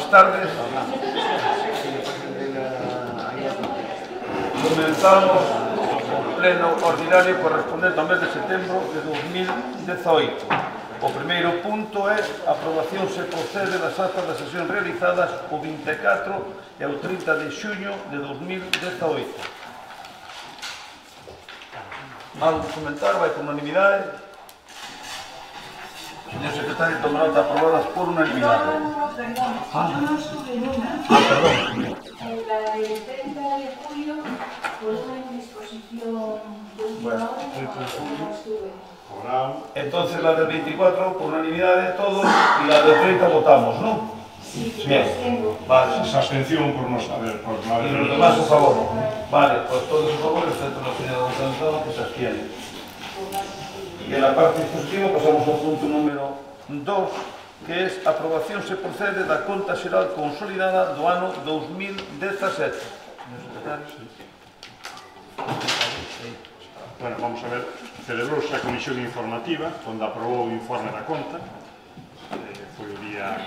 buenas tardes. Comenzamos o pleno ordinario correspondente ao mes de setembro de 2018. O primeiro punto é a aprobación se procede das actas das sesións realizadas o 24 e o 30 de xuño de 2018. Algo que comentar, vai por unanimidade. Señor secretario, toma nota, aprobadas por unanimidade. Perdón. La del 30 de julio, por una indisposición de última hora, no estuve. Entonces la del 24 por unanimidade todos y la del 30 votamos, ¿no? Sí, bien. Vale, esa abstención por no saber, por no haber... Y los demás a favor. Vale, pues todos a favor, excepto la señora González que se abstiene. Y en la parte dispositiva pasamos ao punto número 2, que é a aprobación se procede da conta xeral consolidada do ano 2017. Señor secretario. Bueno, vamos a ver, celebrouse a comisión informativa, onde aprobou o informe da conta, foi o día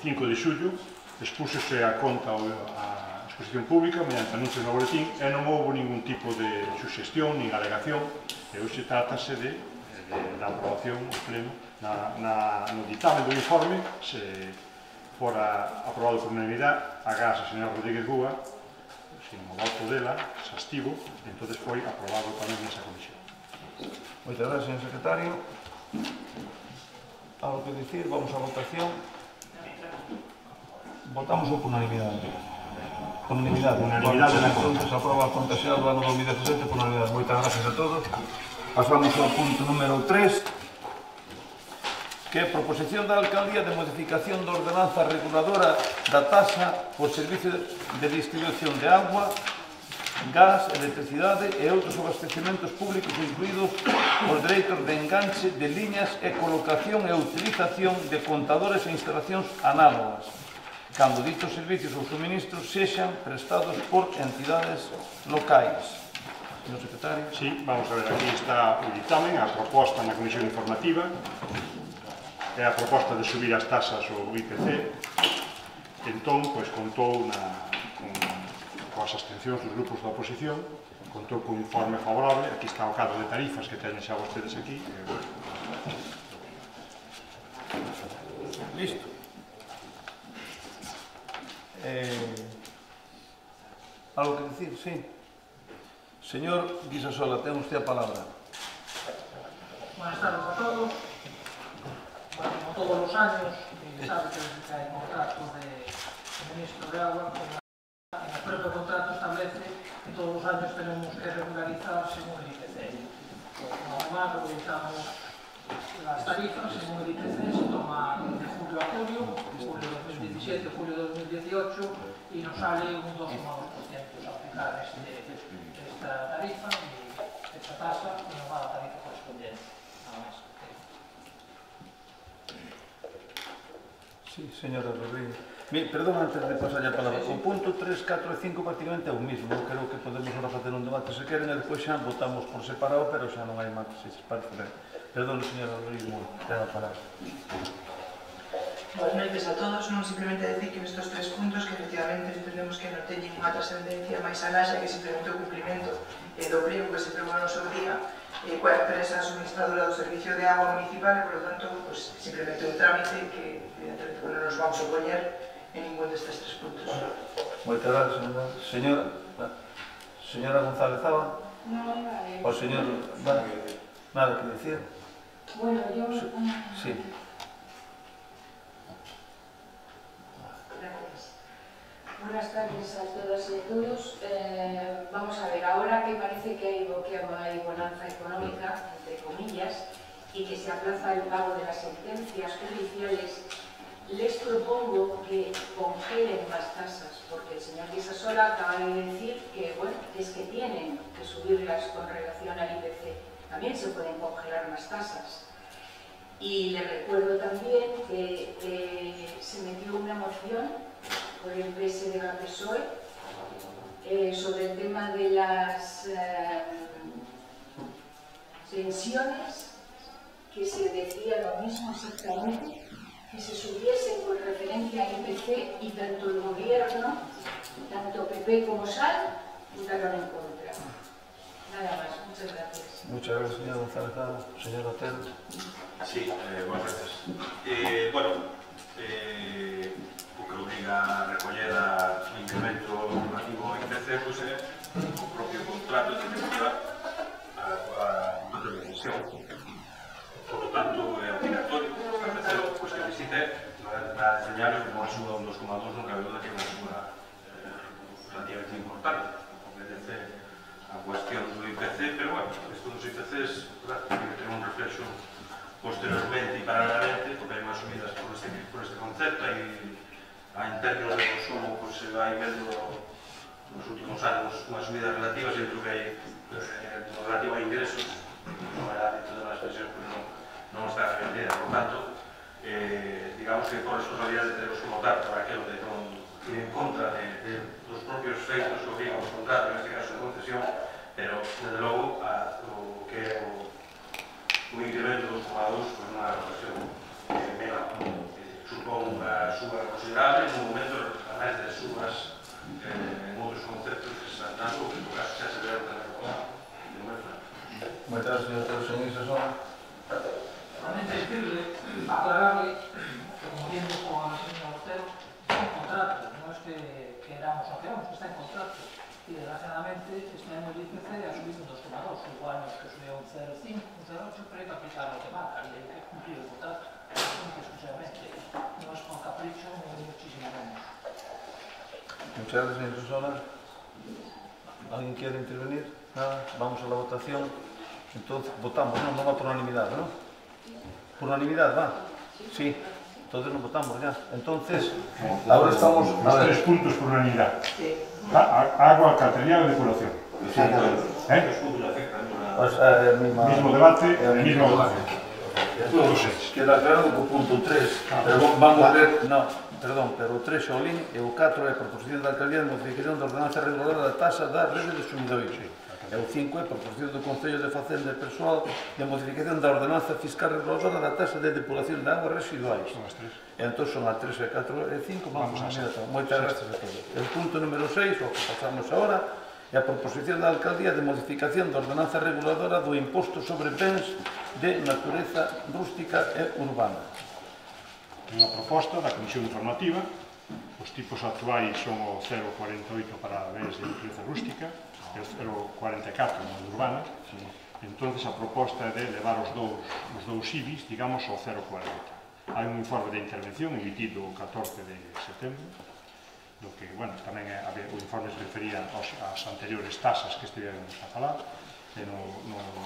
5 de xullo, expúxose a conta a exposición pública mediante anuncios no boletín e non houve ningún tipo de suxestión ni alegación, e hoxe trátase da aprobación ao pleno no ditamen do informe. Se fora aprobado por unanimidade, agás a señora Rodríguez Búa, sin o voto dela, se abstivo, e entón foi aprobado tamén nesa comisión. Moitas gracias, señor secretario. Algo que dicir, vamos a votación. Votamos por unanimidade. Por unanimidade. Unanimidade na conta. Se aproba a conta xeral do ano 2017 por unanimidade. Moitas gracias a todos. Pasamos ao punto número 3, que é a proposición da Alcaldía de modificación da ordenanza reguladora da taxa por servicio de distribución de agua, gas, electricidade e outros abastecementos públicos incluídos os dereitos de enganche de liñas e colocación e utilización de contadores e instalacións análogas, cando ditos servicios ou suministros sexan prestados por entidades locais. Señor secretario. Sí, vamos a ver, aquí está o ditamen, a proposta na comisión informativa, é a proposta de subir as tasas ao IPC. Entón, pois, contou coas abstencións dos grupos da oposición, contou con un informe favorable. Aquí está o cadro de tarifas que teñen xa vostedes aquí. Listo. Algo que decir? Sí. Señor Guisasola, ten usted a palabra. Buenas tardes a todos. Bueno, como todos los años, sabe que hay contrato de suministro de agua. En el propio contrato establece que todos los años tenemos que regularizar según el IPC. Además, regularizamos las tarifas según el IPC, se toma de julio a julio, julio 2017, julio 2018, y nos sale un 2,2% a aplicar esta tarifa y esta tasa nos va a la tarifa correspondiente. Nada más. Sí, señora Rodríguez. Perdón, antes de pasar a palabra. O punto 3, 4 e 5 prácticamente é o mismo. Eu creo que podemos ahora facer un debate se queren e despois xa votamos por separado, pero xa non hai máis, se parece ben. Perdón, señora Rodríguez, te va a parar. Boas noites a todos. Non simplemente decir que nestes tres puntos que efectivamente entendemos que non teñen unha trascendencia máis alaxa que simplemente o cumprimento do pliego que se aprobou no seu día coa empresa suministradora do servicio de agua municipal e, por lo tanto, simplemente un trámite que evidentemente non nos vamos a opoñer en ningún destes tres puntos. Moitas gracias, señora González Zaba. O señor... Nada que decir. Bueno, yo... Sí. Gracias. Buenas tardes a todas y a todos. Vamos a ver, ahora que parece que hay bonanza económica, entre comillas, y que se aplaza el pago de las sentencias judiciales, les propongo que congelen las tasas, porque el señor Guisasola acaba de decir que, bueno, es que tienen que subirlas con relación al IPC. También se pueden congelar las tasas. Y le recuerdo también que se metió una moción por el PSD de la PSOE sobre el tema de las pensiones, que se decía lo mismo exactamente, que se subiese con referencia a IPC y tanto el gobierno, tanto PP como SAL, votaron en contra. Nada más, muchas gracias. Muchas gracias, señor González. Señor Otero. Sí, buenas gracias. Bueno, o que obriga a recoller o incremento relativo ao IPC pois é o propio contrato que lleva a intervención. Por lo tanto, é obligatorio o tercero pois que visite para enseñar como a suba 2,2 non cabe duda que é unha suba relativamente importante. Obedece a cuestión do IPC, pero bueno, isto dos IPCs tiene que ter un reflexo posteriormente e paralelamente, porque hai unhas subidas por este concepto e en términos de consumo pues, se vai vendo nos últimos anos unhas subidas relativas e creo que hai relativo a ingresos non é ámbito de unhas pensións pues, non está garantida, por tanto digamos que por responsabilidade tenemos que votar por aquilo de non ir en contra dos propios feitos que obrigan os contratos, neste caso de concesión, pero desde logo o que é o incremento dos pagados por unha relación menor. Supón unha suba considerable nun momento, además de subas en outros conceptos que se están dando, que en todo caso xa se veron tamén de nuestra. Moitas gracias, señor Otero. Señor Isasón. Solamente decirle, aclararle, que como viendo con el señor Otero, está en contrato, no es que queramos o queramos, que está en contrato. Y desgraciadamente este año el IPC ha subido un 2,2, igual que subió un 0,5, un 0,8, pero hay que aplicar lo que marca y hay que cumplir el contrato, exclusivamente. No es por capricho ni muchísimo menos. Muchas gracias, señor Isasón. ¿Alguien quiere intervenir? Nada. Vamos a la votación. Entonces, votamos, no va por unanimidad, ¿no? Por unanimidad, va. Sí. Entonces nos votamos ya. Entonces, ahora estamos... Los 3 puntos por unanimidad. Agua, alcantarillado y depuración. Pues, mismo debate, mismo votación. Todos eles. Queda claro que o punto 3, pero vamos a ver, no, perdón, pero o 3 Xolín e o 4 é proposición da alcaldía de modificación da ordenanza reguladora da taxa da rede de sumidoiros. E o 5 é proposición do Concello de Facenda e Persoal de modificación da ordenanza fiscal reguladora da taxa de depuración de aguas residuais. E entón son a 3, a 4 e 5, vamos a mirar. Moitas gracias a todos. El punto número 6, o que pasamos agora, é a proposición da alcaldía de modificación da ordenanza reguladora do imposto sobre bens de natureza rústica e urbana. Unha proposta da Comisión Informativa. Os tipos actuais son o 0,48 para bens de natureza rústica e o 0,44 na urbana. Entonces a proposta é de levar os dous IBIs, digamos, ao 0,40. Hai un informe de intervención emitido o 14 de setembro, do que, bueno, tamén o informe se refería ás anteriores tasas que estivemos a falar, e no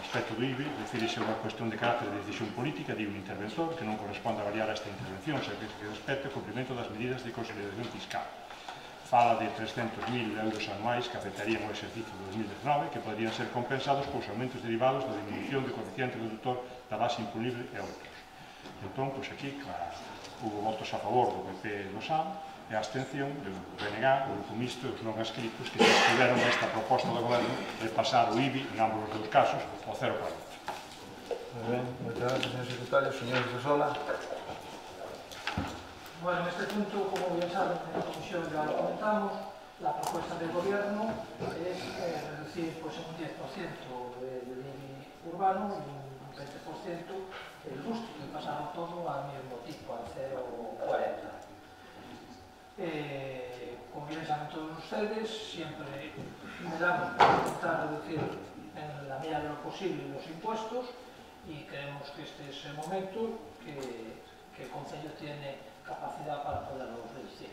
aspecto do IBI, refírese a unha cuestión de carácter de decisión política, di un interventor, que non corresponde a variar esta intervención, se que respecte o cumprimento das medidas de consolidación fiscal. Fala de 300.000 euros anuais que afectarían o exercicio de 2019, que podrían ser compensados polos aumentos derivados da disminución do coeficiente deductor da base imponible e outros. Entón, pois aquí, claro, hubo votos a favor do PP do SAM, e a abstención do PNG, o Grupo Mixto e os non escritos que se escriberon esta proposta do Goberno de pasar o IBI, en ambos os dous casos, ao 0,40. Moi ben, moitas gracias, señor secretario. Señor Isasola. Bueno, en este punto, como bien saben, en la comisión ya lo comentamos, la propuesta del Gobierno es reducir pues, un 10% del IBI urbano y un 20% el rústico y pasar todo al mismo tipo, al 0,40. Como bien saben todos ustedes, siempre me damos para intentar reducir en la medida de lo posible los impuestos y creemos que este es el momento que el Concello tiene capacidad para poderlos reducir.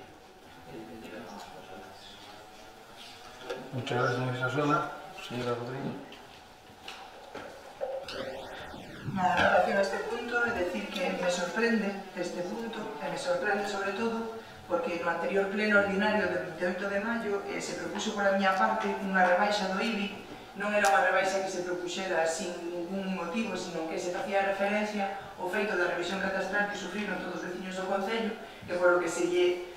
Muchas gracias, señor Isasola. Señora Rodríguez. En relación a este punto, é decir que me sorprende este punto, e me sorprende sobre todo porque no anterior pleno ordinario do 28 de maio se propuso por a miña parte unha rebaixa do IBI. Non era unha rebaixa que se propuxera sin ningún motivo, sino que se facía referencia ao feito da revisión catastral que sufriron todos os veciños do Concello, que por lo que se lle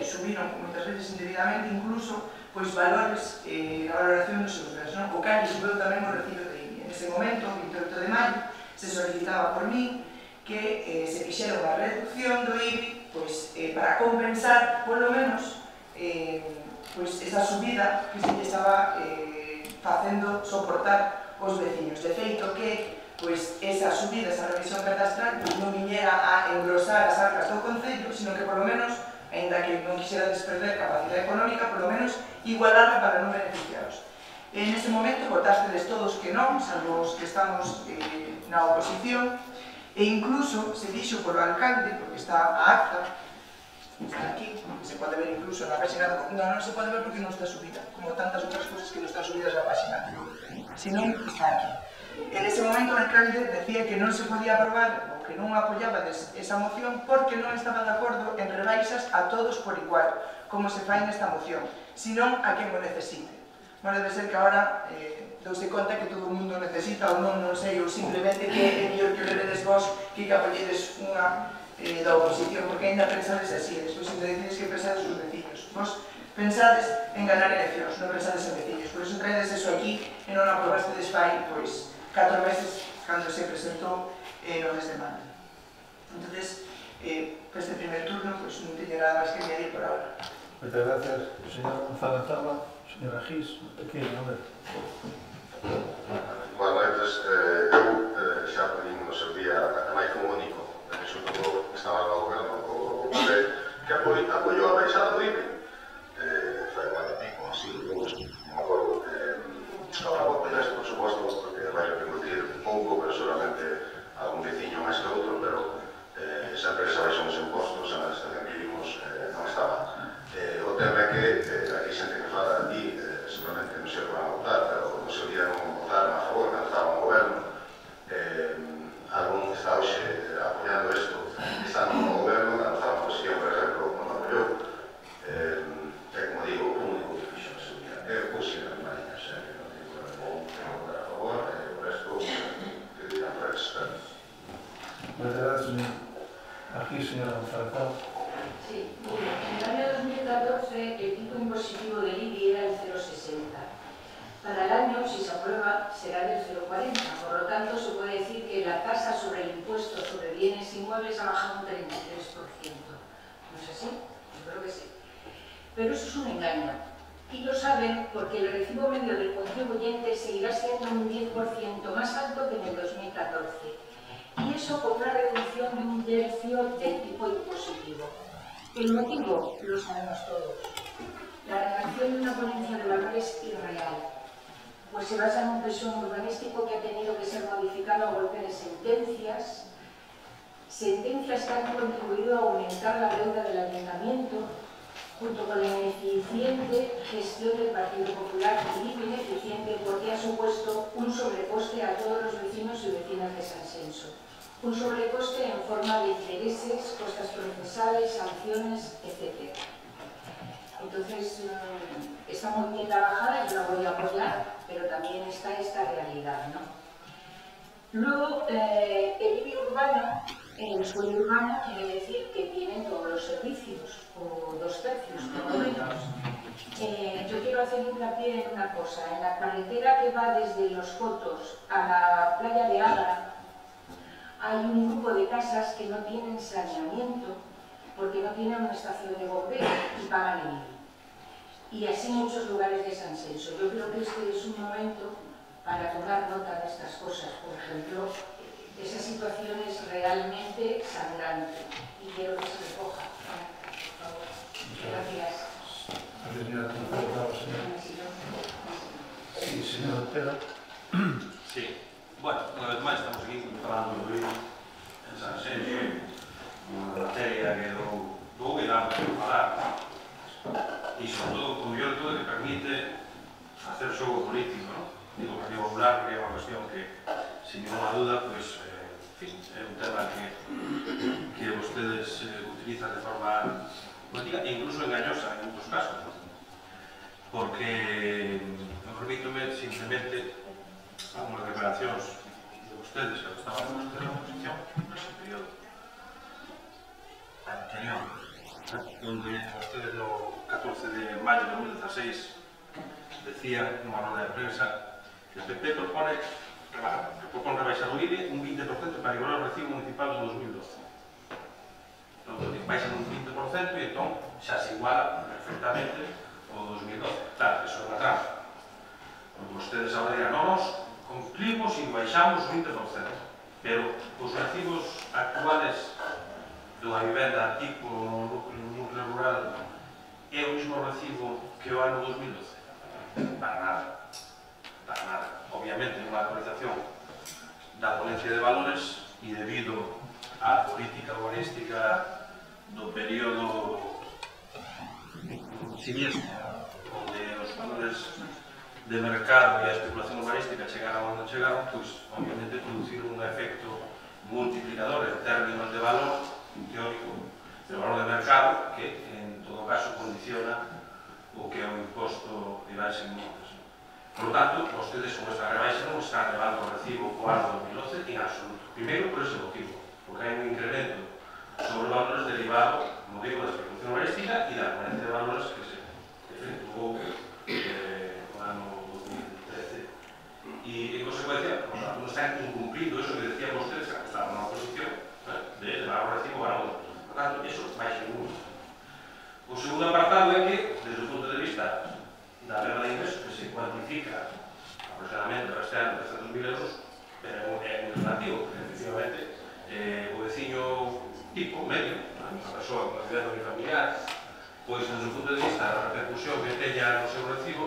subiron moitas veces indebidamente incluso valores a valoración dos seus bens, o cal subiu tamén o recibo de IBI. En ese momento, o 28 de maio, se solicitaba por mí que se fixera unha reducción do IBI para compensar, polo menos, esa subida que se lle estaba facendo soportar os veciños. De feito que esa subida, esa revisión catastral non viñera a engrosar as arcas do Concello, sino que polo menos, aínda que non quixera desperder capacidade económica, polo menos igualarla para non beneficiaros. En ese momento votastedes todos que non, salvo os que estamos na oposición, e incluso se dixo polo alcalde, porque está a acta, está aquí, se pode ver incluso na página, non se pode ver porque non está subida, como tantas outras cousas que non están subidas na página, senón está aquí. En ese momento o alcalde decía que non se podía aprobar ou que non apoyaba esa moción porque non estaba de acordo en rebaixas a todos por igual, como se fai nesta moción, senón a quen o necesite. Bueno, debe ser que agora douse conta que todo o mundo necesita ou non sei, ou simplemente que é mellor que o levedes vos que apoyedes unha da oposición, porque ainda pensades así, despois ainda decides que pensades os veciños. Vos pensades en ganar eleccións, non pensades en veciños, por iso traedes eso aquí e non aprobastedes fai, 4 meses cando se presentou no mes de maio. Entón, para este primer turno, non teño nada máis que añadir por ahora. Moitas gracias, señora González Taba. Señora Gis, pequeno, a ver. Boas noites. Eu xa pedín no seu día a máis como único, sobre todo que estaba no goberno o PP, que apoiou a baixada do IBI. Foi un ano e pico, así, non me acordo. Ahora vou apoiar isto, por suposto, porque vai repercutir un pouco, pero seguramente algún veciño máis que outro, pero sempre que se baixan os impostos, na situación que vivimos, non estaba. O tema é que aquí xente que fala aquí, seguramente non sei o que van a votar, pero no seu día non votaron a favor, cando estaba no goberno. Algún está hoxe apoiando isto, está no goberno, cando estaba na oposición, por exemplo, non apoiou. É como digo, o único que fixo no seu día. É posible as mariñas, que non digo que vou votar a favor, o resto que dirán para expertos. Moitas gracias, señor. Aquí, señora González. Sí, mira, en el año 2014 el tipo impositivo del IBI era el 0,60. Para el año, si se aprueba, será del 0,40. Por lo tanto, se puede decir que la tasa sobre el impuesto sobre bienes inmuebles ha bajado un 33%. ¿No es así? Yo creo que sí. Pero eso es un engaño. Y lo saben porque el recibo medio del contribuyente seguirá siendo un 10% más alto que en el 2014. Y eso con una reducción de 1/3 del tipo impositivo. El motivo lo sabemos todos. La redacción de una ponencia de valor es irreal, pues se basa en un peso urbanístico que ha tenido que ser modificado a golpe de sentencias que han contribuido a aumentar la deuda del ayuntamiento, junto con la ineficiente gestión del Partido Popular, y ineficiente porque ha supuesto un sobrecoste a todos los vecinos y vecinas de San Senso. Un sobrecoste en forma de intereses, costas procesales, sanciones, etc. Entonces, está muy bien la bajada, yo la voy a apoyar, pero también está esta realidad, ¿no? Luego, el IBI urbano, el suelo urbano, quiere decir que tienen todos los servicios, o 2/3, por lo menos. Yo quiero hacer hincapié en una cosa. En la carretera que va desde Los Cotos a la playa de Ágara, hay un grupo de casas que no tienen saneamiento porque no tienen una estación de bombeo y pagan el IBI. Y así muchos lugares de San Senso. Yo creo que este es un momento para tomar nota de estas cosas. Por ejemplo, esa situación es realmente sangrante y quiero que se recoja. Por favor. Gracias. Sí, señor Ortega. Sí. Bueno, una vez máis estamos aquí falando do IBI en San Senso, unha materia que dou e dá para falar, e sobre todo, como yo todo, que permite hacer xogo político, ¿no? Digo, Partido Popular, que é unha cuestión que, sin ninguna duda, pues, en fin, é un tema que vostedes utilizan de forma política e incluso engañosa en outros casos, ¿no? Porque, permítome, simplemente, algunas declaracións de vostedes que estaban vostedes na oposición nese período anterior, onde vostedes no 14 de maio de 2016 decía nunha roda de prensa que el PP propone que propón rebaixar o IBE un 20% para igualar o recibo municipal do 2012. Entón, baixan un 20% e entón xa se iguala perfectamente o 2012. Claro, iso é unha trampa. Vostedes agora dirán, non, nos cumplimos e baixamos o 20%, pero os recibos actuales dunha vivenda tipo no núcleo rural é o mesmo recibo que o ano 2012? Para nada. Para nada. Obviamente, unha actualización da ponencia de valores e debido á política urbanística do período siniestro, onde os valores de mercado e a especulación urbanística chegaron onde chegaron, pois, obviamente, produciron un efecto multiplicador en términos de valor teórico, de valor de mercado, que, en todo caso, condiciona o que é o imposto de base en multas. Por lo tanto, vostedes con esta rebaixa non están elevando o recibo o ano 2012 en absoluto. Primeiro, por ese motivo, porque hai un incremento sobre valores derivado, como digo, da especulación urbanística e da ponencia de valores que se efectuou no ano 2013. E, en consecuencia, por tanto, non están incumplindo eso que decían vostedes, que estaban na oposición, de elevar o recibo ao ano 2012. Por tanto, eso baixa en uno. O segundo apartado é que, desde o punto de vista da perda de ingresos, que se cuantifica aproximadamente rastreando 300.000 euros, pero é moi relativo, porque, efectivamente, o veciño tipo, medio, unha persoa con actividade unifamiliar, pois, desde o punto de vista da repercusión que teña no seu recibo,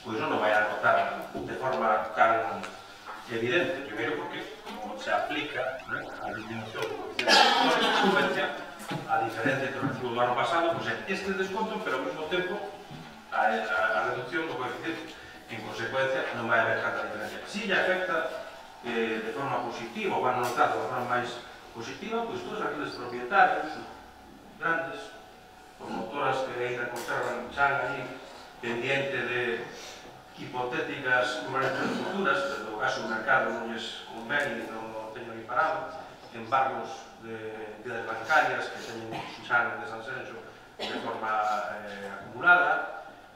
pois non o vai a notar de forma tan evidente, primeiro porque como se aplica a disminución de subvencia, a diferencia entre o recibo do ano pasado, pois é este desconto, pero ao mesmo tempo a reducción do coeficiente. En consecuencia, non vai haber tanta diferencia. Si lle afecta de forma positiva, ou van a notar de forma máis positiva, pois todos aqueles propietarios grandes, promotoras que ainda conservan chan aí pendiente de hipotéticas urbanísticas futuras, desde o caso do mercado non lles convén e non o teño ni parado, en barrios de entidades bancarias que teñen chan de San Senxo de forma acumulada,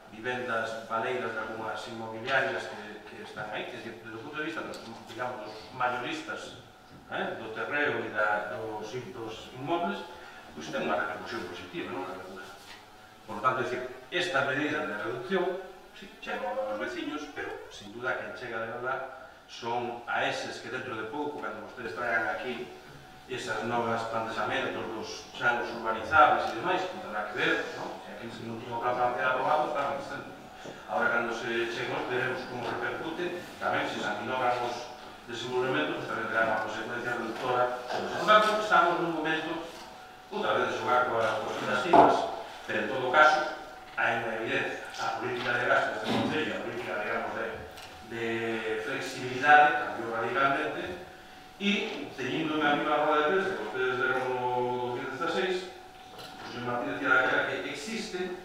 vivendas baleiras de algunhas inmobiliarias que están aí, que desde o punto de vista dos, digamos, dos mayoristas do terreo e dos inmobles, pois ten unha repercusión positiva, non? Por lo tanto, decir, esta medida de reducción, sí, chega aos veciños, pero, sin duda, que chega de verdad son a eses que dentro de pouco, cando vostedes traigan aquí esas novas plantexamentos dos xanos urbanizables e demais, que tendrá que ver, non? Se aquí non tivo plan planteado aprobado, está existente. Agora, cando se cheguen, veremos como repercute, tamén se se aminoran os desenvolvementos, pues tamén terá unha consecuencia reductora. Por tanto, estamos nun momento, outra vez, de xogar coas cifras, pero en todo caso, hai unha evidencia. A política de gasto deste Concello, a política, digamos, de flexibilidade, cambiou radicalmente, e, teñindo unha viva roda de prensa, que vostedes deron no 2016, o señor Martínez decía daquela que existen,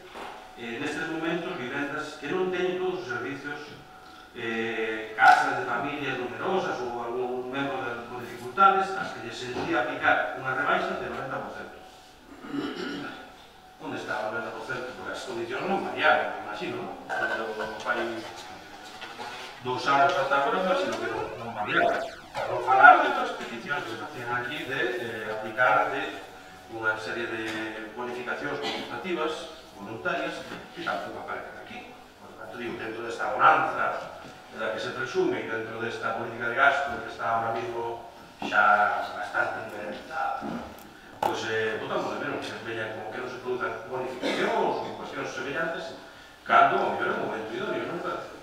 nestes momentos, vivendas que non teñen todos os servicios, casas de familias numerosas ou algún membro con dificultades as que se podía aplicar unha rebaixa de 90%. Onde está o 90%? Porque as condicións non variaron, me imagino, non? Cando fai 2 anos ata agora, imagino que non variaron. Para non falar de outras peticións que se hacían aquí de aplicar unha serie de bonificacións consultativas voluntarias que tampouco aparecen aquí. Por tanto, digo, dentro desta bonanza da que se presume, dentro desta política de gasto que está ahora mismo xa bastante implementada, pois botamos de menos que se veñan como que non se produzan bonificacións ou cuestións semellantes cando ao mellor é un momento idóneo, non parece?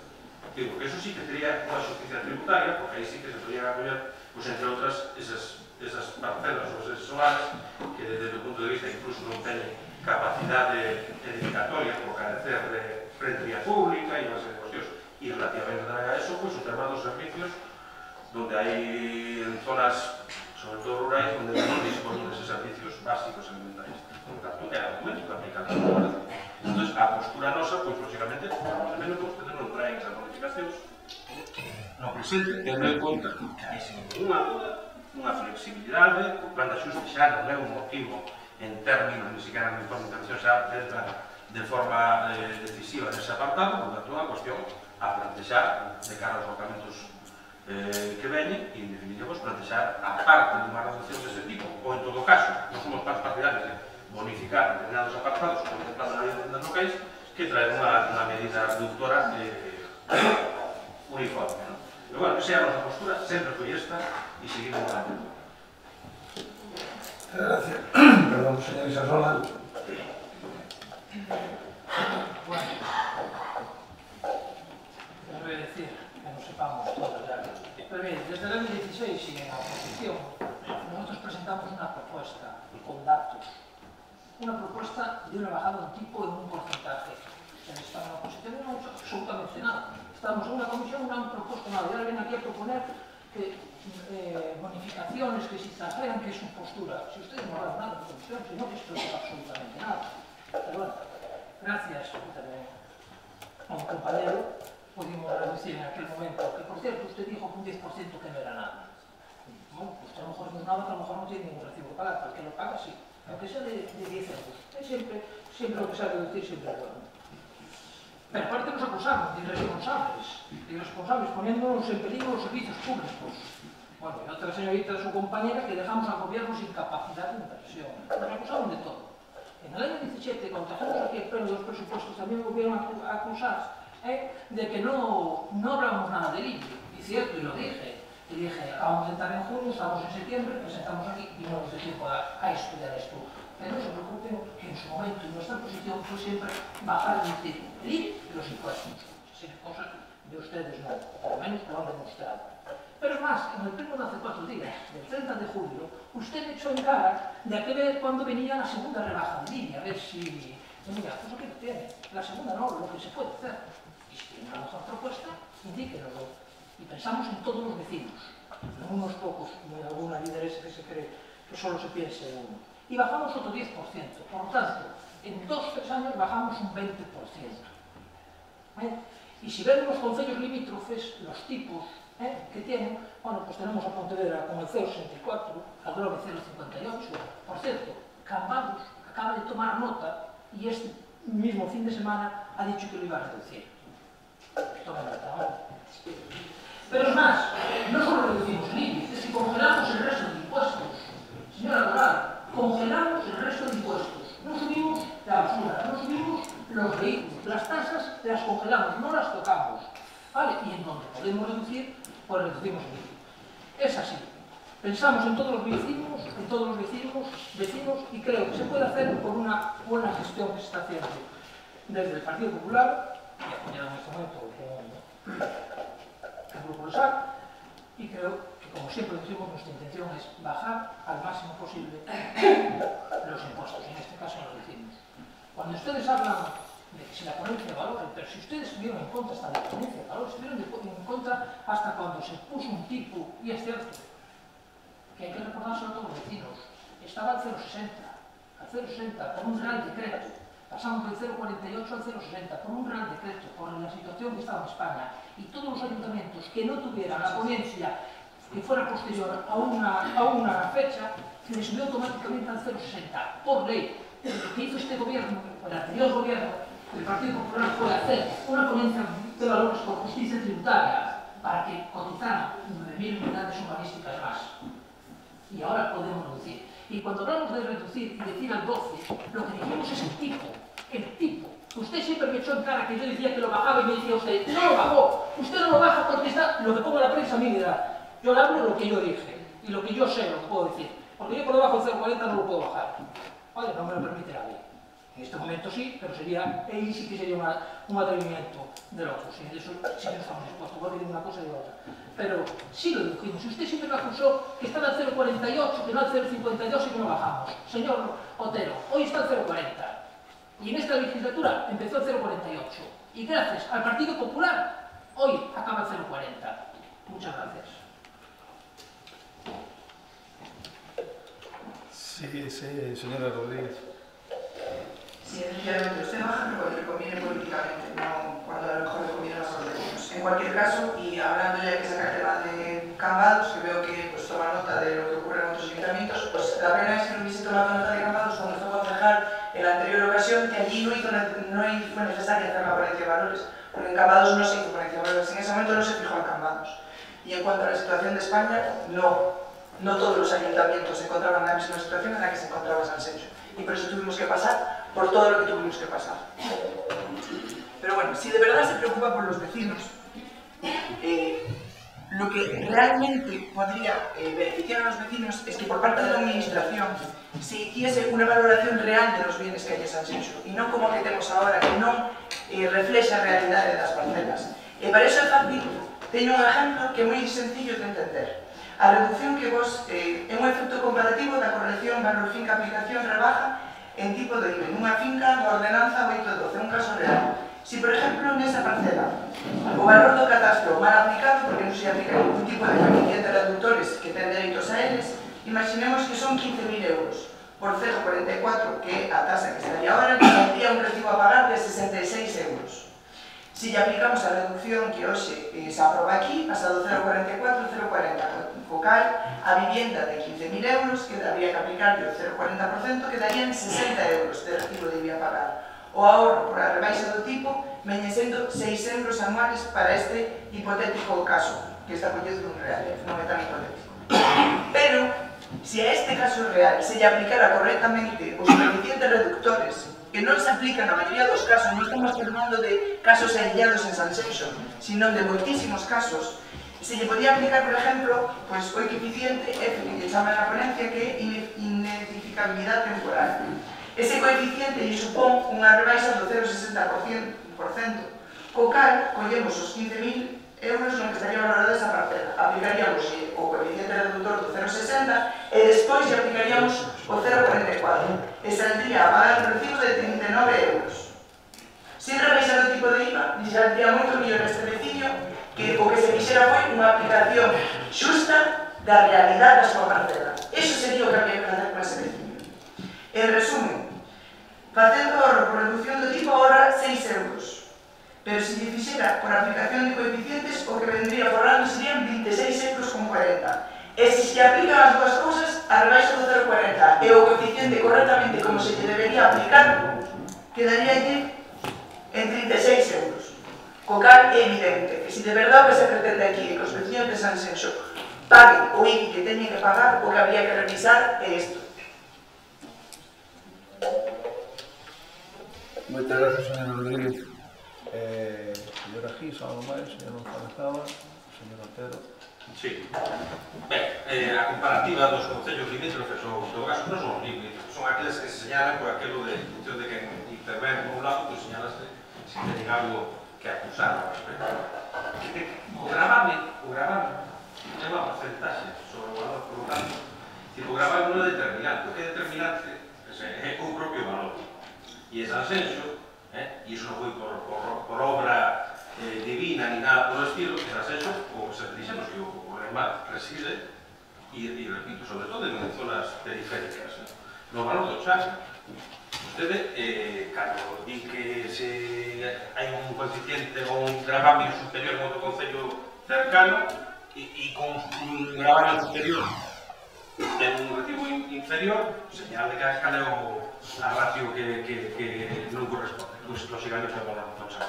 Digo, porque eso sí que sería unha justicia tributaria, porque aí sí que se podrían apoiar, pois entre outras, esas parcelas ou eses solares que desde o punto de vista incluso non teñen capacidade edificatoria por carecer de frente vía pública e unha serie de cuestións. E relativamente tamén a eso, pois o tema dos servicios, donde hai en zonas, sobre todo rurais, onde non disponen deses servicios básicos alimentarios. Por tanto, é o momento que aplican a regulación. Entón, a postura nosa, pois, lógicamente, ao menos que vostedes non traen esas modificacións no presente, tendo en conta que hai sin ninguna duda unha flexibilidade, o plan de axuste xa non é un motivo en términos, ni siquiera na informe de intervención, xa entra de forma decisiva nese apartado, por tanto, unha cuestión a plantexar de cara aos locamentos que veñen e, en definitiva, plantear a parte de unha reducción dese tipo. Ou, en todo caso, non somos partidarios de bonificar determinados apartados contemplados na lei de rendas locais que traen unha medida reductora uniforme. Pero, bueno, esa é a nosa postura, sempre foi esta, e seguimos adelante. Gracias. Perdón, señor Isasola. Bueno, debo decir que nos sepamos todos ya. Pero bien, desde el año 16 y en la oposición, nosotros presentamos una propuesta con datos. Una propuesta de una bajada de un tipo en un porcentaje. En esta oposición no hemos hecho absolutamente nada. Estamos en una comisión, no han propuesto nada. Y ahora vienen aquí a proponer que bonificaciones que se exageran, que es su postura. Si ustedes no hablan nada de comisión, si no, esto no es absolutamente nada. Pero bueno, gracias también a un compañero, pudimos reducir en aquel momento, que por cierto usted dijo que un 10% que no era nada. Bueno, pues a lo mejor no es nada, que a lo mejor no tiene ningún recibo que pagar, pero el que lo paga sí, aunque sea de 10 euros. Es siempre lo que se ha reducir, siempre es bueno. Pero aparte nos acusamos de irresponsables, poniéndonos en peligro los servicios públicos. Bueno, y otra señorita, su compañera, que dejamos al gobierno sin capacidad de inversión. Nos acusaron de todo. En el año 17, cuando trajimos aquí el pleno de los presupuestos, también me volvieron a acusar de que no hablamos nada del IBI. Y cierto, y lo dije. Y dije, acabamos de entrar en junio, estamos en septiembre, presentamos aquí y no nos dio tiempo a estudiar esto. Pero no se preocupen, que en su momento y nuestra posición fue siempre bajar el IBI y los impuestos. Si es cosa de ustedes no, por lo menos lo han demostrado. Pero es más, en el pleno de hace 4 días, del 30 de julio, usted me echó en cara de a qué ver cuándo venía la segunda rebaja de IBI, a ver si... Mira, pues aquí lo tiene. La segunda no, lo que se puede hacer. Y si tiene una mejor propuesta, indíquenoslo. Y pensamos en todos los vecinos, en unos pocos, como en alguna lideresa que se cree que solo se piense en uno. Y bajamos otro 10%. Por lo tanto, en 2 o 3 años bajamos un 20%. Y si ven los concellos limítrofes, los tipos que tienen, bueno, pues tenemos a Pontevedra con el 0,64, a Grove 0,58. Por cierto, Cambados acaba de tomar nota y este mismo fin de semana ha dicho que lo iba a reducir. Toma nota, ¿no? Pero es más, no solo reducimos el IBI, es que congelamos el resto de impuestos. Señora Doral, congelamos el resto de impuestos. No subimos la basura, no subimos los vehículos. Las tasas las congelamos, no las tocamos. ¿Vale? Y en donde podemos reducir, pues reducimos el IBI. Es así. Pensamos en todos los vecinos, y creo que se puede hacer por una buena gestión que se está haciendo desde el Partido Popular, y apoyado en este momento el Grupo de SAC, y creo que, como siempre decimos, nuestra intención es bajar al máximo posible los impuestos, y en este caso lo decimos. Cuando ustedes hablan de que si la ponencia de valores, pero si ustedes estuvieron en contra hasta de la ponencia de valores, estuvieron en contra hasta cuando se puso un tipo, y es cierto, que hay que recordárselo a todos los vecinos, estaba al 0,60, por un real decreto. Pasamos del 0,48 al 0,60 por un real decreto, por la situación que estaba en España, y todos los ayuntamientos que no tuvieran la ponencia que fuera posterior a una fecha, se les subió automáticamente al 0,60 por ley. Lo que hizo este gobierno, el anterior gobierno, el Partido Popular, fue hacer una ponencia de valores por justicia tributaria para que cotizaran 9.000 unidades urbanísticas más. Y ahora podemos reducir. Y cuando hablamos de reducir y decir al 12, lo que dijimos es el tipo. El tipo. Usted siempre me echó en cara que yo decía que lo bajaba y me decía usted, no lo bajó. Usted no lo baja porque está lo que ponga la prensa a mí me da. Yo le hablo lo que yo dije y lo que yo sé, lo que puedo decir. Porque yo por debajo del 0,40 no lo puedo bajar. Vale, no me lo permite la ley. En este momento sí, pero ahí sí que sería un atrevimiento de locos. Y de eso sí que no estamos dispuestos. Igual que de una cosa y de otra. Pero sí lo dijimos. Y usted siempre me acusó que estaba al 0,48, que no al 0,52 y que no bajamos. Señor Otero, hoy está al 0,40. Y en esta legislatura empezó el 0,48. Y gracias al Partido Popular, hoy acaba el 0,40. Muchas gracias. Sí, señora Rodríguez. Sí, efectivamente, usted baja cuando le conviene políticamente, no cuando a lo mejor le conviene a los gobiernos. En cualquier caso, y hablando ya que sacar el tema de Cambados, que veo que pues, toma nota de lo que ocurre en otros ayuntamientos, pues la primera vez que no hubiese tomado nota de Cambados, cuando fue concejal en la anterior ocasión, que allí no fue necesaria hacer la ponencia de valores, porque en Cambados no se hizo ponencia de valores, en ese momento no se fijó en Cambados. Y en cuanto a la situación de España, no todos los ayuntamientos se encontraban en la misma situación en la que se encontraba Sanxenxo. Y por eso tuvimos que pasar por todo lo que tuvimos que pasar. Pero bueno, si de verdad se preocupa por los vecinos, lo que realmente podría beneficiar a los vecinos es que por parte de la administración se hiciese una valoración real de los bienes que hai en Sanxenxo e non como a que temos agora, que non reflexa a realidade das parcelas. E para iso é fácil, teño un exemplo que é moi sencillo de entender. A reducción que vos é un efecto comparativo da corrección valor finca aplicación rebaja en tipo de IBE nunha finca da ordenanza 812, un caso real. Si, por exemplo, nesa parcela o valor do catastro mal aplicado, porque non se aplica ningún tipo de coeficiente reductores que ten dereitos a eles, imaginemos que son 15.000 euros por 0,44, que é a tasa que estaría ahora, que tendría un recibo a pagar de 66 euros. Si lle aplicamos a reducción que hoxe se aproba aquí, pasa do 0,44 ao 0,40, co cal a vivienda de 15.000 euros, que habría que aplicar o 0,40%, quedarían 60 euros de recibo de IBI a pagar. O ahorro por a rebaixa do tipo veñe sendo 6 euros anuales para este hipotético caso, que está collendo un real, non é tan hipotético. Pero, se a este caso real se lle aplicara correctamente os coeficientes reductores, que non se aplican na maioría dos casos, non estamos falando de casos aillados en Sanxenxo, sino de moitísimos casos, se lle podía aplicar, por exemplo, o coeficiente F, que lle chama na ponencia, que é inedificabilidade temporal. Ese coeficiente lle supón unha rebaixa do 0,60%, co cal collemos os 15.000 euros no que estaría valorada esa parcela. Aplicaríamos o coeficiente reductor do 0,60 e despois lle aplicaríamos o 0,44 e saldría a pagar un recibo de 39 euros. Sin rebaixar o tipo de IVA, lle saldría moito mellor este veciño que o que se fixera foi unha aplicación xusta da realidade da súa parcela. Eso sería o que había que facer con ese veciño. En resumen, facendo ahorro por reducción do tipo ahorra 6 euros, pero se lle fixera por aplicación de coeficientes o que vendría forrando serían 26,40 euros. E se se aplican as dúas cousas, a rebaixa do 0,40 e o coeficiente correctamente como se lle debería aplicar, quedaría en 36 euros. Co cal é evidente que se de verdade o que se pretende aquí é que os veciños de Sanxenxo paguen o IBI que teñen que pagar, o que habría que revisar é isto. Moitas gracias, señor Rodríguez. Señora Gis, algo máis, señor González, señor Otero. Sí. Ben, a comparativa dos concellos limítrofes ou do caso non son limítrofes, son aqueles que se señalan por aquilo de función de que interven por un lado, pues señalase se teñen algo que acusar ao respecto. O gravamen é unha porcentaxe sobre o valor, por lo tanto, o gravamen non é determinante, o que é determinante é o propio valor. E ese Sanxenxo, e iso non foi por obra divina ni nada por o estilo, ese Sanxenxo, o que se dixemos que o problema reside, e repito, sobre todo en zonas periféricas, no valor do chan. Vostede, cando di que se hai un coeficiente ou un gravamen superior en outro concello cercano e con un gravamen superior ten un recibo inferior, señal de que a escala é a ratio que non corresponde, lógicamente ao valor do chan.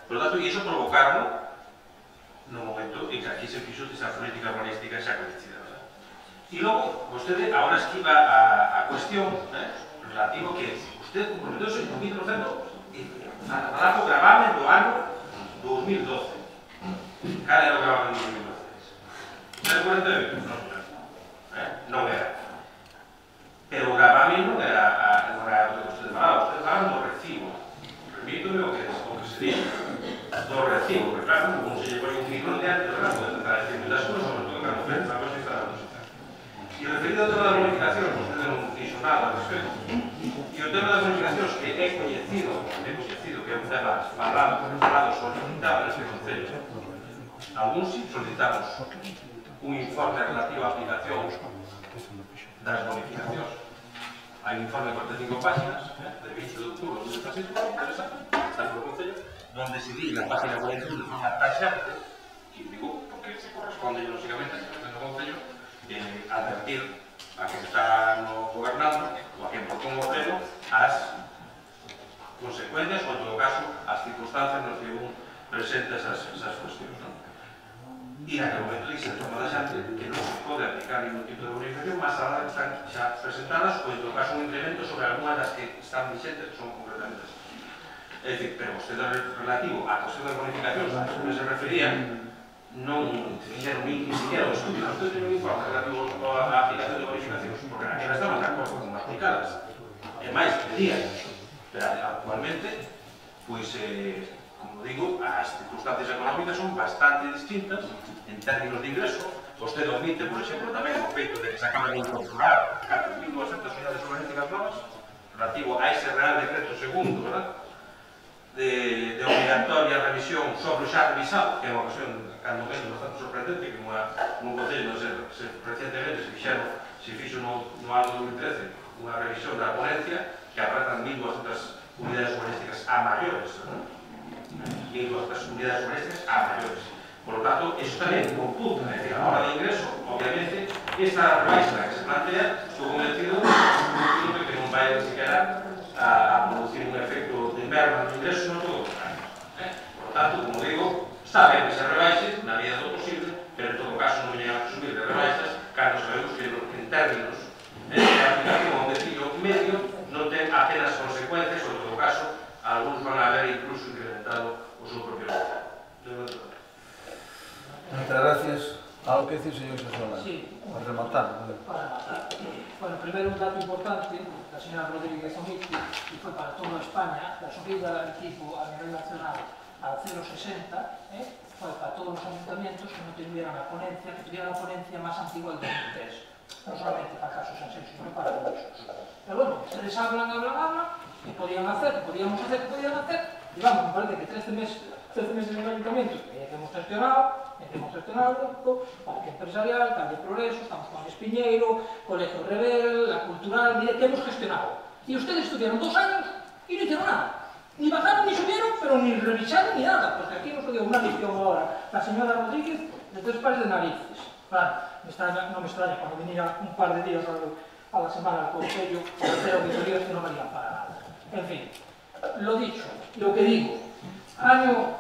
Por lo tanto, e iso provocaron no momento en que aquí se fixo esa política urbanística xa coñecida. E logo, vostede agora esquiva a cuestión relativo que usted comprometeuse en 1.000% a falar co gravamen do ano 2012. Cal era o gravamen do 2012? 0,48? Non era. Pero o gravamen non era o que vostede falaba, vostede falaba do recibo. Permítome o que se dice do recibo, porque claro, como se lle pone un micro de antes, non pode tratar este tipo de asuntos, sobre todo cando fez a cosa está dando. E referido ao tema da bonificación, vostede non dixo nada ao respecto. E o tema das bonificacións que é coñecido, que é un tema falado, solicitado neste concello. Algúns solicitamos un informe relativo á aplicación das bonificacións. Hai un informe de 45 páginas, de 20 de outubro de 2016, interesante, está no concello, onde se di na página 41 de forma taxante, que digo, porque se corresponde lógicamente a que do concello, advertir a que está no gobernando ou a que propón o pleno as consecuencias ou, en todo caso, as circunstancias nos que un presenta esas cuestións. e naquele momento ali se toma da xante que non se pode aplicar ningún tipo de bonificación, mas ahora están xa presentadas, ou en todo caso un incremento sobre algunhas das que están vigentes, que son completamente así. É dicir, pero vostede relativo á cuestión das bonificacións a que se refería, non fixeron ni siquiera o estudio, non ten un informe relativo á aplicación de bonificacións, porque naquela estaban de acordo con aplicadas. E máis, pedían, pero actualmente, pois, como digo, as circunstancias económicas son bastante distintas en términos de ingreso. Vostede omite, por exemplo, tamén o feito de que se acaban de incorporar 4.200 unidades urbanísticas novas relativo a ese Real Decreto segundo, verdad? De obligatoria revisión sobre o xa revisado, que é unha ocasión, cando menos, bastante sorprendente, que nun concello recientemente se fixo no ano 2013 unha revisión da ponencia que apartan 1.200 unidades urbanísticas a maiores, 1.200 unidades urbanísticas a maiores. Por lo tanto, eso tamén computa, é dicir, a hora de ingreso, obviamente, esta rebaixa que se plantea, estou convencido que non vai siquiera a producir un efecto de merma no ingreso, non todo o contrario. Por lo tanto, como digo, está ben que se rebaixe na medida do posible, pero en todo caso non veñan a presumir de rebaixas, cando sabemos que en términos de aplicación a un decillo medio non ten apenas consecuencias, ou en todo caso, algúns van a haber incluso incrementado o seu propio valor. Muchas gracias. ¿Algo que decir, señor Sasola? Sí. Para rematar. Para rematar. Bueno, primero un dato importante, la señora Rodríguez omite, y fue para toda España, la subida del equipo a nivel nacional al 0,60, fue para todos los ayuntamientos que no tuvieran la ponencia, que tuvieran la ponencia más antigua del 2003. No solamente para casos sensibles, sino para muchos. Pero bueno, ustedes hablan, que podían hacer, que podíamos hacer, que podían hacer, y vamos, me parece que 13 meses en el ayuntamiento, que hemos gestionado, Parque Empresarial, Calle Progreso, estamos con Espiñeiro, Colegio Rebel, la Cultural, mire, que hemos gestionado. Y ustedes estuvieron 2 años y no hicieron nada. Ni bajaron, ni subieron, pero ni revisaron, ni nada. Porque aquí nos dio una lección ahora la señora Rodríguez de 3 pares de narices. Claro, no me extraña cuando viniera un par de días a la semana al Concello a hacer auditorías que no valían para nada. En fin, lo dicho, lo que digo, año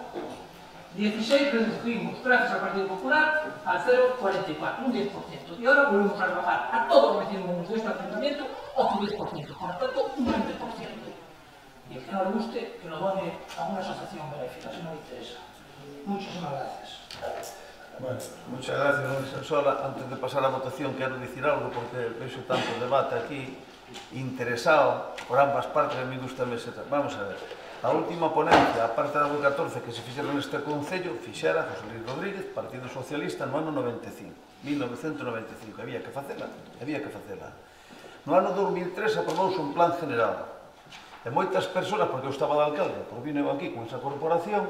16 reducimos, gracias al Partido Popular, al 0,44, un 10%. Y ahora volvemos a rebajar a todos los vecinos de este ayuntamiento otro 10%, por lo tanto, un 20%. Y el que no le guste, que lo done a una asociación benéfica, si no le interesa. Muchísimas gracias. Bueno, muchas gracias, señor Sasola. Antes de pasar a votación, quero dicir algo, porque vexo tanto debate aquí, interesado por ambas partes, a mí gusta meseta. Vamos a ver. A última ponencia, a parte da 14 que se fixeron neste Concello, fixera José Luis Rodríguez, Partido Socialista, no ano 95, 1995. Había que facela. No ano 2003 aprobouse un plan general. E moitas persoas, porque eu estaba de alcalde, por vine aquí con esa corporación,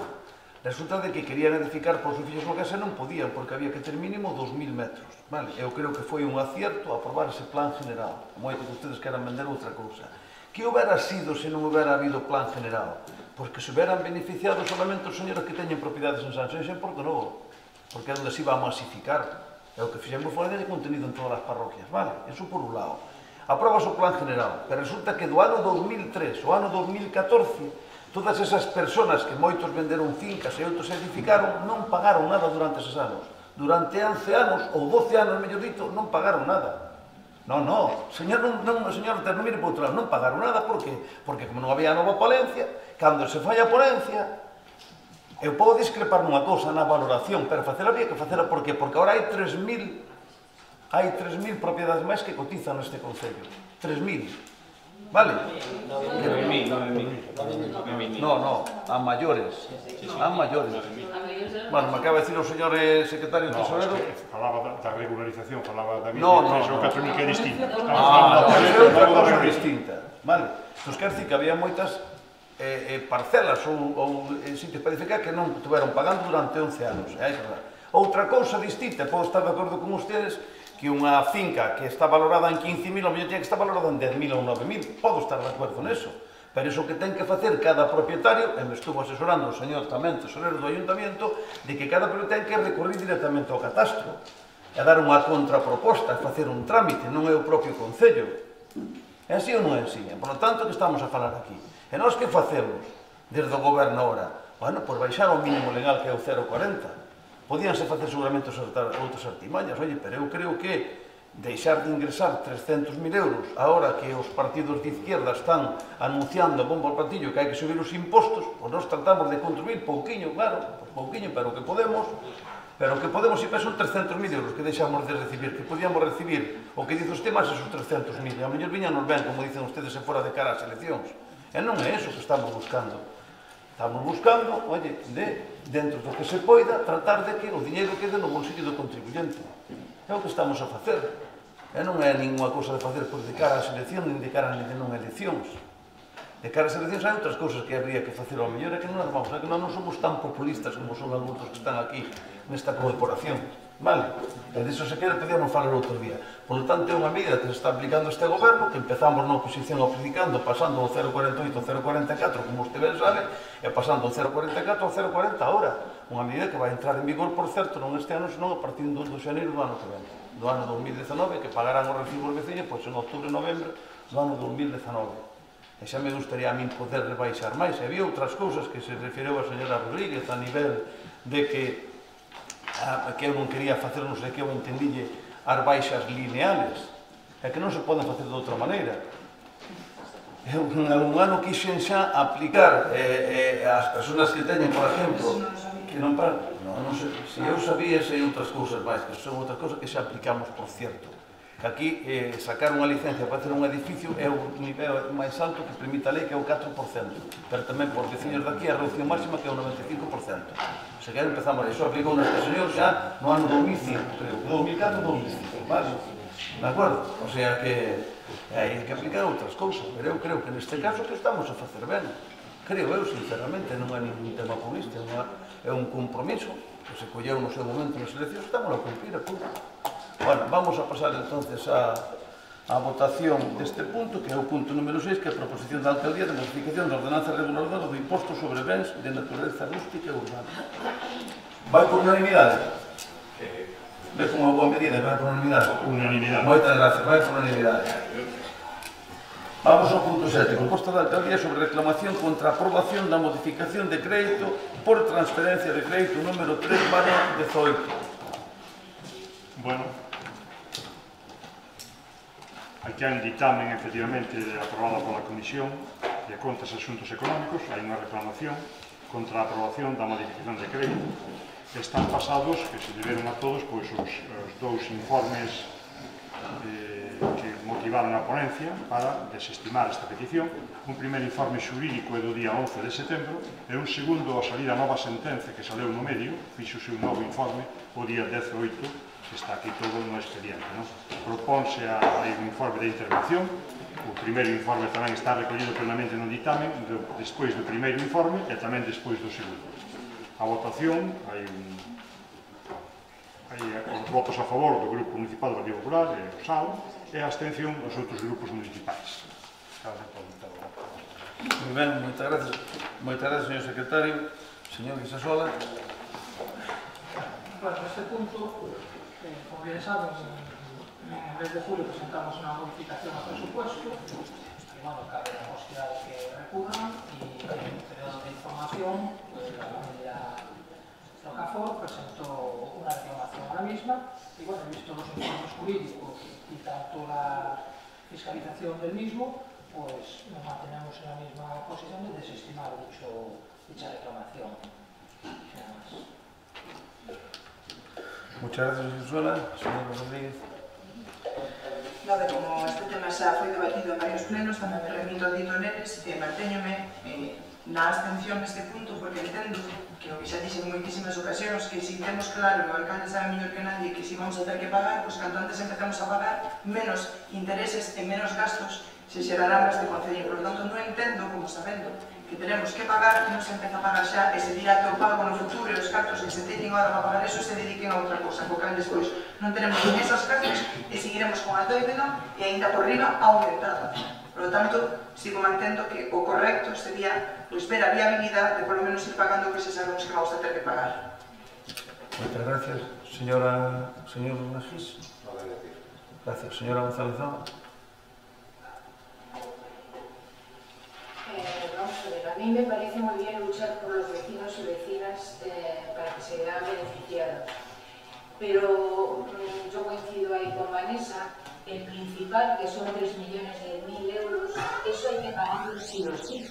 resulta de que querían edificar por superficies locais e non podían, porque había que ter mínimo 2.000 metros. Vale? Eu creo que foi un acierto aprobar ese plan general. Moitos de ustedes queran vender outra cousa. Que hubiera sido se non hubiera habido plan general? Porque se hubieran beneficiado solamente os señores que teñen propiedades en Sanxenxo e en Porto Novo, porque é onde se iba a masificar. É o que fixemos fora de contenido en todas as parroquias, vale? Eso por un lado. Aprobas o plan general, pero resulta que do ano 2003 ao ano 2014 todas esas persoas que moitos venderon fincas e outros edificaron non pagaron nada durante eses anos. Durante 11 anos, ou 12 anos, mellor dito, non pagaron nada. Señor, non mire por outro lado, non pagaron nada, por qué? Porque como non había nova ponencia, cando se fai a ponencia, eu podo discrepar nunha cousa na valoración, pero facela había que facela, por qué? Porque agora hai 3.000 propiedades máis que cotizan neste Concello. 3.000. Vale? 9.000. No, a maiores. A maiores. Bueno, me acaba de decir o señor secretario tesorero. Falaba da regularización, falaba da 23 ou 4.000 que é distinta. É outra cosa distinta. Vale? Entón, quer dicir que había moitas parcelas ou sitios para edificar que non estuveron pagando durante 11 anos. Outra cousa distinta, podo estar de acordo con ustedes, que unha finca que está valorada en 15.000, o mellor tiene que estar valorada en 10.000 ou 9.000. Podo estar de acordo neso. Pero iso que ten que facer cada propietario, e me estuvo asesorando o señor tamén tesorero do ayuntamiento, de que cada propietario ten que recorrer directamente ao catastro e dar unha contraproposta, e facer un trámite, non é o propio Concello. É así ou non é así? Por lo tanto, que estamos a falar aquí? E nós que facemos desde o goberno ahora? Bueno, por baixar o mínimo legal que é o 0,40. Podíanse facer seguramente outras artimañas, oye, pero eu creo que deixar de ingresar 300.000 euros agora que os partidos de izquierda están anunciando a bombo ao platillo que hai que subir os impostos, pois nós tratamos de contribuir pouquiño, claro, pouquiño, pero que podemos e son 300.000 euros que deixamos de recibir, que podíamos recibir o que dice os temas esos 300.000, e a mellor viñan nos ben, como dicen ustedes, se fora de cara ás eleccións, e non é eso que estamos buscando. Estamos buscando, oye, dentro do que se poida, tratar de que o diñeiro quede no bolsillo do contribuyente. É o que estamos a facer. E non é ninguna cousa de facer por de cara ás eleccións, nin de cara a non eleccións. De cara ás eleccións hai outras cousas que habría que facer ao mellor, é que non as vamos, é que non somos tan populistas como son algúns que están aquí nesta corporación. Vale? E diso se quere podíamos falar outro día. Por lo tanto, é unha medida que se está aplicando este goberno, que empezamos na oposición aplicando, pasando do 0,48 ao 0,44, como usted ben sabe, e pasando do 0,44 ao 0,40 ahora. Unha medida que vai entrar en vigor, por certo, non este ano, senón a partir do 1 de xaneiro do ano que ven, do ano 2019, que pagarán os recibos veciños, pois en outubro e novembro do ano 2019. E xa me gustaría a min poder rebaixar máis. E había outras cousas que se referiu a señora Rodríguez a nivel de que eu non quería facer, non sei que eu entendille, as baixas lineales. É que non se poden facer de outra maneira. Eu en algún ano quixen xa aplicar as persoas que teñen, por exemplo, que non para... Non sei, se eu sabía, sei outras cousas máis, que son outras cousas que xa aplicamos, por cierto. Aquí, sacar unha licencia para facer un edificio é o nivel máis alto que permite a lei, que é o 4%. Pero tamén por veciños daqui a reducción máxima que é o 95%. Se quer empezamos a iso, aplicou neste señor xa no ano 2005, creo, 2004-2005, vale? De acordo? O sea que hai que aplicar outras cousas, pero eu creo que neste caso que estamos a facer ben. Creo eu, sinceramente, non é ningún tema populista, é un compromiso que se colleu no seu momento nas eleccións, estamos a cumprir a punto. Bueno, vamos a pasar entonces a votación deste punto, que é o punto número 6, que é a proposición da alcaldía de modificación da ordenanza reguladora do imposto sobre bens de naturaleza rústica e urbana. Vai por unanimidade? Ve como boa medida, vai por unanimidade? Unanimidade. Moitas gracias, vai por unanimidade. Vamos ao punto 7, proposta da alcaldía sobre reclamación contra a aprobación da modificación de crédito por transferencia de crédito número 3/18. Bueno, aquí hai un dictamen, efectivamente, aprobado pola Comisión de Contas e Asuntos Económicos. Hai unha reclamación contra a aprobación da modificación de crédito. Están pasados, que se deberon a todos, pois os dous informes que motivaron a ponencia para desestimar esta petición. Un primeiro informe xurídico é do día 11 de setembro e un segundo, a salir a nova sentenza que saleu no medio, fixose un novo informe o día 18, que está aquí todo no expediente. Propónse hai un informe de intervención. O primeiro informe tamén está recollido plenamente no dictamen, despois do primeiro informe e tamén despois do segundo. A votación, hai os votos a favor do Grupo Municipal do Partido Popular e o SAL, e a abstención dos outros grupos municipais. Moi ben, moitas gracias. Moitas gracias, señor secretario. Señor Guisasola. Bueno, neste punto, como bien saben, en mes de julio presentamos unha modificación ao presupuesto e, bueno, cabe a posibilidade que recurran e en un periodo de información, la familia Rocafor presentó una reclamación a la misma y, bueno, visto los informes jurídicos y tanto la fiscalización del mismo, pues nos mantenemos en la misma posición de desestimar dicha reclamación. Nada más. Muchas gracias, Susana. Señor Rodríguez. Nada, como este tema xa foi debatido en varios plenos, tamén me remito a dito neles e mantéñome na abstención neste punto, porque entendo que o que xa dixen en moitísimas ocasións, que si temos claro, o alcalde sabe mellor que nadie, que si vamos a ter que pagar, pois canto antes empezamos a pagar, menos intereses e menos gastos se xerarán neste concello. Por lo tanto, non entendo, como sabendo que tenemos que pagar, non se empeza a pagar xa e se dirá que o pago no futuro e os cartos que se teñen agora para pagar eso se dediquen a outra cosa, co cal despois non tenemos nin esas cartos e seguiremos con a débeda e ainda por riba aumentada. Por lo tanto, sigo mantendo que o correcto sería ver a viabilidade de por lo menos ir pagando que se sabemos que vamos a ter que pagar. Moitas gracias. Señor Nagis. Gracias. Señora González. Vamos a ver, mí me parece muy bien luchar por los vecinos y vecinas para que se vean beneficiados. Pero yo coincido ahí con Vanessa, el principal, que son 3.100.000 euros, eso hay que pagarlo sí o sí.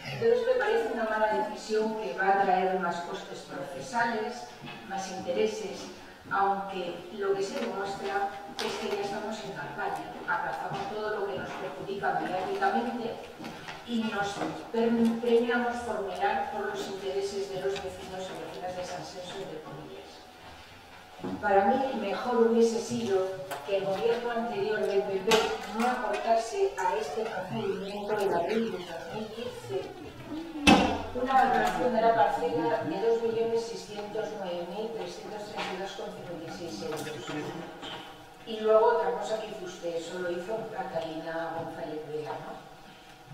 Entonces me parece una mala decisión que va a traer más costes procesales, más intereses, aunque lo que se demuestra es que ya estamos en campaña, aplazamos todo lo que nos perjudica mediáticamente y nos premiamos por mirar por los intereses de los vecinos y vecinas de San Senso y de Comillas. Para mí, mejor hubiese sido que el gobierno anterior del PP no aportase a este procedimiento en abril de 2015 una valoración de la parcela de 2.609.332,56 euros. Y luego otra cosa que hizo usted, eso lo hizo Catalina González Vega, ¿no?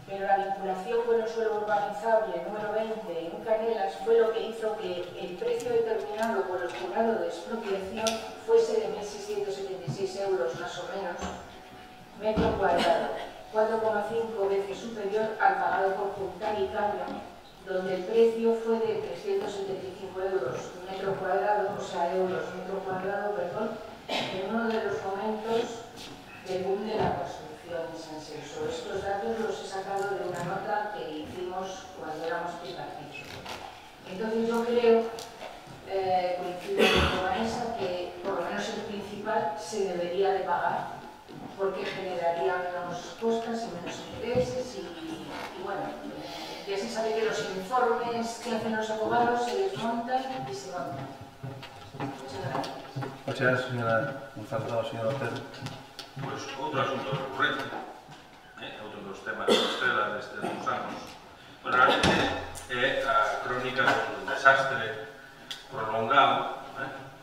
Pero la vinculación con el suelo urbanizable número 20 en Canelas fue lo que hizo que el precio determinado por el jurado de expropiación fuese de 1.676 euros más o menos metro cuadrado, 4,5 veces superior al pagado por Junta y Cambio, donde el precio fue de 375 euros metro cuadrado, o sea, euros metro cuadrado, perdón, en uno de los momentos del boom de la construcción en San Senso. Estos datos los he sacado de una nota que hicimos cuando éramos tripartitos. Entonces yo creo, coincido con Vanessa, que por lo menos el principal se debería de pagar porque generaría menos costas y menos intereses y bueno, ya se sabe que los informes que hacen los abogados se desmontan y se van. Muchas gracias. Muchas gracias, señora Gonzalo, señora Otero. Pois outro asunto recurrente, outro dos temas de estrela destes uns anos, realmente é a crónica dun desastre prolongado,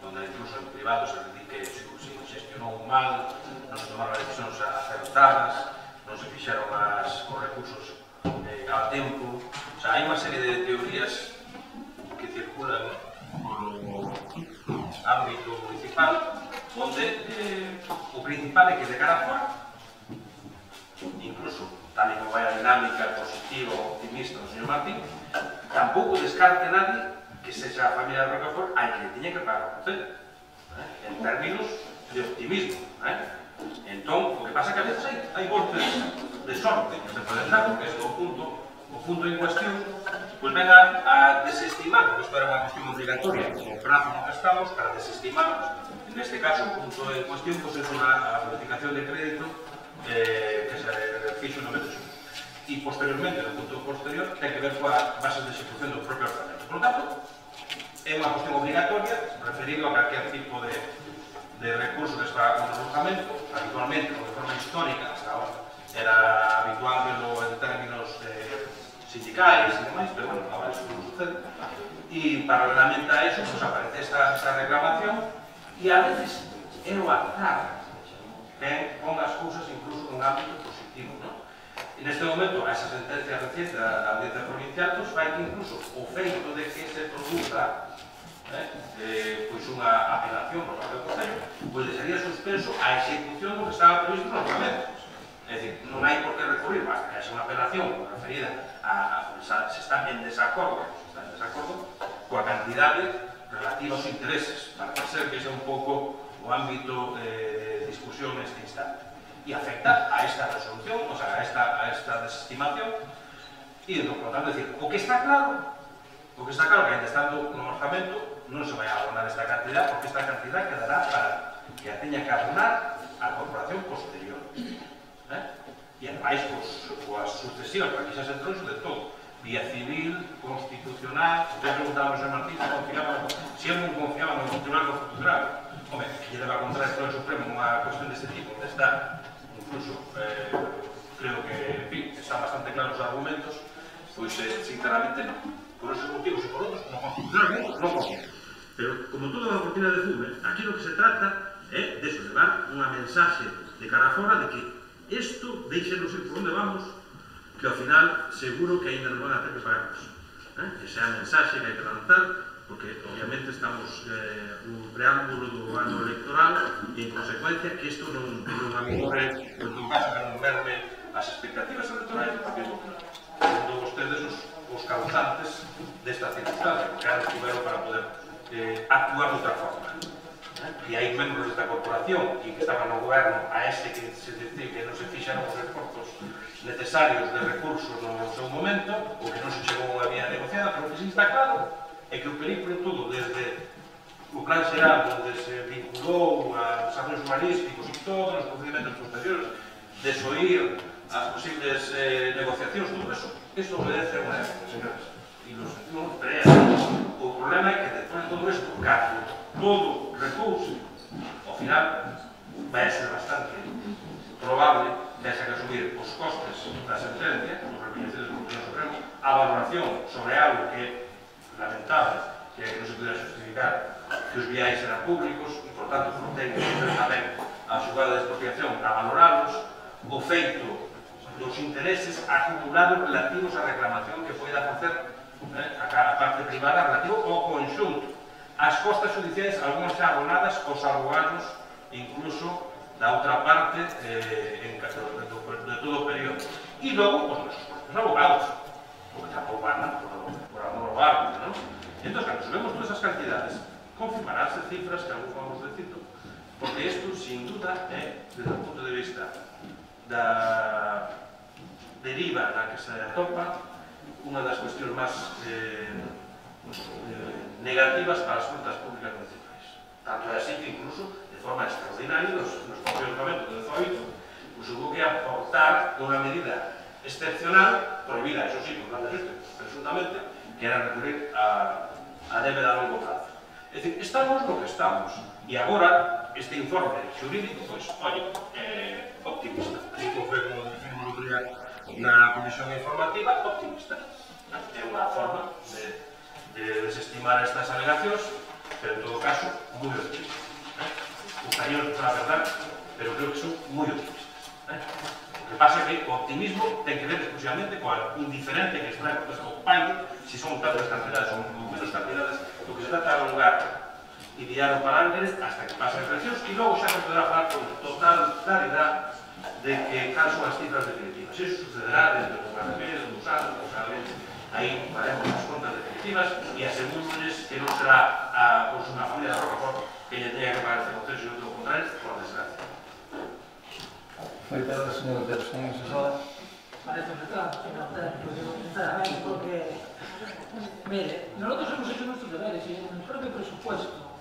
onde incluso en privado se di que se gestionou mal, non se tomaron as decisións acertadas, non se fixeron os recursos ao tempo. O sea, hai unha serie de teorías que circulan no ámbito municipal onde o principal é que de cara a fora, incluso tal como vai a dinámica positiva ou optimista do señor Martín, tampouco descarte nadie que sexa a familia de Rocafort a que le tiña que pagar o concello, en términos de optimismo. Entón, o que pasa é que a veces hai golpes de sorte que se poden dar, porque o punto en cuestión pois venga a desestimar, porque isto era unha cuestión obligatoria, o prazo no que estamos para desestimarnos. Neste caso, o punto en cuestión é unha bonificación de crédito que se fixo no metro xunto. E, posteriormente, no punto posterior, ten que ver coa base de execución do propio ordenamento. Por lo tanto, é unha cuestión obligatoria, referido a calquer tipo de recurso que se paga con alojamento. Habitualmente, de forma histórica, hasta ahora, era habitual verlo en términos sindicais e demais, pero bueno, ahora eso non sucede. E, paralelamente a eso, pues, aparece esta reclamación. E a veces é o azar que pon as cousas incluso nun ámbito positivo, non? E neste momento, a esa sentencia reciente da Audiencia Provincial, pues, fai que incluso o feito de que se produza pois unha apelación por parte do Concello, pois sería suspenso a execución do que estaba previsto no ordenamento. É dicir, non hai por que recurrir, basta que haxa unha apelación referida a se está en desacordo coa cantidade relativa aos intereses, para ser que sea un pouco o ámbito de discusión neste instante. E afecta a esta resolución, o sea, a esta desestimación, e, por tanto, decir, o que está claro que ainda estando no orzamento non se vai a abonar esta cantidad, porque esta cantidad quedará para que a teña que abonar a corporación posterior. E, ademais, coas sucesivas, para que xa se entronse de todo, vía civil, constitucional. Usted preguntaba ao señor Martín se eu non confiaba no Tribunal Constitucional. Home, que lle deba contra esto do Supremo unha cuestión deste tipo, onde está, incluso, creo que, en fin, están bastante claros os argumentos, pois, sinceramente, non. Por esos motivos e por outros, no constitucionalmente, non confío. Pero, como toda unha cortina de fume, aquí lo que se trata é de levar unha mensaxe de cara fora de que isto, deixenos ir por onde vamos, que ao final seguro que ainda non van a ter que pagarnos. Esa é a mensaxe que hai que lanzar, porque obviamente estamos no preámbulo do ano electoral e en consecuencia que isto non amigore, non pasa que non merme as expectativas electorais do Partido Popular. Segundo vostedes, os os causantes desta circunstancia, porque ahora estuveron para poder actuar de outra forma. E hai membros desta corporación e que estaban no goberno a este que se dice que non se fixaron os esforzos necesarios de recursos no seu momento, ou que non se chegou a unha vía negociada, pero o que sí está claro é que o peligro todo, desde o plan xeral onde se vinculou a desarrollos urbanísticos e todos os procedimentos posteriores, desoír as posibles negociacións, todo eso, isto obedece a unha época, señores. E non crean. O problema é que despois de todo isto, cando todo repouse, ao final vai ser bastante probable que haya que asumir os costes da sentencia, os reconhecidos do Tribunal Supremo, a valoración sobre algo que é lamentable, que non se pudiera justificar que os viais eran públicos e, por tanto, non ten que ser tamén a xugada de expropiación a valorarlos, o feito dos intereses acumulados relativos á reclamación que poida facer a parte privada relativo ao conxunto. As costas judiciais, algunhas xa abonadas aos abogados, incluso da outra parte de todo o período. E logo, os nosos propios abogados, porque tampouco andan por amor ao arte, non? Entón, cando subemos todas esas cantidades, confirmaránse cifras que algún vamos dicindo, porque isto, sin duda, é, desde o punto de vista da deriva na que se atopa, unha das cuestións máis negativas para as contas públicas municipais. Tanto é así que, incluso, de forma extraordinaria, nos propios momentos do 18, hubo que aportar unha medida excepcional, prohibida, eso sí, por plan de xeste, presuntamente, que era recurrir a débeda a longo plazo. É dicir, estamos no que estamos, e agora, este informe xurídico, pois, oye, optimista. Isto foi como dicimos outro día na comisión informativa, optimista. É unha forma de desestimar estas alegacións, pero en todo caso, moi optimista. Gustaría que fuera verdad, pero creo que son moi optimistas. O que pasa é que o optimismo ten que ver exclusivamente coa indiferente que extrae por esta compañía, se son tantas cantidades ou menos cantidades, o que se trata de alongar e guiar o parámetros hasta que pasen as eleccións e logo xa se poderá falar con total claridade de que cal son as cifras definitivas. Iso sucederá dentro do mes, dos anos, realmente. Aí faremos as contas definitivas e asegúroles que non será a familia de Rocafort que lle tenha que pagar este conceso e outro contrario, por desgracia. Moitas gracias, señor Otero. Señor Sesada. Parece un retrato, señor Otero, sinceramente, porque, mire, nosotros hemos hecho nuestros deberes y en el propio presupuesto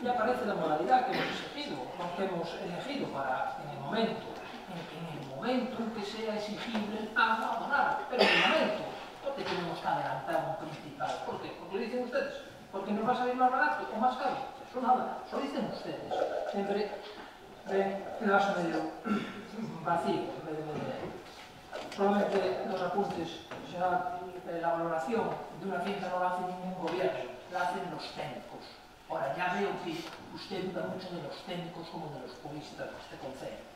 ya aparece la modalidad que hemos elegido para, en el momento en que sea exigible el pago a abonar, pero en el momento, porque tenemos que adelantar un principal. ¿Por qué? Porque lo dicen ustedes. Porque nos va a salir más barato o más caro. Eso nada, lo dicen ustedes. Siempre ven el vaso medio vacío, en vez de medio lleno. Solamente dos apuntes. La valoración de una finca no la hace ningún gobierno, la hacen los técnicos. Ahora, ya veo que usted duda mucho de los técnicos como de los juristas de este concello.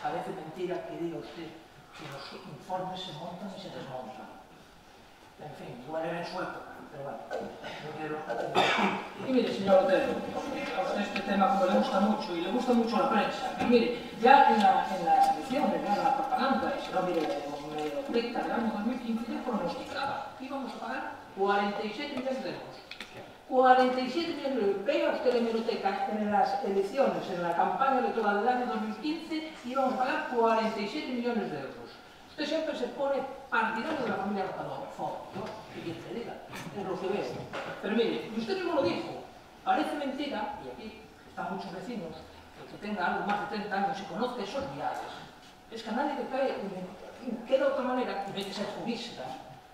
Parece mentira que diga usted que los informes se montan y se desmontan. En fin, igual era en su época, pero bueno, no quiero... Y mire, señor Otero, a usted este tema como le gusta mucho, y le gusta mucho a la prensa, y mire, ya en las elecciones, ya en la propaganda, y si no, mire, me dicta del año 2015 ya pronosticaba que íbamos a pagar 47 millones de euros. 47 millones de euros. Vea usted la hemeroteca en las elecciones, en la campaña electoral del año 2015, íbamos a pagar 47 millones de euros. Usted siempre se pone partidario de la familia Rocafort, ¿no? Y quien te diga, es lo que veo. Pero mire, usted mismo lo dijo, parece mentira, y aquí están muchos vecinos, que tenga algo más de 30 años y conozca esos viajes. Es que a nadie le cae, queda otra manera, en vez de ser jurista,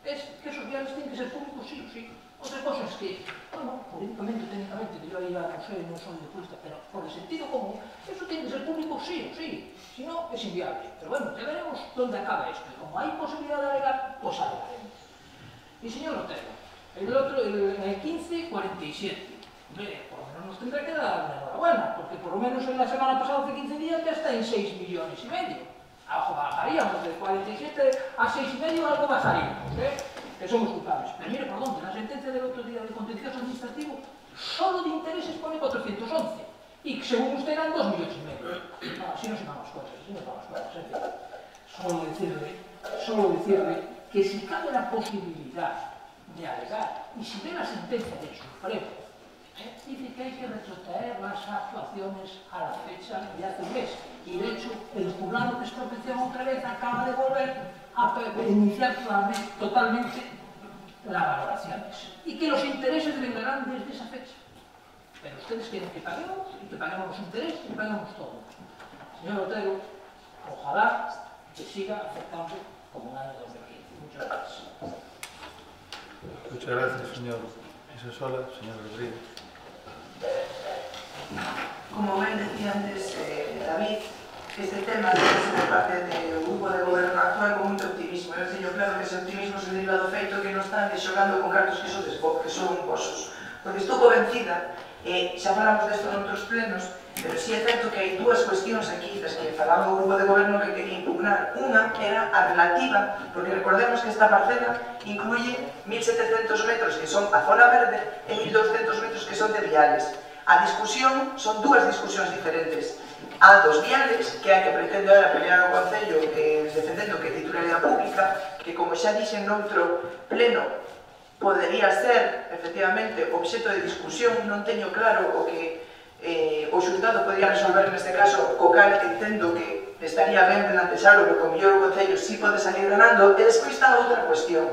es que esos viajes tienen que ser públicos sí o sí. Otra cosa es que, bueno, políticamente, técnicamente, que yo ahí ya no sé, no soy de jurista, pero por el sentido común, eso tiene que ser público sí o sí, si no es inviable. Pero bueno, ya veremos dónde acaba esto. Y como hay posibilidad de alegar, pues alegaremos. Y señor Otero, en el 15, 47. Hombre, por lo menos nos tendrá que dar una enhorabuena, porque por lo menos en la semana pasada, hace 15 días, ya está en 6,5 millones. Ojo, bajaríamos de 47 a 6,5, algo bajaríamos, que somos culpables. Pero mire, por dónde, la sentencia del otro día del contencioso administrativo solo de intereses pone 411 y según usted eran 2,5 millones. No, así no se van las cosas, así no se van las cosas. Solo decirle que si cabe la posibilidad de alegar, y si ve la sentencia del Supremo, dice que hay que retrotraer las actuaciones a la fecha de hace un mes. Y de hecho, el juzgado de expropiación otra vez acaba de volver a iniciar totalmente las valoraciones. Y que los intereses vendrán desde esa fecha. Pero ustedes quieren que paguemos, y que paguemos los intereses, y que paguemos todo. Señor Otero, ojalá que siga aceptando como un año 2015. Muchas gracias. Muchas gracias, señor Isasola. Señor Rodríguez. Como ben decía antes David, este tema debe ser parte do grupo de goberno actual con moito optimismo. Eu teño claro que ese optimismo se deriva do feito que non están xogando con cartos que son vosos. Porque estou convencida, xa falamos desto noutros plenos, pero si é certo que hai dúas cuestións aquí das que falaba o grupo de goberno que quería impugnar. Unha era a relativa, porque recordemos que esta parcela incluye 1.700 metros que son a zona verde e 1.200 metros que son de viales. A discusión son dúas discusións diferentes. A dos viales, que é a que pretende ahora pelear o Concello defendendo que é titularidade pública, que como xa dixen noutro pleno, podería ser, efectivamente, obxeto de discusión. Non teño claro o que o xulgado podría resolver neste caso, co cal entendo que estaría ben plantearlo, porque o mellor o Concello si pode salir ganando. E despois está outra cuestión,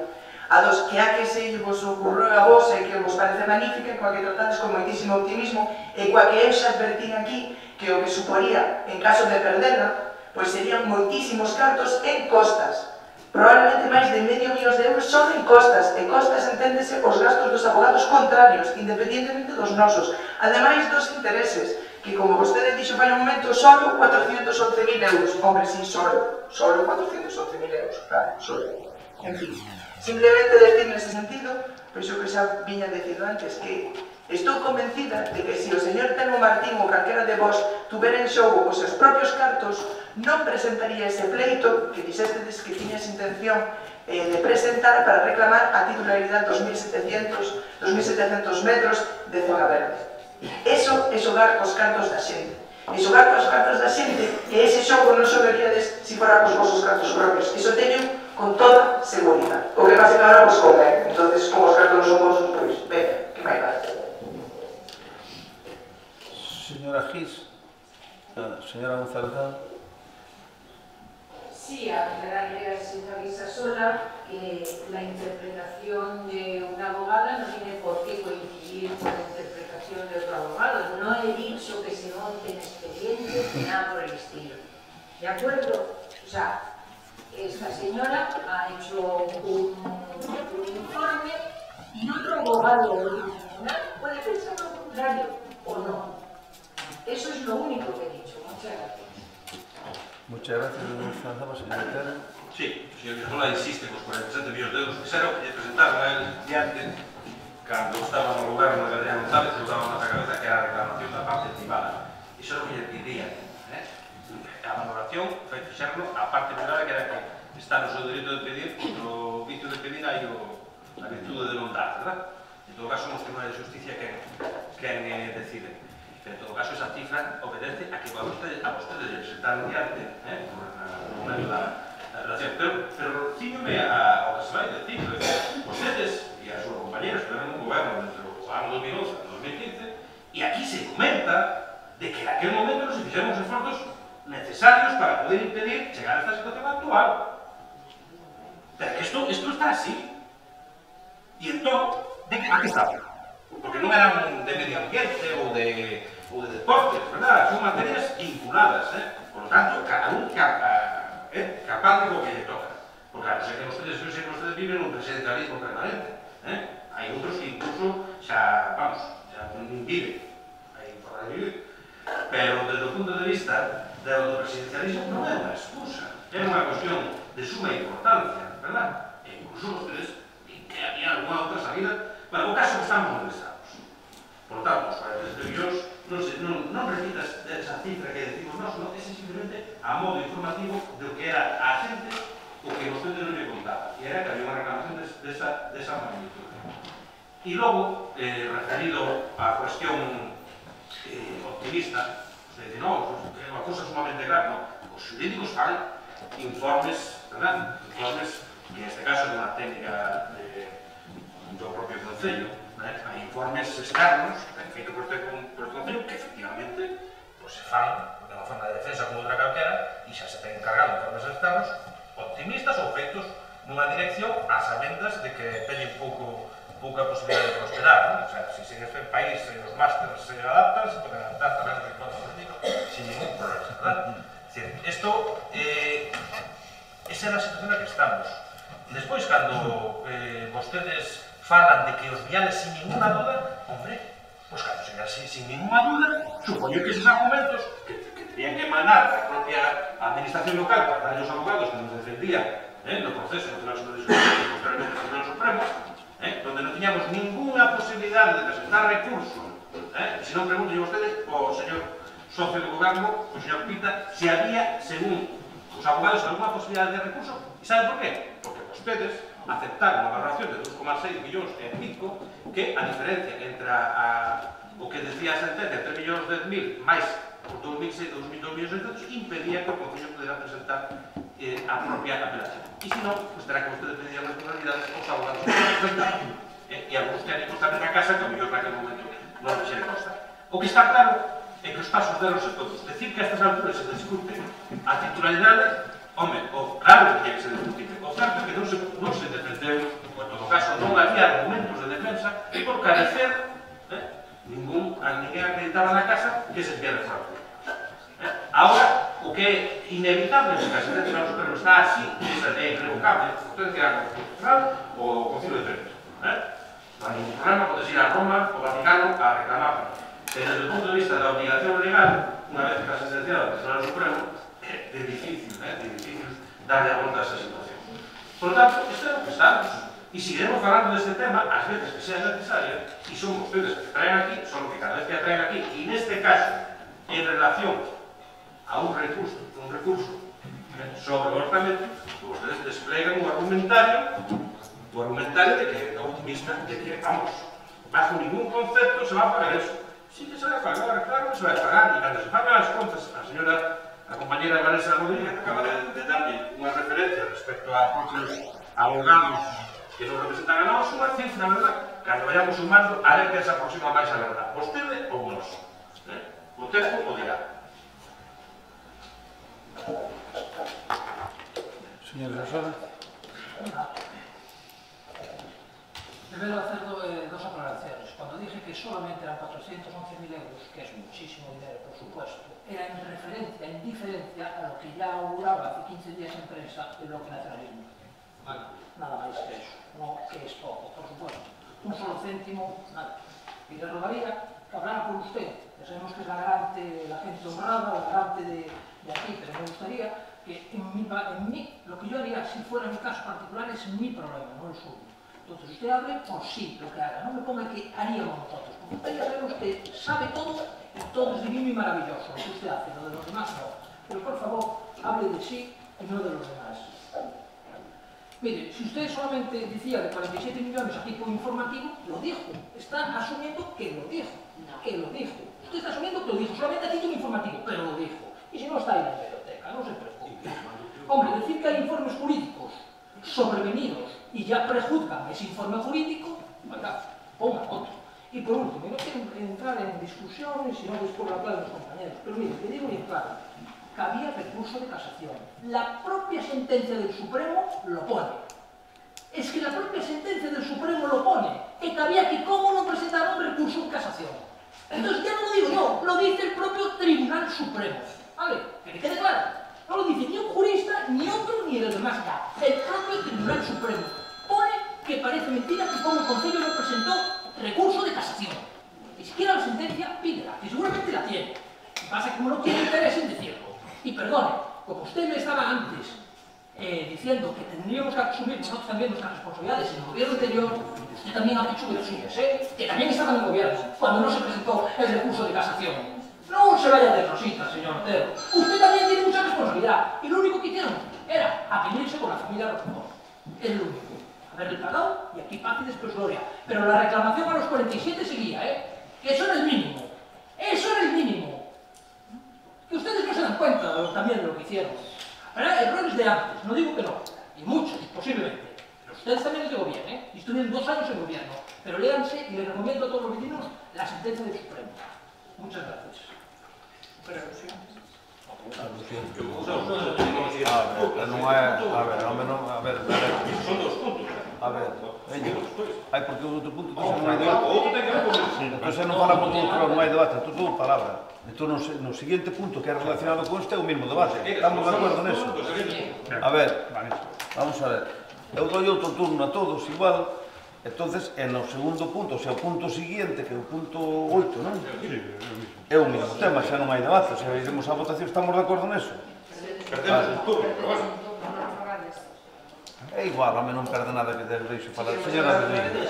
a dos que a que se vos ocurreu a vos e que vos parece magnífica, coa que tratades con moitísimo optimismo, e coa que eu xa advertín aquí que o que suporía, en caso de perderla, pois serían moitísimos cartos en costas. Probablemente máis de €500.000 son en costas, e costas enténdese os gastos dos abogados contrarios, independientemente dos nosos, ademais dos intereses, que como vostede dixo fai un momento, solo €411.000. Hombre, si, solo €411.000, claro, solo. En fin, simplemente decir nese sentido, pois o que xa viña dicindo antes, que estou convencida de que se o señor Telmo Martín ou calquera de vos tuvera en xogo os seus propios cartos, non presentaría ese pleito que dixestedes que tiñas intención de presentar para reclamar a titularidade dos 2.700 metros de zona verde. Eso é xogar cos cartos da xente. E xogar cos cartos da xente, que ese xogo non xogaríades se fora cos vosos cartos propios. Iso teño con toda seguridade. O que pasa que agora vos convén. Entonces, como os cartos non son vosos, pois, venga, que máis vale. Señora Gis, señora González. Sí, aclararle al señor Isasola que la interpretación de una abogada no tiene por qué coincidir con la interpretación de otro abogado. No he dicho que se monten expedientes ni nada por el estilo. ¿De acuerdo? O sea, esta señora ha hecho un informe y otro abogado puede pensar lo contrario o no. Eso es lo único que he dicho. Muchas gracias. Muchas gracias, señor Otero. Sí, o señor Isasola insiste cos 47 millóns de euros que será o que lle presentaron a él diante cando estaba no goberno de Adrián González, que usaba na cabeza que era a reclamación da parte privada. Iso é o que lle pidía. A valoración foi fixarlo a parte privada, que era que está no seu dereito de pedir, no vicio de pedir hai a virtude de non dar, verdad? En todo caso, nos tribunais de justicia quen decide. Pero en todo caso, esa cifra obedece a que a vostedes les están diante no momento da relación. Pero sígueme ao que se vai decir, vostedes e as súas compañeras tiveron un goberno entre o ano 2011 e 2015 e aquí se comenta de que en aquel momento nos fixemos esforzos necesarios para poder impedir chegar a esta situación actual. Pero que isto está así. E entón, de que aquí está? Porque non eran de medio ambiente ou de deportes, verdad? Son materias vinculadas, Por lo tanto, cada un capaz de lo que le toca. Porque a non ser que ustedes viven un presidencialismo permanente, Hai outros que incluso xa viven, hai forma de vivir. Pero, desde o punto de vista do presidencialismo, non é unha excusa, é unha cuestión de suma importancia, verdad? E incluso ustedes que había alguna outra salida. Bueno, o caso que estamos molestados. Por tanto, os 47 millóns non repitas esa cifra que decimos nós, non, ese simplemente a modo informativo do que era a xente o que vostede non lle contaba. E era que había unha reclamación desa magnitud. E logo, referido á cuestión optimista, usted dice, non, é unha cousa sumamente grave, non. Os jurídicos fan informes, verdad? Informes que en este caso é unha técnica do propio Concello, hai informes externos feitos por este Concello que efectivamente se fan de unha forma de defensa como outra calquera e xa se ten encargado informes externos optimistas ou feitos nunha dirección a sabendas de que teñen pouca posibilidade de prosperar, non? O sea, se en este país os másteres se adaptan, se poden adaptar tamén ao entorno político sin ningún problema, verdad? Es decir, esa é a situación na que estamos. Despois, cando vostedes falan de que os viales sin ninguna duda, hombre, pois cando sean sin ninguna duda, supoño que esos argumentos que tenían que emanar a propia administración local para dar aos abogados que nos defendían no proceso do Tribunal Superior de Justicia e posteriormente do Tribunal Supremo, donde non tiñamos ninguna posibilidade de presentar recurso, se non pregunto a vostede, o señor socio do goberno, o señor Pita, se había, según os abogados, alguna posibilidade de recurso. E sabe por qué? Porque vostedes aceptaron a valoración de 2,6 millóns e pico, que a diferencia entre o que decía a sentencia, 3 millóns 10.000 máis os 2.600.000 impedía que o Concello pudera presentar a propia apelación. E se non, pues terá que vostedes pedir responsabilidades aos abogados que presentaron e algúns técnicos tamén na casa que a mellor naquele momento non se xere constar. O que está claro é que os pasos delos e todos. Decir que a estas alturas se discute a titularidade, home, claro que tiña que ser discutible. O certo é que non se defendeu, ou en todo caso non había argumentos de defensa por carecer ninguén acreditaba na casa que se enviara fraude. Ahora, o que é inevitable, porque a sentencia do Supremo está así, é irrevocable, ustedes dirán o Concilio de Trento. Non hai ningún problema, podes ir a Roma ou Vaticano a reclamar. Pero desde o punto de vista da obligación legal, unha vez que está sentenciado o Tribunal Supremo, é difícil darle a volta a esa situación. Por lo tanto, isto é o que estamos. E seguiremos falando deste tema as veces que sea necesaria, e son vostedes que traen aquí, son que cada vez que a traen aquí, e neste caso, en relación a un recurso sobre o orçamento, vostedes desplegan un argumentario de que é optimista, de que, vamos, bajo ningún concepto se va a pagar eso. Sí que se vai a pagar, claro que se vai a pagar, e cando se pagan as contas, a compañera Vanessa Rodríguez acaba de darlle unha referencia respecto a propios abogados que nos representan a nós, unha cifra, verdad? Cando vayamos sumando, a ver que se aproxima máis a verdad. Vostede ou nós? O tempo o dirá. Señora Rosada. Debelo hacer dos aclaraciones. Cuando dije que solamente eran 411.000 euros, que es muchísimo dinero, por supuesto, era en referencia, en diferencia a lo que ya auguraba hace 15 días en prensa el bloque nacionalismo. Nada más que eso. No que es poco, por supuesto. Un solo céntimo, nada. Y le rogaría que hablara por usted, que sabemos que es la garante, la gente honrada, la garante de aquí, pero me gustaría que en mí, lo que yo haría si fuera mi caso particular es mi problema, no el suyo. Entonces usted hable por sí lo que haga, no me ponga que haríamos nosotros, porque usted ya sabe, usted sabe todo y todo es divino y maravilloso, lo que usted hace, lo de los demás no. Pero por favor, hable de sí y no de los demás. Mire, si usted solamente decía de 47 millones a tipo informativo, lo dijo. Está asumiendo que lo dijo. Que lo dijo. Usted está asumiendo que lo dijo, solamente a título informativo, pero lo dijo. Y si no, está en la biblioteca, no se preocupe. Hombre, decir que hay informes jurídicos sobrevenidos y ya prejuzgan ese informe jurídico, venga, ponga otro. Y por último, no quiero entrar en discusiones, sino después hablar de los compañeros, pero mire, te digo bien claro, que había recurso de casación. La propia sentencia del Supremo lo pone. Es que la propia sentencia del Supremo lo pone. Que había que cómo no presentar un recurso de casación. Entonces ya no lo digo yo, lo dice el propio Tribunal Supremo. ¿Vale? Que quede claro. No lo dice ni un jurista, ni otro, ni el demás. El propio Tribunal Supremo pone que parece mentira que como el Concello no presentó recurso de casación. Ni siquiera la sentencia pídela, que seguramente la tiene. Lo que pasa es que como no tiene interés en decirlo. Y perdone, como usted me estaba antes diciendo que tendríamos que asumir nosotros también nuestras responsabilidades en el gobierno anterior, usted también ha dicho las suyas, que también estaba en el gobierno cuando no se presentó el recurso de casación. No se vaya de rosita, señor Otero. Usted también tiene mucha responsabilidad. Y lo único que hicieron era apeñirse con la familia Rocamora. Es lo único. Haberle pagado y aquí paz y después gloria. Pero la reclamación a los 47 seguía, que eso era el mínimo. Eso era el mínimo. Que ustedes no se dan cuenta también de lo que hicieron. Pero errores de antes, no digo que no. Y muchos. posiblemente. Pero ustedes también les digo bien, ¿eh? Y estuvieron 2 años en gobierno. Pero léanse y les recomiendo a todos los vecinos la sentencia del Supremo. Muchas gracias. Son 2 puntos. A ver, veña. Ai, porque o outro punto non hai debate. O outro ten que ver con Entón, non falamos do outro, non hai debate, entón todo palabra. Entón, no seguinte punto que é relacionado con este é o mesmo debate. Estamos de acordo neso? A ver, vamos a ver. Eu doi outro turno a todos igual. Entonces, no segundo punto, o sea, o punto siguiente, que é o punto 8, non? É o mesmo tema, xa non hai debate, o sea, iremos á votación, estamos de acordo neso? Perdemos un turno, pero bueno. É igual, a mí non perde nada que deixo falar. Señora Rodríguez,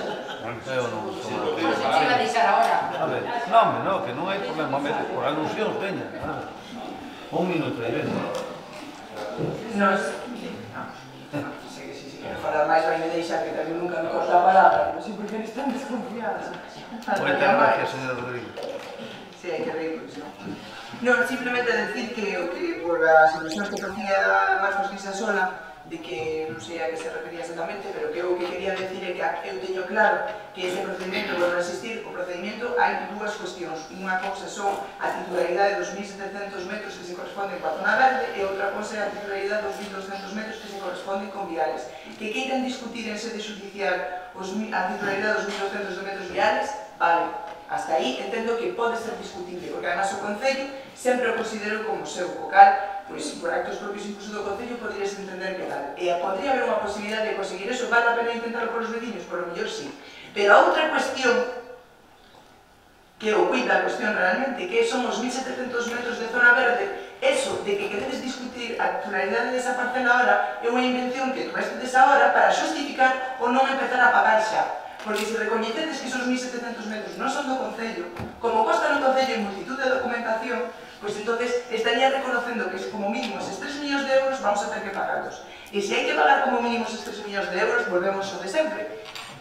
eu non estou mal. Se iba a deixar ahora. A ver, non, que non hai problema, por alusións, veña. Un minuto aí, veña. Non sei que si quero falar máis vai me deixar que tamén nunca me corta a palabra, non sei por que eres tan desconfiadas. Moitas gracias, señora Rodríguez. Sí, hai que reírnos, non? Non, simplemente decir que por as ilusións que facía Marcos Guisasola, de que non sei a que se refería exactamente, pero que o que quería decir é que eu teño claro que ese procedimento, volver a existir, o procedimento hai dúas cuestións. Unha cousa son a titularidade dos 1.700 metros que se corresponden coa zona verde e outra cousa é a titularidade dos 1.200 metros que se corresponden con viales. Que queiran discutir en sede judicial a titularidade dos 1.200 metros viales, vale. Hasta aí entendo que pode ser discutible, porque además o Concello sempre o considero como seu vocal, pois por actos propios incluso do Concello poderías entender que tal. E podría haber unha posibilidade de conseguir eso, vale a pena intentarlo por os vecinos, por o mellor sí. Pero a outra cuestión, que o cuida a cuestión realmente, que son os 1.700 metros de zona verde, eso de que queredes discutir a titularidade desa parcela ahora é unha invención que tuestes ahora para xustificar o non empezar a pagar xa. Porque se recoñecedes que esos 1.700 metros non son do Concello, como consta no Concello en multitud de documentación, pois entonces estaría reconocendo que como mínimo eses 3 millóns de euros vamos a ter que pagarlos. E se hai que pagar como mínimo eses 3 millóns de euros, volvemos ao de sempre.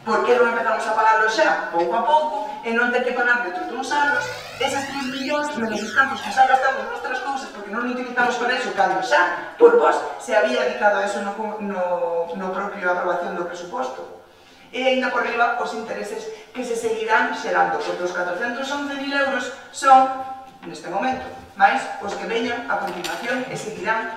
Por que non empezamos a pagarlo xa, pouco a pouco, e non ter que pagar dentro de uns anos esas 3 millóns menos os campos que xa gastamos noutras cousas porque non o utilizamos para eso, cando xa, por vos, se había dedicado a eso no propio aprobación do presuposto. E ainda por riba os intereses que se seguirán xerando, porque os 411.000 euros son, neste momento, máis os que veñan a continuación e seguirán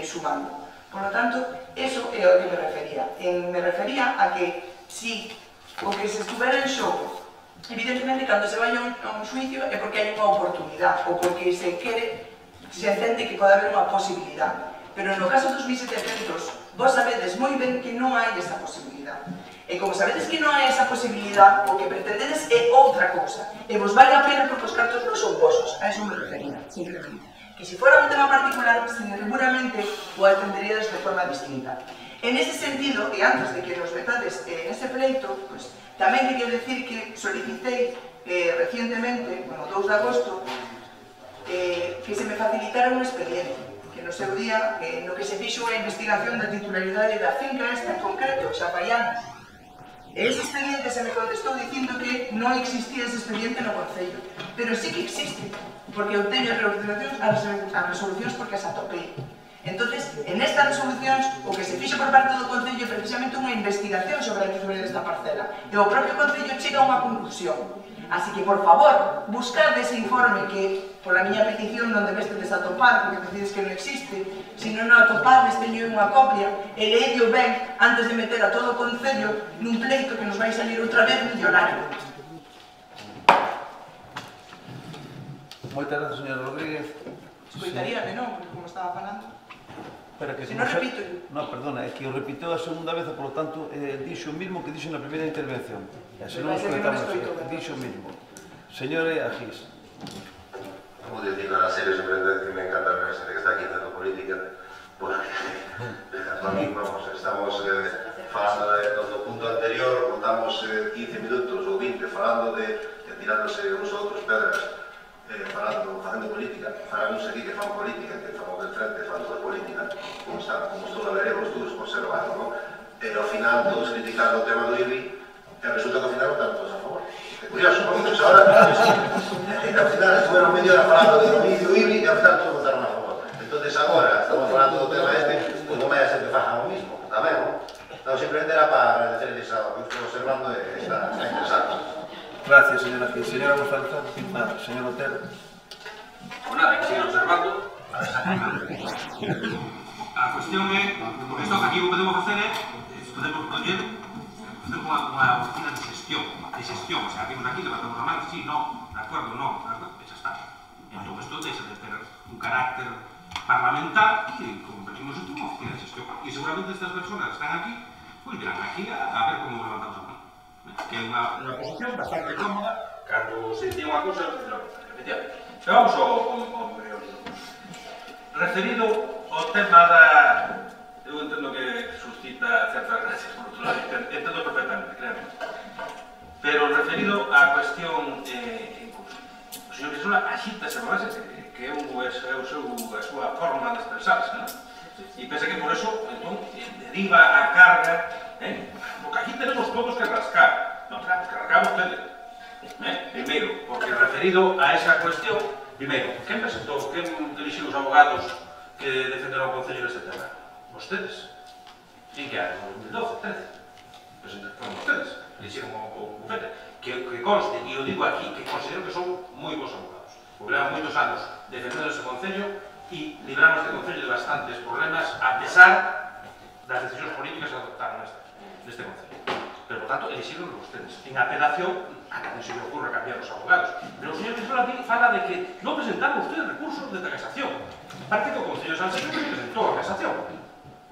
sumando. Por lo tanto, eso é o que me refería. Me refería a que si o que se estuvera en xogo, evidentemente, cando se vai a un xuicio é porque hai unha oportunidade ou porque se entende que pode haber unha posibilidade. Pero no caso dos 1.700, vos sabedes moi ben que non hai esa posibilidade. E como sabedes que non hai esa posibilidade, o que pretendedes é outra cousa. E vos vale a pena porque os cartos non son vosos. A eso me refería, simplemente. Que se fora un tema particular, seguramente o atenderíades de forma distinta. En ese sentido, e antes de que nos metades en ese pleito, pues, tamén quería decir que solicitei recientemente, bueno, 2 de agosto, que se me facilitara un expediente, que no seu día, no que se fixo unha investigación da titularidade da finca esta en concreto, xa fai anos. Ese expediente se me contestou dicindo que non existía ese expediente no Concello, pero sí que existe, porque eu teño as resolucións porque as atopei. Entonces, en estas resolucións, o que se fixo por parte do Concello é precisamente unha investigación sobre a titularidade desta parcela, e o propio Concello chega a unha conclusión. Así que, por favor, buscad ese informe que, pola miña petición, non debestes atopar, porque decides que non existe. Se non o atopades, teño unha copia, e leedio ben antes de meter a todo o Concello nun pleito que nos vai salir outra vez millonario. Moitas gracias, señora Rodríguez. Escoitaríame, non? Porque como estaba falando. Se non repito... Non, perdona, é que o repiteu a segunda vez, por lo tanto, dixo o mismo que dixo na primeira intervención. E se non escoitamos, dixo o mismo. Señore Agís. Como decir, a serio, sempre que me encanta ver a xente que está aquí haciendo política, porque a mí, vamos, estamos falando do punto anterior, contamos 15 minutos ou 20 falando de tirándose uns outros pedras, facendo política, falamos aquí que fan política, que famos del frente, falando de política, como estou a ver eu, estudos conservando, non? E ao final todos criticando o tema do IBI, e resulta que ao final están todos a favor. É curioso, non? Pois agora, e ao final estuveron medio hora falando do IBI e ao final todos votaron a favor. Entón agora estamos falando do tema este, pois non vai a ser que fajan o mismo, tamén, non? Gracias, señora Gil. Señora González, nada. Señor Otero. Pues nada, hay que seguir observando. A cuestión é, porque isto aquí o que podemos facer é, podemos poder facer unha oficina de xestión, o sea, temos aquí, levantamos a mano, sí, no, de acordo, no, e xa está. Entón, isto deixa de ter un carácter parlamentar e convertimos isto unha oficina de xestión. E seguramente estas personas que están aquí, pois virán aquí a ver como levantamos a mano. Que é unha posición bastante cómoda, cando se dicía unha cosa, efectivamente. Pero vamos ao meollo. Referido ao tema da... Eu entendo que suscita certas gracias, por outro lado, entendo perfectamente, créanme. Pero referido á cuestión en curso, o señor Isola axítase, que é a súa forma de expresarse, non? E pensa que por eso, entón, deriva a carga, porque aquí tenemos todos que rascar, non tenemos que rascar ustedes. Primeiro, porque referido a esa cuestión, primeiro, quen presentou, quen dirixiu os abogados que defenderon o Concello neste tema? Vostedes. En que ano? 2012, 13. Foron vostedes. Dixeron o bufete. Que conste, e o digo aquí, que considero que son moi bons abogados. Porque levan moitos anos defendendo ese Concello e libramos este Concello de bastantes problemas a pesar das decisións políticas que adoptaron neste Concello. Pero, por tanto, elixiron vostedes. En apelación, a que non se me ocurra cambiar os abogados. Pero o señor Isola fala de que non presentaron ustedes recursos de casación. Parece que o Concello de San Señor presentou a casación.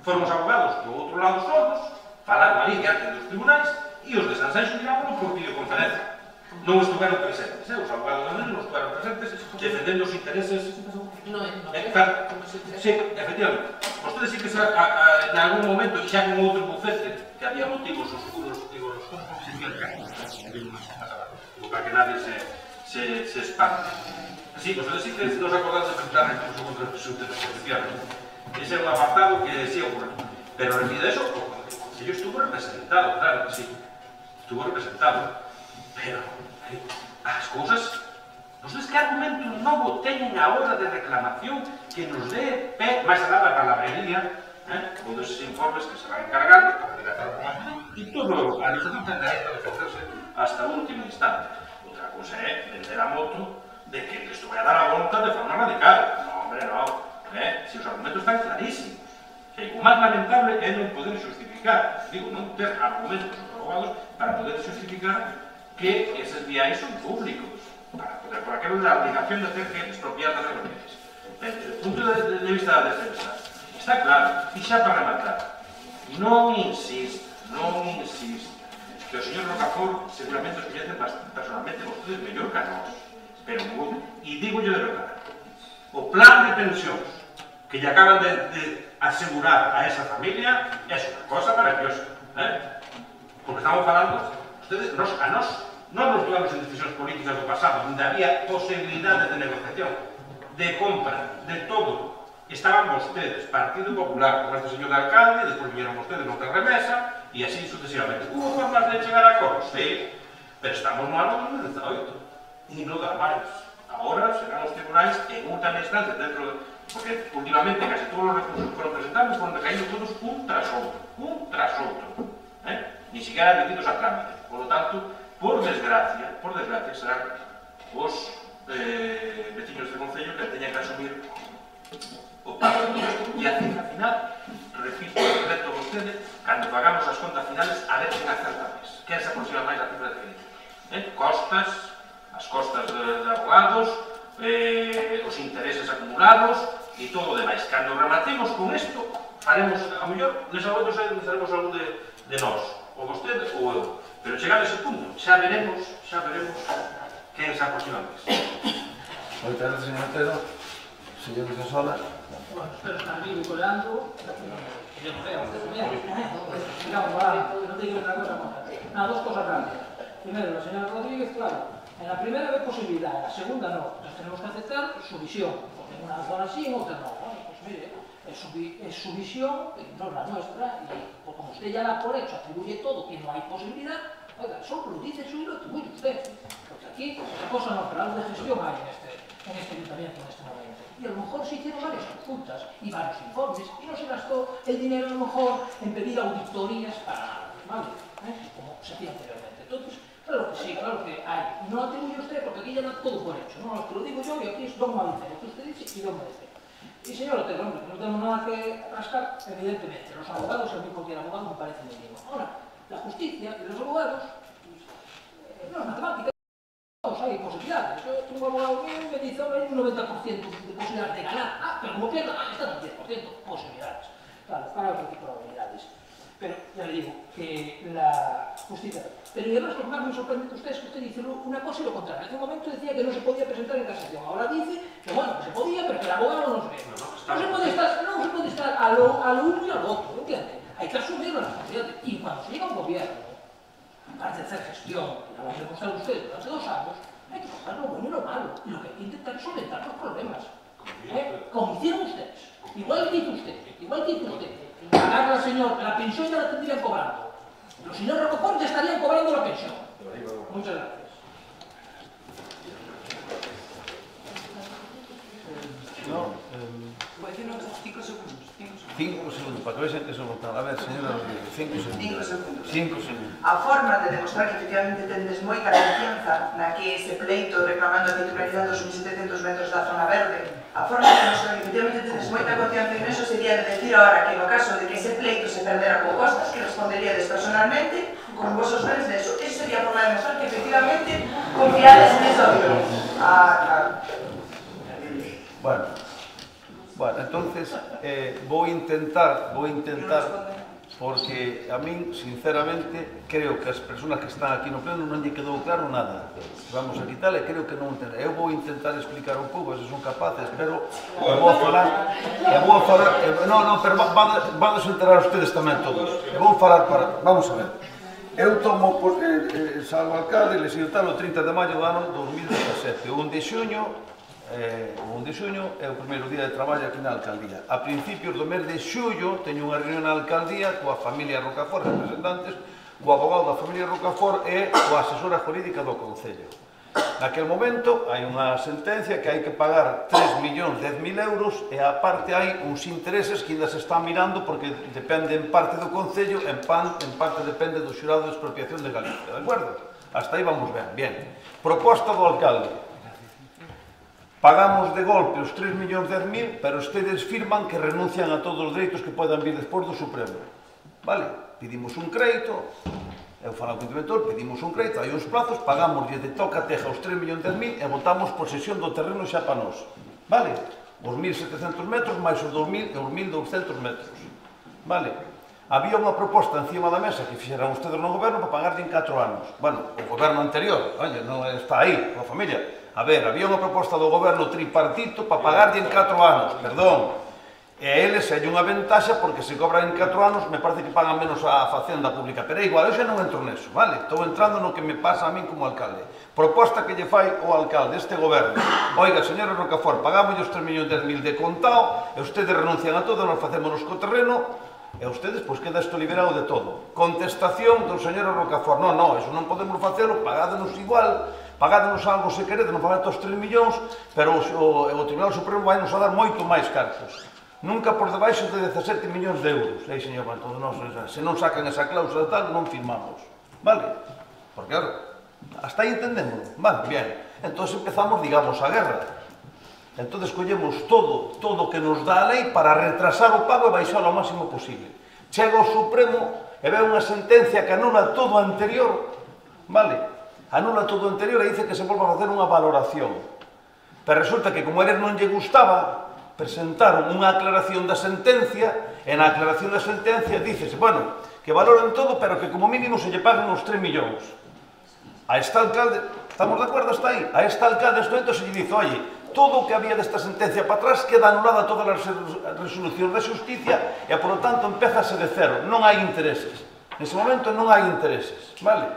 Foron os abogados do outro lado sordos, falaron ali diante dos tribunais, e os de San Señor mirámonos por videoconferencia. Non estiveron presentes, os abogados da lei non estiveron presentes defendendo os intereses... Sí, efectivamente. Vostedes sí que en algún momento, xa con outro bufete, que había motivos oscuros, digo, los para que nadie se espante. Sí, vostedes sí que nos acordaron de presentar recursos contra el presunto, efectivamente. Ese é un apartado que sí ocurre. Pero referido a eso, o Concello estuvo representado, claro que sí. Estuvo representado. Pero as cousas... Vostedes que argumento novo teñen a hora de reclamación que nos dé pé, máis alá da palabrería, con esos informes que se van encargando para dilatar con aquilo, e todo a administración ten derecho a defenderse hasta o último instante. Outra cousa é vender a moto de que isto vai a dar a volta de forma radical. No, hombre, no. Se os argumentos están clarísimos. O máis lamentable é non poder justificar, digo, non ter argumentos probados para poder justificar que eses viais son públicos, para poder, por aquello da obligación de ter que expropiar das reuniones. Desde o punto de vista da defensa, está claro, e xa para rematar, non insiste, que o señor Rocafort seguramente os coñecen personalmente vostedes mellor que a nós, pero moi, e digo yo de verdade, o plan de pensións que lle acaban de asegurar a esa familia é unha cosa maravillosa, porque estamos falando, ustedes, a nós non nos tuvamos en decisións políticas do pasado, onde había posibilidades de negociación, de compra, de todo. Estaban vostedes, Partido Popular, con este señor de alcalde, despois vinieron vostedes noutra remesa, e así sucesivamente. Hubo formas de chegar a acordos, sí, pero estamos no ano 2018, e non dá máis. Agora serán os tribunais en última instancia dentro de... Porque últimamente casi todos os recursos que foron presentados foron decaindo todos un tras outro. Ni siquiera admitidos a trámite. Por lo tanto, por desgracia, serán os veciños de Concello que teñan que asumir o pago de isto. E a cifra final, repito, reto a vostede, cando pagamos as contas finales, a ver quen acerta máis. Quen se aproxima máis a cifra definitiva. Costas, as costas de abogados, os intereses acumulados e todo o demais. Cando rematemos con isto, faremos, a mellor, nese momento seremos algún de nós, ou vostede ou eu. Pero chegado a ese punto, xa veremos quen se aproxima máis. Moitas gracias, señor Otero. Señor Isola. Bueno, espero estar vivo y colando. Yo no veo, digamos, no te digo otra cosa más. Dos cosas grandes. Primero, la señora Rodríguez, claro, en la primera ve posibilidad, en la segunda no. Entonces tenemos que aceptar su visión, porque en una zona sí, en otra no. Bueno, pues mire, es su visión, no es la nuestra, y como usted ya da por hecho, atribuye todo, que no hay posibilidad, oiga, solo lo dice eso y lo atribuye usted. Porque aquí, esa cosa no, pero algo de gestión hay en este ayuntamiento en este momento. Y a lo mejor se hicieron varias consultas y varios informes y no se gastó el dinero a lo mejor en pedir auditorías para nada, ¿vale? Como se hacía anteriormente. Entonces, Claro que sí, claro que hay. No atribuye usted, porque aquí ya da todo por hecho. No, te lo digo yo y aquí es dogma de fe. Lo que usted dice y dogma de fe. Y señor Otero, hombre, no tenemos nada que rascar, evidentemente. Los abogados, a mí cualquier abogado me parece muy bien. Ahora, la justicia y los abogados, no es matemática. Hay posibilidades. Yo tengo un abogado mío me dice hay un 90% de posibilidades de ganar. Ah, pero como pierda, están un 10% posibilidades. Claro, para otro tipo de habilidades. Pero ya le digo que la justicia. Pero y además lo que más me sorprende de usted es que usted dice una cosa y lo contrario. Hace un momento decía que no se podía presentar en casación. Ahora dice que bueno, que se podía, pero que el abogado no se ve. No se puede estar a lo uno y a lo otro, ¿entiende? Hay que asumir las responsabilidades. Y cuando se llega a un gobierno, aparte de hacer gestión, y la va a demostrar usted durante 2 años, hay que coger lo bueno y lo malo. Y lo que hay que intentar es solventar los problemas. Como hicieron ustedes. Igual que hizo usted. Pagar la pensión ya la tendrían cobrando. Los señores Rocafort ya estarían cobrando la pensión. Muchas gracias. No, 5 segundos, para que vexen que son votados. A ver, señora Rodríguez, 5 segundos. 5 segundos. A forma de demostrar que efectivamente tendes moita confianza na que ese pleito reclamando a titularidade dos 1.700 metros da zona verde, a forma de demostrar que efectivamente tendes moita confianza en eso sería de decir ahora que no caso de que ese pleito se perdera con costas, que responderíades personalmente con vosos bens de eso. Eso sería a forma de demostrar que efectivamente confiades en esa opción. Ah, claro. Bueno, entonces voy a intentar, porque a mí, sinceramente, creo que as personas que están aquí no pleno non lle quedou claro nada. Vamos a quitarle, creo que non entendo. Eu vou intentar explicar un pouco, se son capaces, pero vou a falar, pero van a enterar ustedes tamén todos. Vou falar para, vamos a ver. Eu tomo, salvo alcalde, le sigo tal o 30 de maio do ano 2017, o 1 de xuño é o primeiro día de traballo aquí na alcaldía. A principios do mes de xullo teño unha reunión na alcaldía coa familia Rocafort, representantes, co abogado da familia Rocafort e coa asesora jurídica do Concello. Naquel momento hai unha sentencia que hai que pagar 3.010.000 euros e aparte hai uns intereses que ainda se están mirando porque depende en parte do Concello e en parte depende do xurado de expropiación de Galicia, de acordo? Hasta aí vamos ben. Bien. Proposta do alcalde. Pagamos de golpe os 3.010.000, pero ustedes firman que renuncian a todos os dereitos que podan vir despois do Supremo. Vale? Pedimos un crédito, eu falo co interventor, pedimos un crédito, hai uns plazos, pagamos de toca teja os 3.010.000 e votamos posesión do terreno xa para nós. Vale? Os 1.700 metros máis os 2.000 e os 1.200 metros. Vale? Había unha proposta encima da mesa que fixeran ustedes no goberno para pagarlle en 4 anos. Bueno, o goberno anterior, oye, non está aí, coa familia. A ver, había unha proposta do goberno tripartito para pagarlle en 4 anos, perdón. E a eles hai unha ventaxa porque se cobran en 4 anos me parece que pagan menos a facenda pública. Pero é igual, eu xa non entro neso, vale? Estou entrando no que me pasa a min como alcalde. Proposta que lle fai o alcalde, este goberno. Oiga, señora Rocafort, pagamos os 3.010.000 de contado e ustedes renuncian a todo, nos facémonos co terreno e ustedes, pois, queda isto liberado de todo. Contestación do señor Rocafort. Non, eso non podemos facelo, pagádenos igual, pagádenos algo se queredes, non pagade os 3 millóns, pero o Tribunal Supremo vai nos a dar moito máis cartos. Nunca por debaixo de 17 millóns de euros. Ei, señor, se non sacan esa cláusula tal, non firmamos. Vale? Porque, claro, hasta aí entendemos. Vale, bien. Entón empezamos, digamos, a guerra. Entón collemos todo o que nos dá a lei para retrasar o pago e baixar ao máximo posible. Chega o Supremo e ve unha sentencia que anula todo o anterior, vale? Anula todo o anterior e dice que se volva a facer unha valoración. Pero resulta que como a eles non lle gustaba, presentaron unha aclaración da sentencia e na aclaración da sentencia dícese, bueno, que valoren todo pero que como mínimo se lle paguen os 3 millóns. A este alcalde, estamos de acordo hasta aí? A este alcalde este momento se lle dice, oye, todo o que había desta sentencia para atrás queda anulada todas as resolucións da xusticia e, por lo tanto, empezase de cero. Non hai intereses. Nese momento non hai intereses. Vale?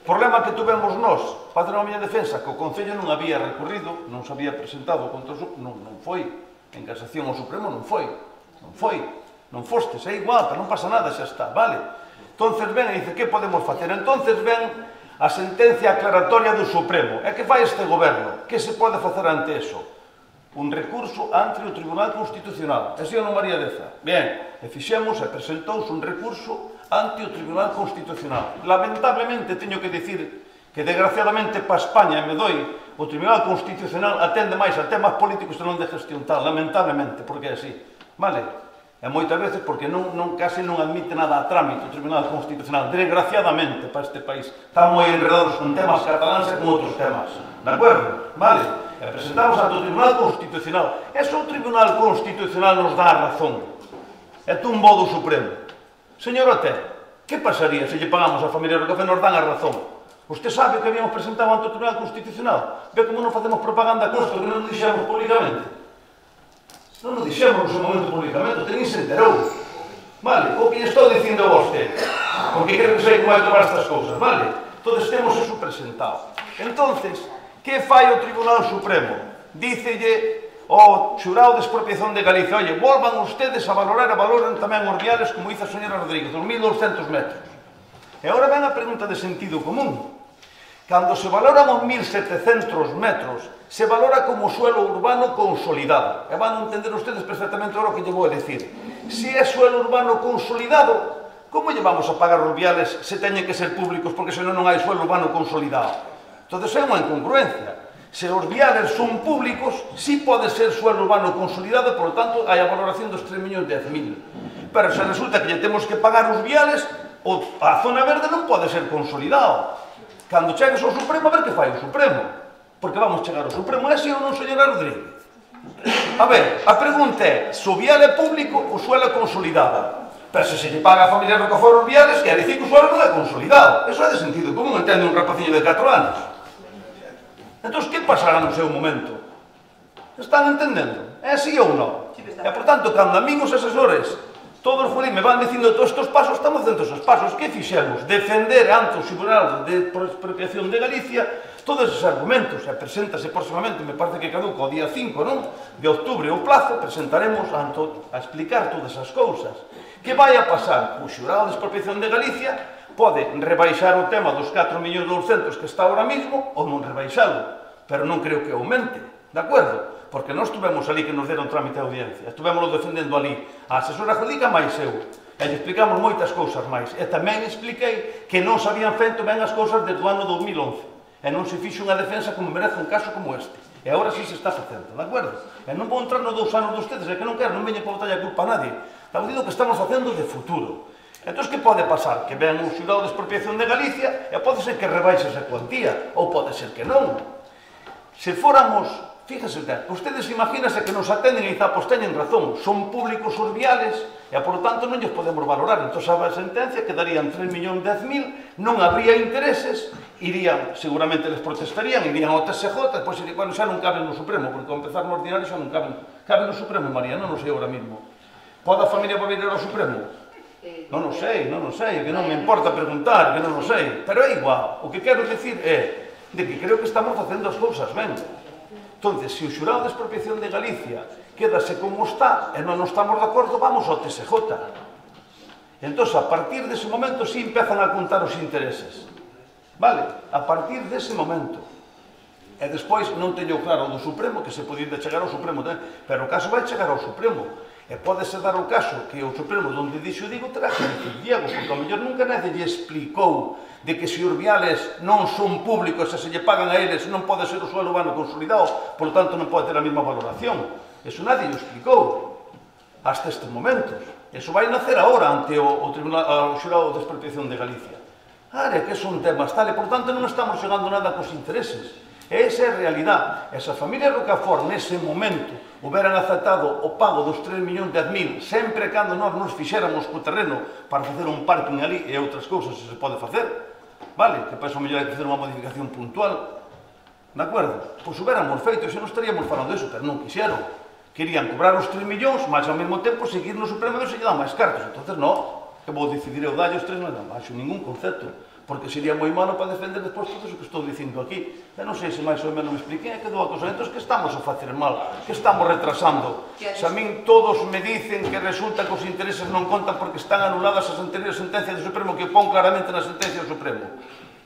Problema que tuvemos nós, para a miña defensa, que o Concello non había recurrido, non se había presentado contra o Supremo, non foi. En casación ao Supremo non foi. Non foi. Non fostes, é igual, pero non pasa nada, xa está. Vale? Entonces ven e dice, que podemos facer? Entonces ven a sentencia aclaratoria do Supremo. E que fai este goberno? Que se pode facer ante eso? Un recurso ante o Tribunal Constitucional. E si ou non, María Deza? Bien, e fixemos e presentouse un recurso ante o Tribunal Constitucional. Lamentablemente, teño que dicir que desgraciadamente para España me doi o Tribunal Constitucional atende máis a temas políticos e non de gestión tal, lamentablemente, porque é así, vale? E moitas veces porque case non admite nada a trámite o Tribunal Constitucional, desgraciadamente para este país. Están moi enredados con temas cataláns e con outros temas, de acordo? Vale? E presentamos ante o Tribunal Constitucional. E se o Tribunal Constitucional nos dá a razón, e tumbou do Supremo. Señor Otero, que pasaría se lle pagamos a familia do café e nos dan a razón? Usted sabe o que habíamos presentado ante o Tribunal Constitucional? Ve como non facemos propaganda con isto, que non nos dixemos públicamente. Non nos dixemos no seu momento públicamente, usted nin se enterou. Vale, o que lle estou dicindo a vostede, porque creo que sei como é tomar estas cousas, vale? Todos temos eso presentado. Entonces, que fai o Tribunal Supremo? Dícelle ao xurado de expropiación de Galicia, oye, volvan ustedes a valorar e valoren tamén os viales, como dice a señora Rodríguez, os 1.200 metros. E agora ven a pregunta de sentido común. Cando se valoran os 1.700 metros, se valora como suelo urbano consolidado. E van a entender ustedes perfectamente agora o que lle vou a decir. Se é suelo urbano consolidado, como lle vamos a pagar os viales se teñen que ser públicos porque senón non hai suelo urbano consolidado? Entón é unha incongruencia. Se os viales son públicos, sí pode ser suelo urbano consolidado, por lo tanto, hai a valoración dos 3.010.000. Pero se resulta que lle temos que pagar os viales, a zona verde non pode ser consolidado. Cando chegues ao Supremo, a ver que fai o Supremo. Porque vamos chegar ao Supremo, é así ou non, señora Rodríguez? A ver, a pregunta é, se o vial é público, o suelo é consolidado. Pero se lle paga a familia Rocafort os viales, quer dicir que o suelo non é consolidado. Eso é de sentido común, entende un rapaciño de 4 anos. Entón, que pasará no seu momento? Están entendendo? É así ou non? E, por tanto, cando a min os asesores, todos os judíos me van dicindo todos estes pasos, estamos dentro esos pasos. Que fixemos? Defender ante o Tribunal de Expropiación de Galicia todos esos argumentos. E preséntase próximamente, me parece que caduca o día 5, non? De outubro o plazo, presentaremos a explicar todas esas cousas. Que vai a pasar? O Xurado de Expropiación de Galicia pode rebaixar o tema dos 4.200.000 que está ahora mismo ou non rebaixalo, pero non creo que aumente, de acordo? Porque nós estuvemos ali que nos deron trámite de audiencia, estuvemos defendendo ali a asesora jurídica máis eu, e lle explicamos moitas cousas máis, e tamén expliquei que non se habían feito ben as cousas desde o ano 2011, e non se fixo unha defensa como merece un caso como este, e agora sí se está facendo, de acordo? E non vou entrar nos 2 anos de ustedes, é que non quero, non veña para botar a culpa a nadie, estamos dicindo que estamos facendo de futuro. Entón, que pode pasar? Que ven o Xurado de Expropiación de Galicia e pode ser que rebaixe esa cuantía, ou pode ser que non. Se fóramos, fíjese, ustedes imagínense que nos atenden e dicen, pois teñen razón, son públicos os viales e, por tanto, non lles podemos valorar. Entón, a sentencia quedarían 3.010.000, non habría intereses, irían, seguramente les protestarían, irían ao TSJ, depois bueno, xa non caben no Supremo, porque ao empezar no ordinario xa non caben. Caben no Supremo, María, non o sei ahora mismo. Pode a familia volver ao Supremo? Non o sei, que non me importa preguntar, que non o sei, pero é igual. O que quero dicir é de que creo que estamos facendo as cousas ben. Entón, se o Xurado de Expropiación de Galicia quedase como está e non estamos de acordo, vamos ao TSJ. Entón, a partir dese momento, sí empezan a contar os intereses. Vale? A partir dese momento. E despois non teño claro do Supremo, que se podía chegar ao Supremo, pero o caso vai chegar ao Supremo. E podese dar o caso que o Supremo, onde dixo digo, terá que dicir Diego, porque ao mellor nunca nadie lle explicou de que se os viales non son públicos e se lle pagan a eles non pode ser o suelo urbano consolidado, por lo tanto non pode ter a mesma valoración. Eso nadie lle explicou hasta estes momentos. Eso vai nacer agora ante o Xurado de Expropiación de Galicia. Are, que son temas tal, e por tanto non estamos xogando nada cos intereses. Esa é a realidade. Esa familia Rocafort, nese momento, houberan aceptado o pago dos 3.010.000 sempre cando nós nos fixéramos co terreno para facer un parking ali e outras cousas se pode facer, vale? Que para iso mellor hai que facer unha modificación puntual, de acordo? Pois houberamos feito, se non estaríamos falando disso, pero non quixeron. Querían cobrar os 3 millóns, mas ao mesmo tempo seguir no Supremo e ver se lle dan máis cartos. Entonces, non, que vou decidir eu dalle os 3, non baixo ningún concepto, porque sería moi malo para defender despois todo iso que estou dicindo aquí. Eu non sei se máis ou menos me expliquei, que dou a cosa. Entón, que estamos a facer mal, que estamos retrasando. Se a min todos me dicen que resulta que os intereses non contan porque están anuladas as anteriores sentencias do Supremo, que pon claramente na sentencia do Supremo.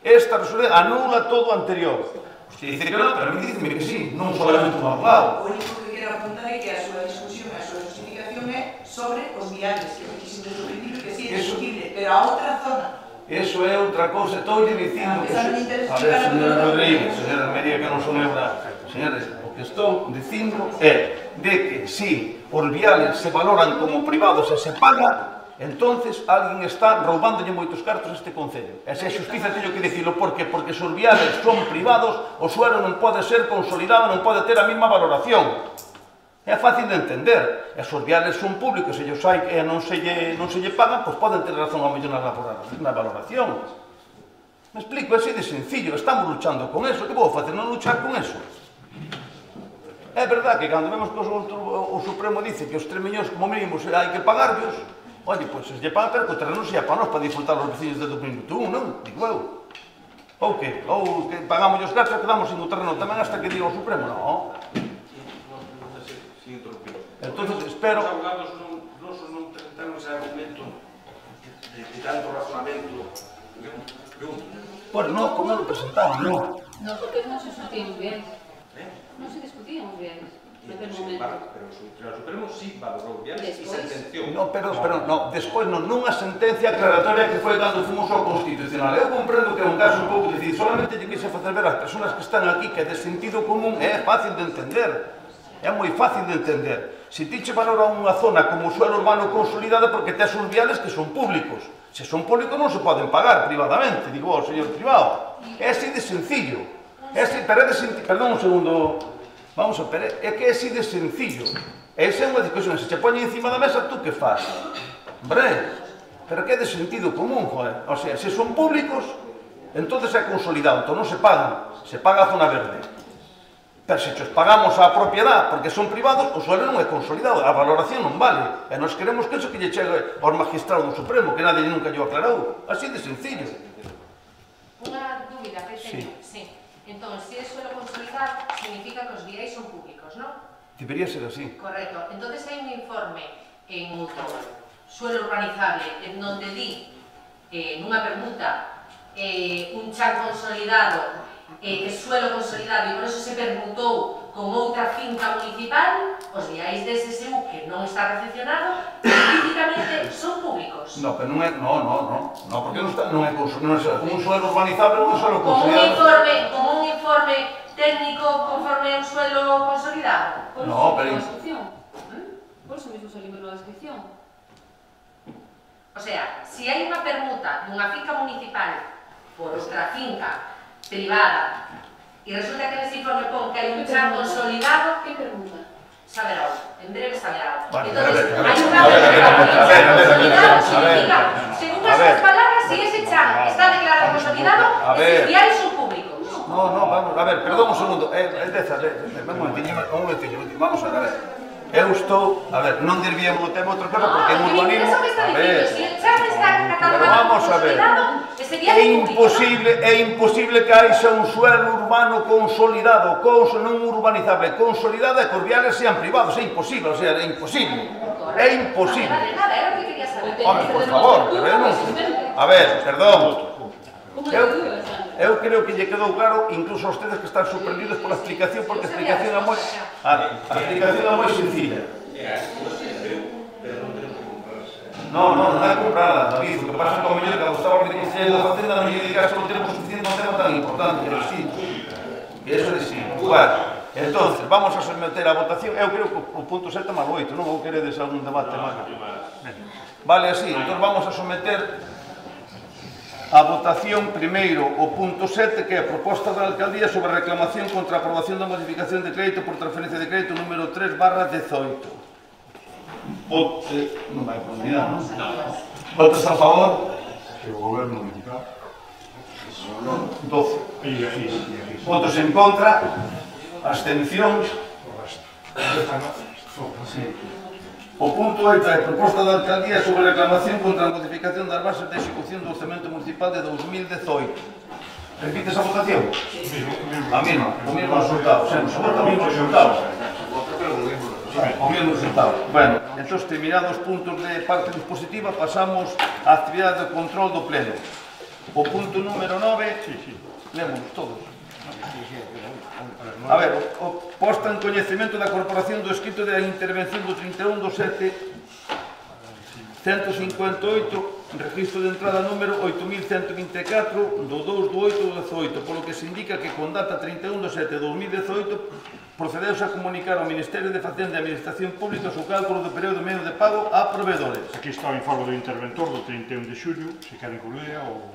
Esta resolución anula todo o anterior. Usted dice que non, pero a mí diceme que sí, non solamente un abogado. O único que quero apuntar é que a súa discusión, a súa justificación é sobre os viales, que me quixen desde o principio que sí é discutible, pero a outra zona Eso é outra cousa, estou dicindo que... A ver, señora Rodríguez, señora Almería, que non son eu nada. Señores, o que estou dicindo é de que si os viales se valoran como privados e se paga, entonces alguén está roubándolle moitos cartos a este Concello. E se a xustiza teño que dicilo, por que? Porque se os viales son privados, o suelo non pode ser consolidado, non pode ter a mesma valoración. É fácil de entender. E se os viales son públicos e ellos hai e non se lle pagan, pois poden ter razón ao mellor na valoración. Me explico, é así de sencillo. Estamos luchando con eso. Que vou facer? Non luchar con eso. É verdad que cando vemos que o Supremo dice que os 3 millóns como mínimo hai que pagarlos, oye, pois se lle pagan, pero que o terreno sea para nós, para disfrutar os veciños de 2021, non? Digo eu. Ou que pagamos os gastos e quedamos sin o terreno tamén hasta que diga o Supremo, non? Entonces, espero... Os abogados nosos non presentaron ese argumento de tanto razonamento. Pois non, como lo presentamos, non? No, porque non se discutían bien. Non se discutían bien naquele momento. Pero o Supremo sí valorou bien e sentenció. No, pero despois non, nunha sentencia aclaratoria que foi cando fomos ao Constitucional. Eu comprendo que é un caso un pouco difícil, solamente lle quise facer ver ás persoas que están aquí que de sentido común é fácil de entender. É moi fácil de entender. Se ti che valora unha zona como suelo urbano consolidado porque tes uns viales que son públicos. Se son públicos non se poden pagar privadamente, digo ao señor privado. É así de sencillo. Perdón un segundo. Vamos a ver, é que é así de sencillo. Esa é unha discusión. Se che poñe encima da mesa, tú que faz? Hombre, pero que é de sentido común, joder. O sea, se son públicos, entonces é consolidado, entón non se pagan. Se paga a zona verde. Pero se os pagamos á propiedade porque son privados, o suelo non é consolidado, a valoración non vale. E nos queremos que eso que lle chegue aos magistrados do Supremo, que nadie nunca lle aclarou. Así de sencillo. Unha dúbida que teño, sí. Entón, se é suelo consolidado, significa que os viais son públicos, non? Debería ser así. Correcto. Entón, hai un informe en suelo urbanizable en donde di, nunha permuta, un chan consolidado, que suelo consolidado, e por eso se permutou con outra finca municipal, os viais dese SEU que non está recepcionado, físicamente son públicos. No, pero non é, no, porque non é un suelo urbanizable, non é un suelo consolidado. Como un informe técnico conforme un suelo consolidado. No, pero... Por eso mesmo salimos na descripción. O sea, se hai unha permuta dunha finca municipal por outra finca privada e resulta que nese informe pon que hai un chan consolidado, que pergunta? Saberá, en breve saberá. Entonces, hai unha permuta significa, según as súas palabras, se ese chan está declarado consolidado, eses viais son públicos. No, vamos, a ver, perdón un segundo. Un momentinho, vamos a ver. Eu estou, a ver, non desviemos o tema outra cosa porque en urbanismo... A ver, se el chan está catalogado consolidado, ese viais é público. É imposible que haxa un suelo urbano consolidado, non urbanizable, consolidado e que os viales sean privados, é imposible, o sea, é imposible. É imposible. Vale, nada, era o que quería saber. Home, por favor, a ver, perdón. Eu creo que lle quedou claro, incluso a ustedes que están sorprendidos pola explicación, porque a explicación é moi... A explicación é moi sencilla. Non é comprada, David. O que pasa é que ao mellor que gustaba de Concello da Facenda non lle dedicaste o tempo suficiente a un tema tan importante, pero sí. E eso é sí. Bueno, entonces, vamos a someter a votación. Eu creo que o punto 7 máis 8, non? Ou queredes algún debate máis? Vale, así. Entón vamos a someter a votación primeiro o punto 7, que é a proposta da Alcaldía sobre a reclamación contra a aprobación da modificación de crédito por transferencia de crédito número 3/18. Non vai por unidade, non? Votos a favor? Se o goberno municipal. 12. Votos en contra? Abstencións? O punto 8 é a proposta da Alcaldía sobre a reclamación contra a modificación das bases de execución do Orçamento Municipal de 2018. Repites a votación? A mesma, o mesmo resultado. Se vota o mesmo resultado. O mesmo resultado. Bueno, entón, terminados os puntos de parte dispositiva, pasamos á actividade de control do Pleno. O punto número 9, lemos todos. A ver, posta en coñecemento da Corporación do escrito da intervención do 31/7/158 registro de entrada número 8124 do 2 do 8 do 18, polo que se indica que con data 31 de 7 de 2018 procedeus a comunicar ao Ministerio de Facenda e Administración Pública o seu cálculo do período medio de pago a proveedores. Aquí está o informe do interventor do 31 de xullo, se queren incluir ou...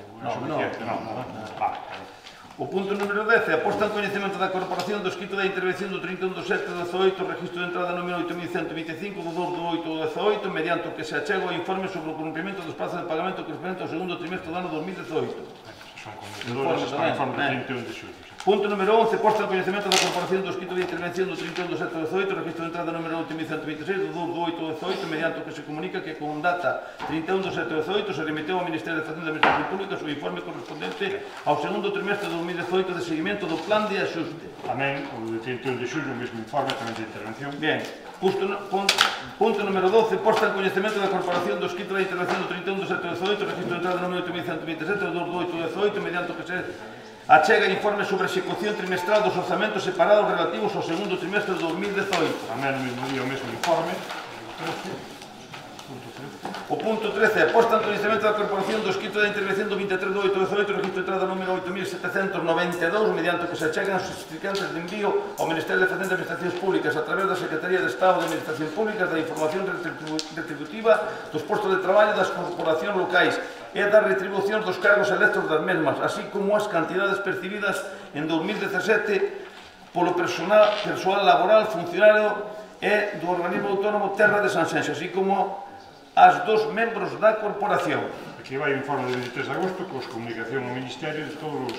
O punto número 10 é a posta en coñecemento da Corporación do escrito da intervención do 31 de 7 de 18, registro de entrada número 8125 do 2 do 8 do 18, mediante o que se achega o informe sobre o cumprimento dos prazos de pagamento correspondente ao segundo trimestre do ano 2018. Son conocedores, está o informe do 31 de xullo. Punto número 11, posta en coñecemento da Corporación do escrito de intervención do 31 de 7 de 18, registro de entrada número 8126 do 2 do 8 do 18, mediante o que se comunica que con data 31 de 7 de 18 se remeteu ao Ministerio de Facenda e Administración Pública o informe correspondente ao segundo trimestre de 2018 de seguimento do plan de axuste. Tamén, o do 31 de xullo, o mesmo informe, tamén de intervención. Bien. Punto número 12, posta en coñecemento da Corporación do escrito da intervención do 31 de 7 de 18, registro de entrada número 8127 do 2 do 8 do 18, mediante o que se achega informe sobre execución trimestral dos orzamentos separados relativos ao segundo trimestre de 2018. Tamén no mesmo día o mesmo informe. O punto 13, posta en coñecemento da Corporación do escrito da intervención do 23 de 8 de 18, registro de entrada número 8792, mediante o que se achegan os justificantes de envío ao Ministerio de Facenda e Administracións Públicas a través da Secretaría de Estado de Administracións Públicas da información retributiva dos postos de traballo das corporacións locais e da retribución dos cargos electos das mesmas, así como as cantidades percibidas en 2017 polo persoal laboral, funcionario e do organismo autónomo Terra de Sanxenxo, así como as dos membros da corporación. Aquí vai o informe de 23 de agosto con comunicación ao Ministerio de todas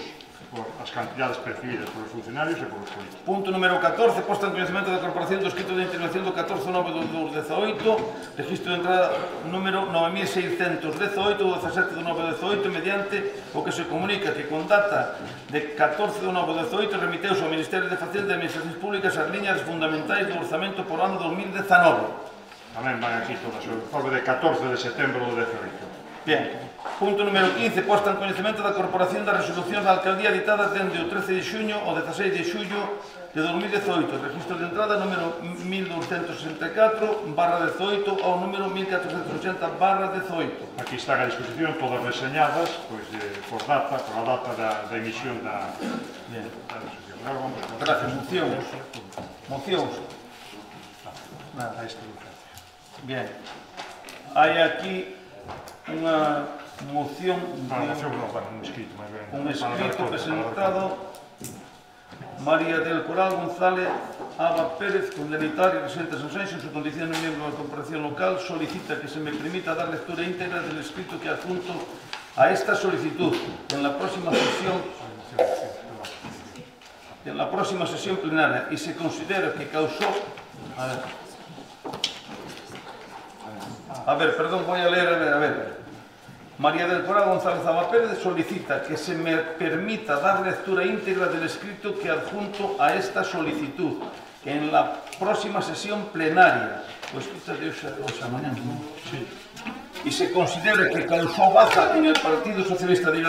as cantidades percibidas polos funcionarios e polos políticos. Punto número 14, posta en coñecemento da Corporación do escrito de intervención do 14/9 do 18, registro de entrada número 9618 do 17/9 do 18, mediante o que se comunica que con data de 14/9 do 18 remiteus ao Ministerio de Facenda e Administracións Públicas as liñas fundamentais do orzamento por ano 2019. Tamén van aquí todas, o informe de 14 de setembro do 18. Bien, punto número 15, posta en coñecemento da Corporación das resolucións da Alcaldía ditadas dende o 13 de xuño ao 16 de xullo de 2018, registro de entrada número 1264/18 ao número 1480/18. Aquí están a disposición todas reseñadas, pois por data, por a data da emisión da resolución. Gracias, mocións. Nada, esta urgencia. Bien, hai aquí unha moción, un escrito presentado María del Coral González Aba Pérez, condenitaria residente de Sanxenxo, en su condición de miembro de la corporación local, solicita que se me permita dar lectura íntegra del escrito que adjunto a esta solicitud en la próxima sesión plenaria y se considera que causó... A ver, perdón, voy a leer, María del Coral González Aba Pérez solicita que se me permita dar lectura íntegra del escrito que adjunto a esta solicitud en la próxima sesión plenaria. O escrito de hoxe mañana, ¿no? Sí. Y se considera que causó baja en el Partido Socialista de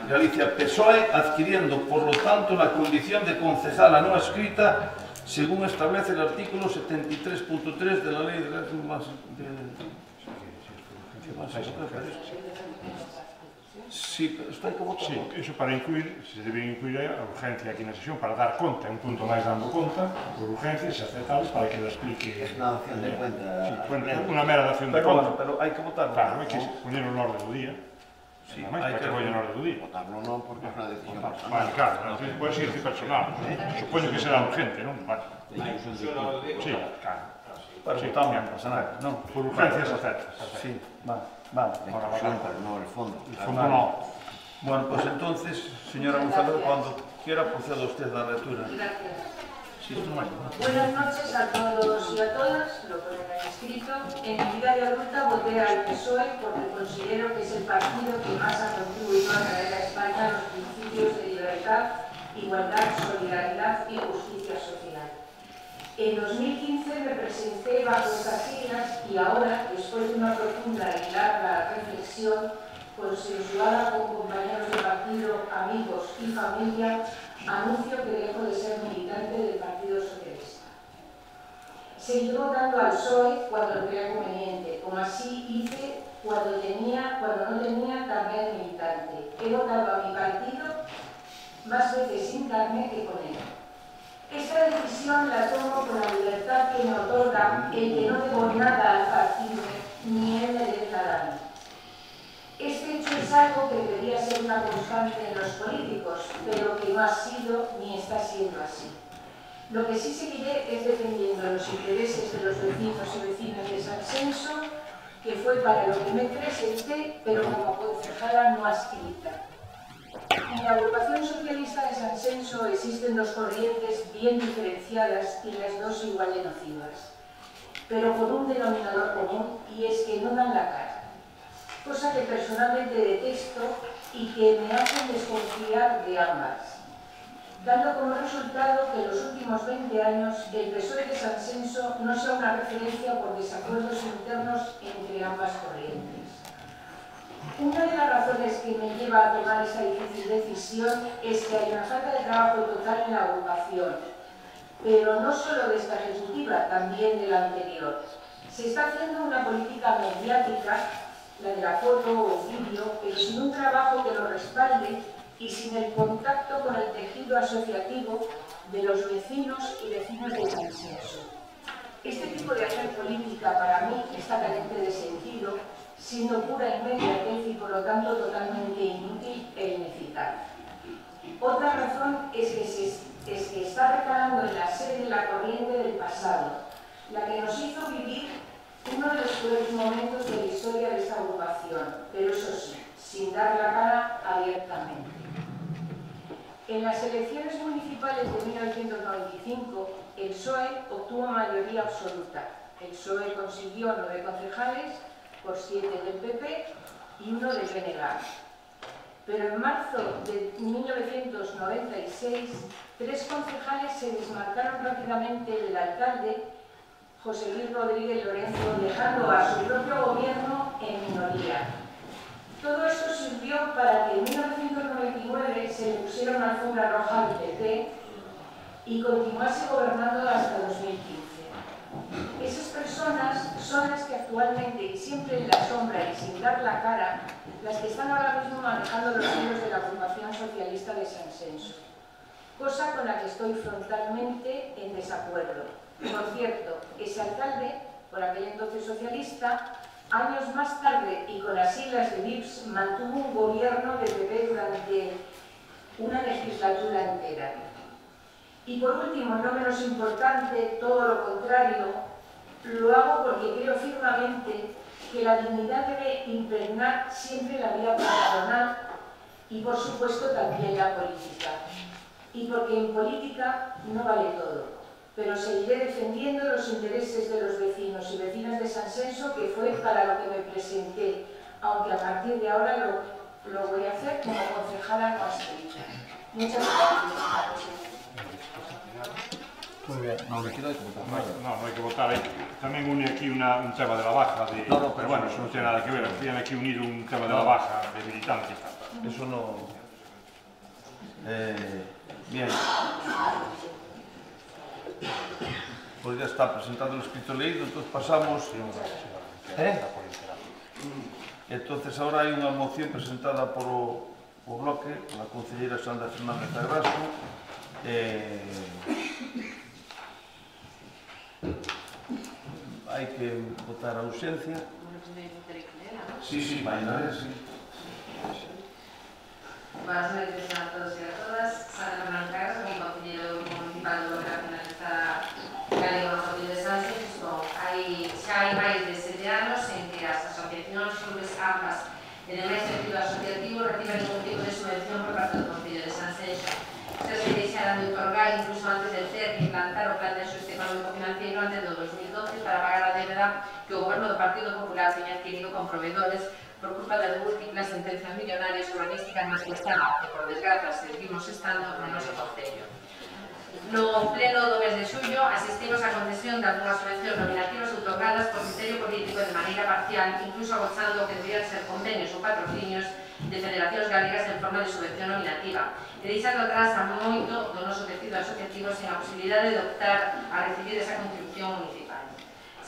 Galicia PSOE, adquiriendo, por lo tanto, la condición de concejala no escrita, según establece el artículo 73.3 de la Ley de... Sí, está aí que votar. Sí, iso para incluir, se debe incluir a urgencia aquí na sesión, para dar conta, un punto máis dando conta, por urgencias aceptables, para que lo explique... Es una dación de cuenta. Una mera dación de conta. Pero hai que votar. Claro, hai que poñer no orde do día. Sí, hai que poñer no orde do día. Votarlo non, porque é unha decisión personal. Vale, claro, pode ser personal. Supoño que será urgente, non? Vale. Sí, claro. Para votar non pasa nada, non? Por urgencias aceptas. Sí, vale. Pero no el fondo. El fondo no. Bueno, pues entonces, señora González, cuando quiera proceda usted a la lectura. Gracias. Sí, buenas noches a todos y a todas, lo ponen en escrito. En mi vida de adulta voté al PSOE porque considero que es el partido que más ha contribuido a traer a España los principios de libertad, igualdad, solidaridad y justicia social. En 2015 me presenté bajo estas siglas y ahora, después de una profunda y larga reflexión, consensuada con compañeros de partido, amigos y familia, anuncio que dejo de ser militante del Partido Socialista. Seguí votando al PSOE cuando lo crea conveniente, como así hice cuando no tenía carnet militante. He votado a mi partido más veces sin carnet que con él. Esta decisión la tomo con la libertad que me otorga el que no debo nada al partido, ni él me debe nada a mí. Este hecho es algo que debería ser una constante en los políticos, pero que no ha sido ni está siendo así. Lo que sí seguiré es defendiendo los intereses de los vecinos y vecinas de Sansenso, que fue para lo que me presenté, pero como concejala no adscrita. En la agrupación socialista de Sansenso existen dos corrientes bien diferenciadas y las dos igual de nocivas, pero con un denominador común, y es que no dan la cara, cosa que personalmente detesto y que me hacen desconfiar de ambas, dando como resultado que en los últimos 20 años el PSOE de Sansenso no sea una referencia por desacuerdos internos entre ambas corrientes. Una de las razones que me lleva a tomar esa difícil decisión es que hay una falta de trabajo total en la agrupación, pero no solo de esta ejecutiva, también de la anterior. Se está haciendo una política mediática, la de la foto o vídeo, pero sin un trabajo que lo respalde y sin el contacto con el tejido asociativo de los vecinos y vecinas de Sansenso. Este tipo de hacer política para mí está carente de sentido, siendo pura inmediatez y por lo tanto totalmente inútil e ineficaz. Otra razón es que está recalando en la sede la corriente del pasado, la que nos hizo vivir uno de los peores momentos de la historia de esta agrupación, pero eso sí, sin dar la cara abiertamente. En las elecciones municipales de 1995, el PSOE obtuvo mayoría absoluta. El PSOE consiguió 9 concejales, por 7 del PP y 1 del BNG. Pero en marzo de 1996, 3 concejales se desmarcaron rápidamente del alcalde, José Luis Rodríguez Lorenzo, dejando a su propio gobierno en minoría. Todo eso sirvió para que en 1999 se le pusiera una alfombra roja al PP y continuase gobernando hasta 2015. Esas personas son las que actualmente, y siempre en la sombra y sin dar la cara, las que están ahora mismo manejando los hilos de la agrupación socialista de Sansenso, cosa con la que estoy frontalmente en desacuerdo. Por cierto, ese alcalde, por aquel entonces socialista, años más tarde y con las siglas de VIPS, mantuvo un gobierno de PP durante una legislatura entera. Y por último, no menos importante, todo lo contrario, lo hago porque creo firmemente que la dignidad debe impregnar siempre la vida personal y por supuesto también la política. Y porque en política no vale todo, pero seguiré defendiendo los intereses de los vecinos y vecinas de Sansenso, que fue para lo que me presenté, aunque a partir de ahora lo voy a hacer como concejala no adscrita. Muchas gracias. Muy bien, no, me quedo hay que votar. No hay que votar. Tamén une aquí un tema de la baja, pero bueno, eso non tiene nada que ver. Tiene aquí unido un tema de la baja, de militancia. Eso no... Bien. Pues ya está presentado el escrito leído, entonces pasamos... Entonces ahora hai unha moción presentada por o bloque, por la concelleira Sandra Fernández Agrasco, hai que votar a ausencia. Sí, mañana sí. Buenas noches a todos y a todas. Sandra Fernández Agrasco, como concejero municipal do bloque nacionalista galego no Concello de Sansenso. Xa hai máis de 7 anos en que as asociacións, clubes, AMPAs e demais tejido asociativo reciben ningún tipo de subvención por parte do Concello de Sansenso. Se deixaran de otorgar incluso antes de ter que implantar o plan de ajuste económico-financiero antes do 2012 para pagar a débeda que o goberno do Partido Popular teña adquirido con proveedores por culpa das múltiples sentencias millonarias urbanísticas nas que estamos, que por desgracia seguimos estando no noso concello. No pleno do mes de xullo asistimos á concesión de algunhas subvencións nominativas otorgadas por criterio político de maneira parcial, incluso agozando que deberían ser convenios ou patrocinios de federacións galegas en forma de subvención nominativa, e deixando atrás a moito do noso tejido asociativo sen a posibilidade de optar a recibir esa contribución municipal.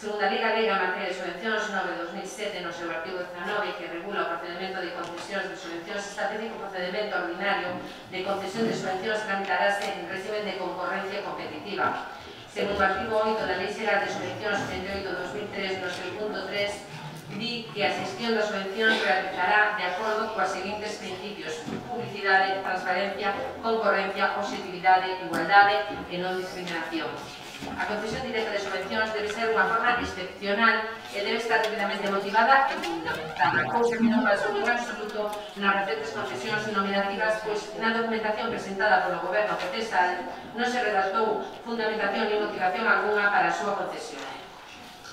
Segundo a Liga Galega en materia de subvencións 9/2007 no seu artigo 19 que regula o procedimento de concesións de subvencións establece que o procedimento ordinario de concesión de subvencións tramitarase en régimen de concorrencia competitiva. Segundo o artigo 8 da Lei Xeral de Subvencións 38/2003 no seu punto 3 di que a xestión das subvencións realizará de acordo coas seguintes principios: publicidade, transparencia, concorrencia, objetividade, igualdade e non discriminación. A concesión directa de subvencións debe ser unha forma excepcional e debe estar debidamente motivada e fundamentada, cousa que non pasou en absoluto nas recentes concesións nominativas, pois na documentación presentada polo Goberno procesal non se redactou fundamentación ni motivación alguna para a súa concesión.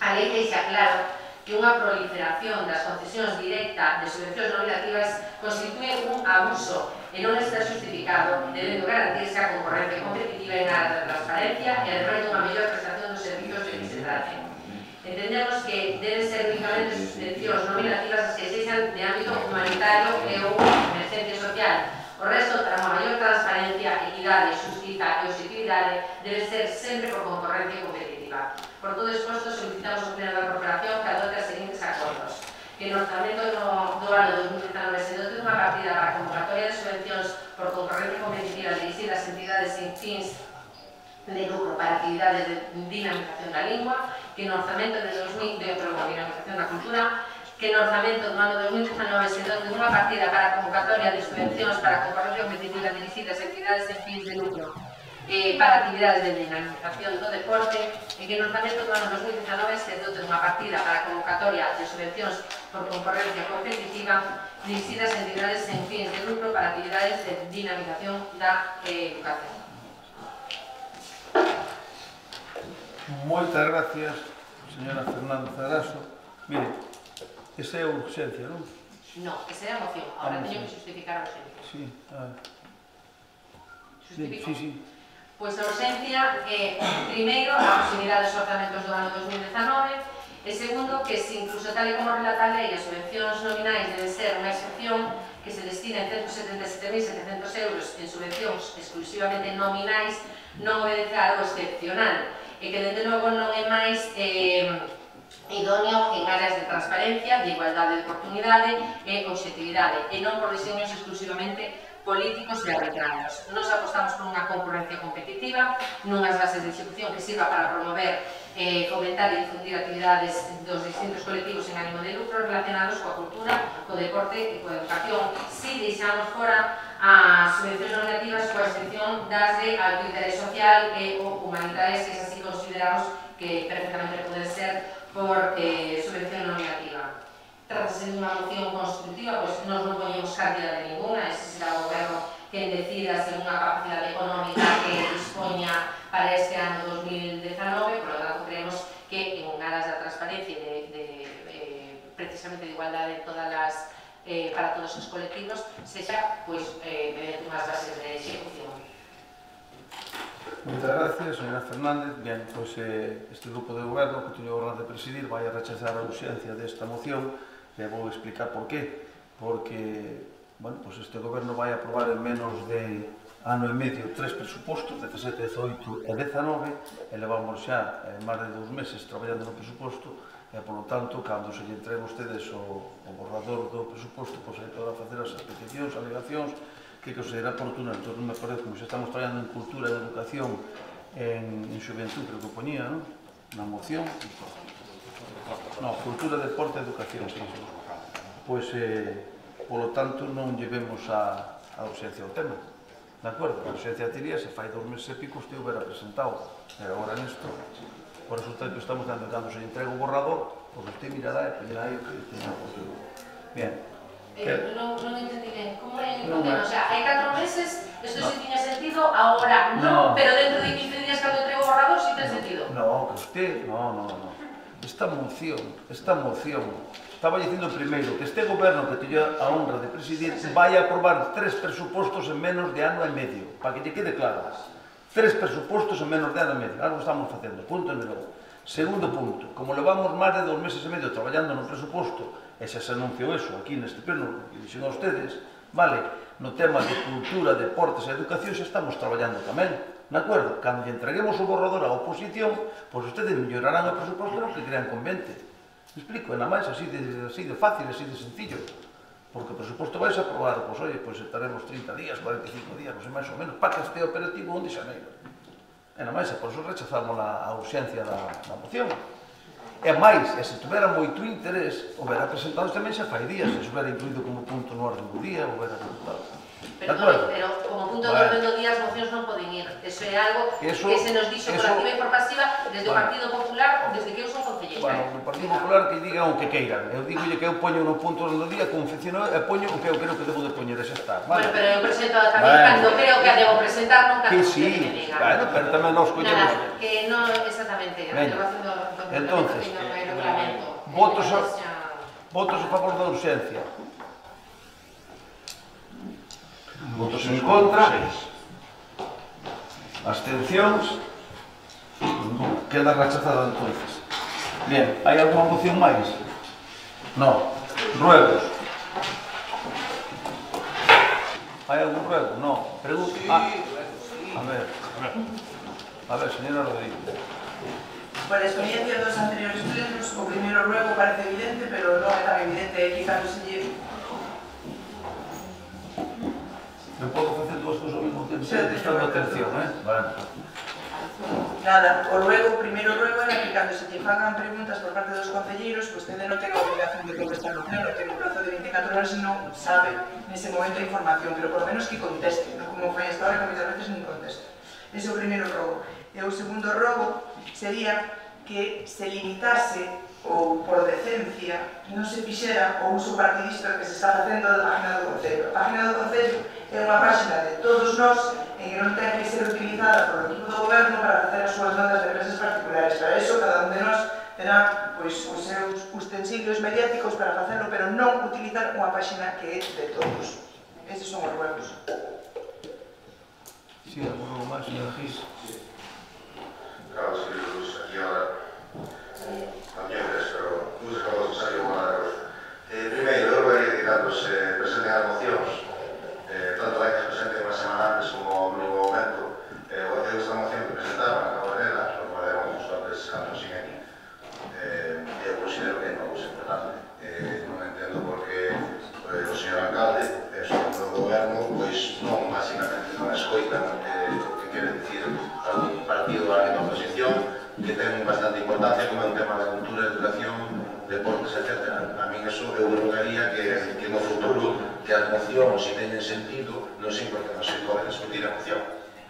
A lei deixa claro que unha proliferación das concesións directas de subvencións nominativas constitúe un abuso e non está justificado, debendo garantirse a concorrencia competitiva en áreas de transparencia e ademais dunha mellor prestación dos servizos de que se trate. Entendemos que deben ser únicamente subvencións nominativas as que sexan de ámbito humanitario e ou emergencia social. O resto, para unha maior transparencia, equidade, xustiza e objetividade, debe ser sempre por concorrencia competitiva. Por todo exposto, solicitamos ao Pleno da Corporación que adote os seguintes acordos: que no orzamento do ano 2019 se dote unha partida para a convocatoria de subvencións por concorrencia competitiva dirixidas a entidades sin fins de lucro para actividades de dinamización da lingua, que no orzamento de dinamización da cultura, que no orzamento do ano 2019 se dote unha partida para a convocatoria de subvencións para a concorrencia competitiva dirixidas a entidades sin fins de lucro para actividades de dinamización do deporte, e que no orzamento do ano 2019 se dote unha partida para a convocatoria de subvencións por concorrencia competitiva dirixidas a entidades sen fins de lucro para actividades de dinamización da educación. Moitas gracias, señora Fernández Araso. Mire, esa é a urxencia, non? Non, esa é a moción. Ahora teño que justificar a urxencia. Sí, Justifico? sí. Pois a urxencia é, primeiro, a proximidade dos orzamentos do ano 2019, e segundo, que se incluso tal e como relata a lei, as subvencións nominais deben ser unha excepción que se destinen 177.700 euros en subvencións exclusivamente nominais, non obedecerá ao excepcional, e que, dende logo, non é máis idóneo en áreas de transparencia, de igualdade de oportunidade e objetividade, e non por diseños exclusivamente políticos e arbitrarios. Nos apostamos por unha concurrencia competitiva, nunhas bases de execución que sirva para promover, fomentar e difundir actividades dos distintos colectivos en ánimo de lucro relacionados coa cultura, co deporte e coa educación. Si deixamos fora as subvencións nominativas coa excepción das de alto interés social e ou humanitarias, que así consideramos que perfectamente poden ser por subvención nominativa. Trátase de unha moción constructiva, pois nós non poñemos cantidade ninguna, ese será o goberno quen decida según a capacidade económica que dispoña para este ano 2019, por lo tanto creemos que en aras da transparencia e precisamente de igualdade para todos os colectivos, sexa mediante unhas bases de execución. Moitas gracias, señora Fernández. Bien, pois este grupo de goberno que teño a honra de presidir vai a rechazar a urxencia desta moción. E vou explicar por qué. Porque, bueno, pues este goberno vai aprobar en menos de ano e medio 3 presupostos, 17, 18 e 19, e levamos xa máis de 2 meses traballando no presuposto, e, por lo tanto, cando se lle entregue a ustedes o borrador do presuposto, pois aí podrá facer as peticións, alegacións, que considera oportuna. Entón, non me parece, como xa estamos traballando en cultura e educación, en xuventud, creo que poñía, non? Na moción. No, cultura, deporte e educación, sí. Pois, polo tanto, non llevemos a urxencia ao tema. De acordo? A urxencia tería, se fai 2 meses e pico, usted hubiera presentado. Pero agora nesto, por resultado que estamos dando, cando se entrega o borrador, pois usted mirará e pedirá aí o que teña futuro. Bien. Non entendí ben. Como é o tema? O sea, hai 4 meses, isto se tiña sentido, agora non, pero dentro de 15 días cando entrego o borrador, si ten sentido. No, que usted, no. Esta moción, estaba dicindo primeiro que este goberno que teño a honra de presidir vai a aprobar 3 presupostos en menos de ano e medio, para que lle quede claro. 3 presupostos en menos de ano e medio, algo estamos facendo, punto número 1. Segundo punto, como levamos máis de 2 meses e medio traballando no presuposto, e xa se anunciou eso aquí neste pleno, que dixen a ustedes, vale, no tema de cultura, deportes e educación xa estamos traballando tamén. De acuerdo? Cando lle entreguemos o borrador á oposición, pois ustedes mellorarán o presuposto no que crean convente. Me explico? É nada máis así de fácil, así de sencillo. Porque o presuposto vais a aprobar, pois, oye, pois estaremos 30 días, 45 días, non sei, máis ou menos, para que este operativo 1 de xaneiro. E nada máis, por iso rechazamos a urxencia da moción. E máis, se tuvera moito interés, houbera presentado tamén xa fai días, se houbera incluído como punto no orden do día, houbera presentado. Pero como punto de orden do día as mocións non poden ir. Eso é algo que se nos dixo por activa e por pasiva desde o Partido Popular, desde que eu son concelleira. Bueno, o Partido Popular que digan o que queiran. Eu digo que eu poño no punto do día, confecciono e poño o que eu creo que debo de poñer, e xa está. Bueno, pero eu presento tamén cando creo que a debo presentar, non cando usted me diga. Bueno, pero tamén nos collemos. Nada, que non exactamente, a renovación do reglamento. Votos a favor da urxencia. Votos en contra. Abstencións. Queda rechazada entonces. Bien, hai alguma moción máis? No. Ruegos. Hai algún ruego? No. Pregunto. A ver, señora Rodríguez. Por la experiencia dos anteriores plenos, o primeiro ruego parece evidente, pero non é tan evidente que cando se lle... Non podo facer dúas cousas ao mesmo tempo, prestando atención, Vale. Nada, o primeiro ruego era que cando se lle fagan preguntas por parte dos concelleiros, pois tende non ten a obligación de contestar no pleno, ten un prazo de 24 horas e non sabe nese momento a información, pero por menos que conteste, non como foi esta hora que moitas veces non conteste. Ese é o primeiro rogo. E o segundo rogo sería que se limitase ou por decencia non se fixera o uso partidista que se está facendo da página do Concello. A página do Concello é unha página de todos nós en que non ten que ser utilizada por o equipo do goberno para facer as súas notas de empresas particulares. Para iso, cada un de nós terá os seus utensilios mediáticos para facelo, pero non utilizar unha página que é de todos. Eses son os ruegos. Sí, algo máis, señora Gis. Claro, sí, aquí ahora también, pero non se acabou de salir unha de coisa. Primeiro, eu vou ir que cando se presenten as mocións, tanto hai que se presenten unha semana antes como no momento, esta moción que presentaban a Gabriela, non me deron justo antes cando sin aquí. Eu considero que non é importante. Non entendo por que o señor alcalde e o señor goberno pois non, basicamente, non escoitan o que quere dicir algún partido da oposición que ten bastante importancia como é un tema de cultura, educación, deportes, etc. A min eso eu rogaría que no futuro que as mocións se teñen sentido, non sei por que non se pode discutir a moción.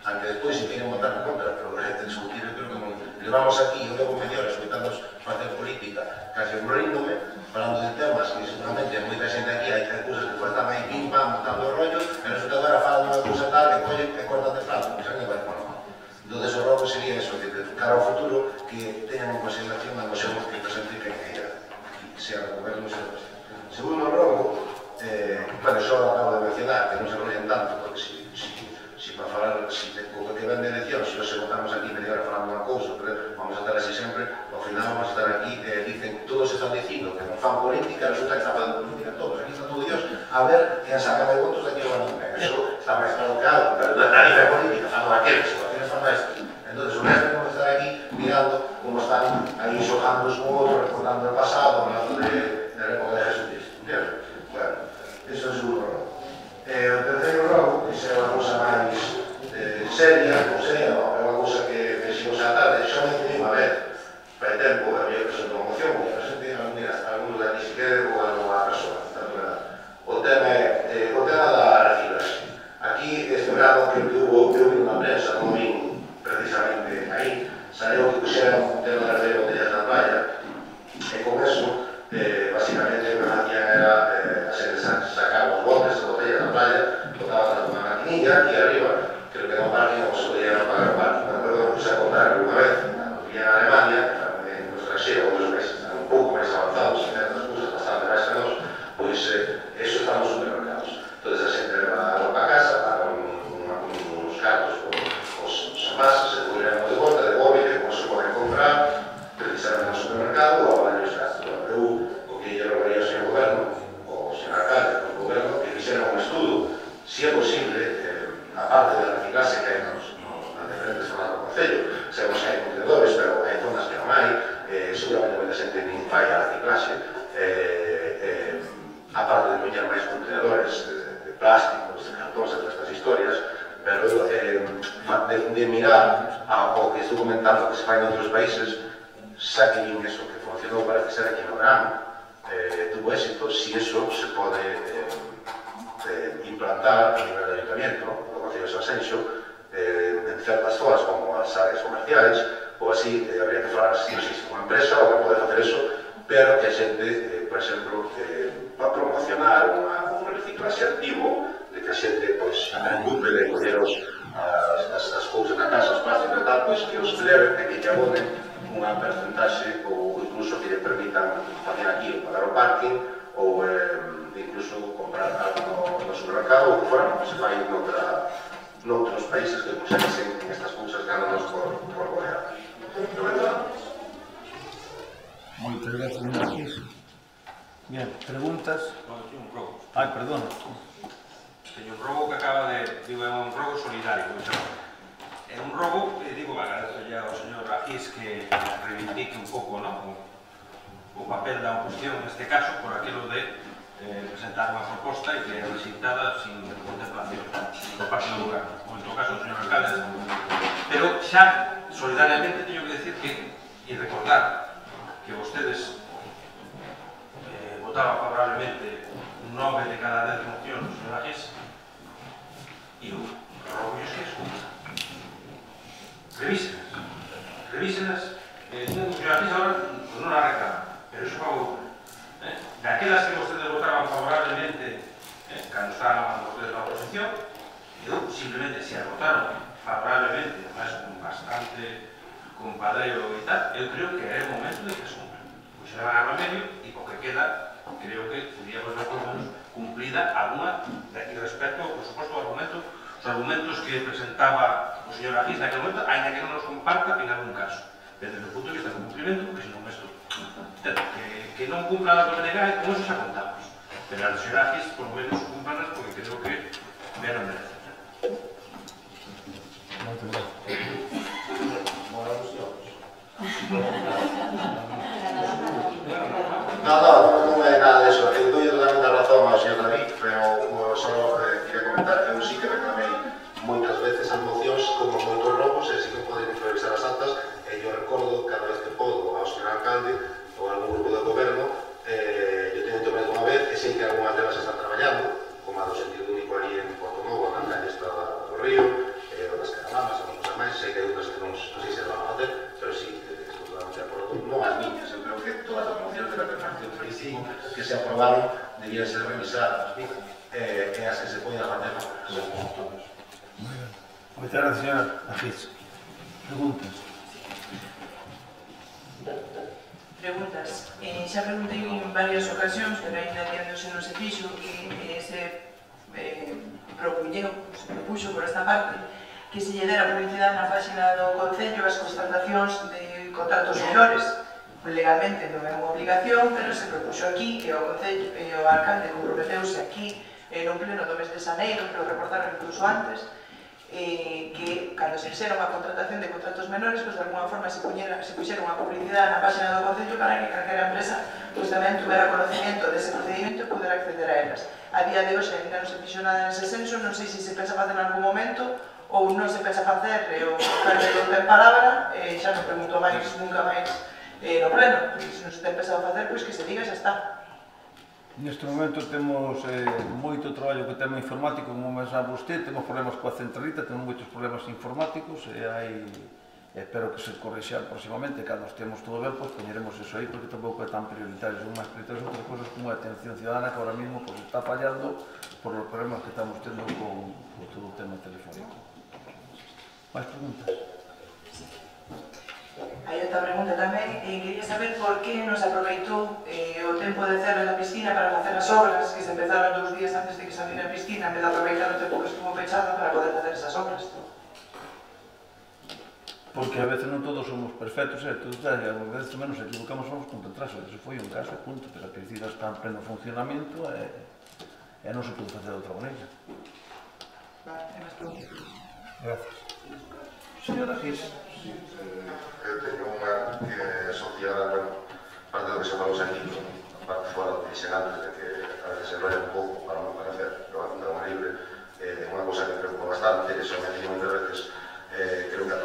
Aunque despois se queren votar en contra, pero de discutir eu creo que non. Levamos aquí, eu levo media hora escoitándoos facer política, casi morríndome, falando de temas que seguramente moita xente aquí hai cousas que están aí pim pam, botando o rollo, e resulta agora falan unha cousa tal que collen e cortan de prato, que xa non vai por nada. Entón, o rogo sería eso, de cara ao futuro, que teñan en consideración a moción que presente que sea o goberno e sea o presidente. Segundo rogo, bueno, xo acabo de mencionar, que non se rollen tanto, porque si para falar, o que ven de elección, se nos votamos aquí media hora falando unha cousa, pero vamos a estar así sempre, ao final vamos a estar aquí, dicen, todos están dicindo que non fan política, resulta que están facendo política todos, aquí está todo Dios, a ver quen saca de votos de aquí ao ano. Eso está máis claro, pero nadie fai política, fan aqueles fan esto. Entonces, o resto vamos a estar aquí mirando como están aí xogando os outros, recordando o pasado, hablando de la época de Jesucristo. Bueno, eso é o segundo rogo. O terceiro rogo, que é unha cousa máis seria, non sei, é unha cousa que fiximos a tarde, xa me teñi unha vez, fai tempo, había presentado unha moción, que presente algún de aquí se quede ou alguna persoa. O tema da reciclaxe. Aquí, este verano, que eu vi unha prensa, non vi precisamente aí, salió que puxeron un tema de botellas na playa, e con eso, basicamente, o que hacían era sacar os botes de botellas na playa, botaban na maquinilla, aquí arriba, creo que no parque non se podía pagar o parque. Me acuerdo que puse a contar unha vez, vivía en Alemania, en nuestra similar ao que estou comentando que se fai en outros países, xa que vin eso que funcionou, parece ser aquí no verano, tuvo éxito, si eso se pode implantar a nivel de ayuntamiento, do Concello de Sanxenxo, en certas zonas como as áreas comerciais, ou así, habría que falar si existe unha empresa ou que pode facer eso, pero que a xente, por exemplo, para promocionar un reciclaxe activo, de que a xente, pois, en cumple de coller as cousas na casa, os plásticos e tal, pois, que os leven e que lle abonen unha percentaxe ou incluso que lle permitan facer aquí ou pagar o parking ou incluso comprar algo no supermercado ou que fora, se fai noutros países que conseguesen estas cousas gananos por golear. Moitas gracias, señor Gis. Bien, preguntas? Non, teño un robo. Ai, perdona. Teño un robo que acaba de... Digo, é un robo solidario, como chamo. É un robo, e digo, agradecerlle ao señor Gis que reivindique un pouco, non? O papel da oposición, neste caso, por aquilo de presentar unha proposta e que é rexeitada sin contemplación por parte do goberno, ou en todo caso do señor alcalde. Pero xa, solidariamente, teño que decir que, e recordar, que vostedes votaban favorablemente 9 de cada 10 mocións do señor Gis, e o robo que es justo. Revísenas, o señor Gis ahora non la reclama, pero iso fa outra. Daquelas que vostedes votaban favorablemente cando estaban vostedes na oposición, eu simplemente, se as votaron favorablemente, además con bastante compadreo e tal, eu creo que é o momento de que se cumplan. Pois se van a remedio e co que queda, creo que podríamos ver por menos cumplida alguna respecto, por suposto, os argumentos que presentaba o señor Gis naquele momento, ainda que non nos comparta en algún caso. Desde o punto de vista do cumprimento, porque senón isto, que non cumpla a PNG, con eso xa contamos. Pero a señora Gis, por lo menos, cúmplanas, porque creo que menos merece. Moitas gracias. Non é nada disso. Eu dou totalmente a razón ao señor David, pero só queria comentar que eu sí que reclamei moitas veces as mocións como moitos robos e sí que poden revisar as actas e eu recordo cada vez que podo ao señor alcalde ou a algún grupo de goberno eu teño tomado unha vez e sei que algunhas delas están traballando como a do sentido único ali en Porto Novo, na calle esta do Río o das Caramamas, ou cosas máis, sei que hai outras que non sei se van a facer, pero sí, estou totalmente de acordo, non as miñas, eu creo que todas as mocións de parte do principio que se aprobaron debían ser revisadas e as que se poden facer todas. Moitas gracias, señor Gis. Preguntas? Preguntas. Xa preguntei en varias ocasións, pero ainda diándose non se fixo, que se propuxo por esta parte que se lle dera publicidade na página do Concello as constatacións de contratos menores. Legalmente non é unha obligación, pero se propuxo aquí e o Concello e o alcalde comprometeuse aquí no pleno do mes de xaneiro, pero reportaron incluso antes, que cando se fixera unha contratación de contratos menores, de alguna forma se puxera unha publicidade na página do Concello para que calquera empresa tamén tuvera conocimiento dese procedimento e pudera acceder a elas. A día de hoxe ainda non se fixo nada nese senso, non sei se se pensa facer en algún momento ou non se pensa facer e o alcalde non ten palabra, xa non pregunto máis, nunca máis no pleno, porque se non se ten pensado facer, pois que se diga xa está. Neste momento temos moito traballo co tema informático, como me sabe vostede, temos problemas coa centralita, temos moitos problemas informáticos e hai, espero que se corrixan próximamente, cando estemos todo ben, pois poñeremos eso aí, porque tampouco é tan prioritario, son máis prioritarias outras cosas como a atención ciudadana, que ahora mismo pues, está fallando por os problemas que estamos tendo con todo o tema telefónico. Mais preguntas? Hai outra pregunta tamén, quería saber por que non se aproveitou o tempo de cerre da piscina para facer as obras que se empezaron 2 días antes de que se abriera a piscina, en vez de aproveitar o tempo que estuvo pechado para poder facer esas obras. Porque a veces non todos somos perfectos, e a veces tamén nos equivocamos somos con retraso, ese foi un caso, punto, pero a piscina está en pleno funcionamento e non se pode facer de outra maneira. Vale, é máis preguntas. Gracias. Señora Gis. Eu teño unha que é asociada, bueno, parte do que se falou aquí, a parte fora do que dixen antes, de que a veces se enrolla un pouco para non parecer, pero a unha libre, unha cosa que me preocupa bastante, que se me digo moitas veces, creo que a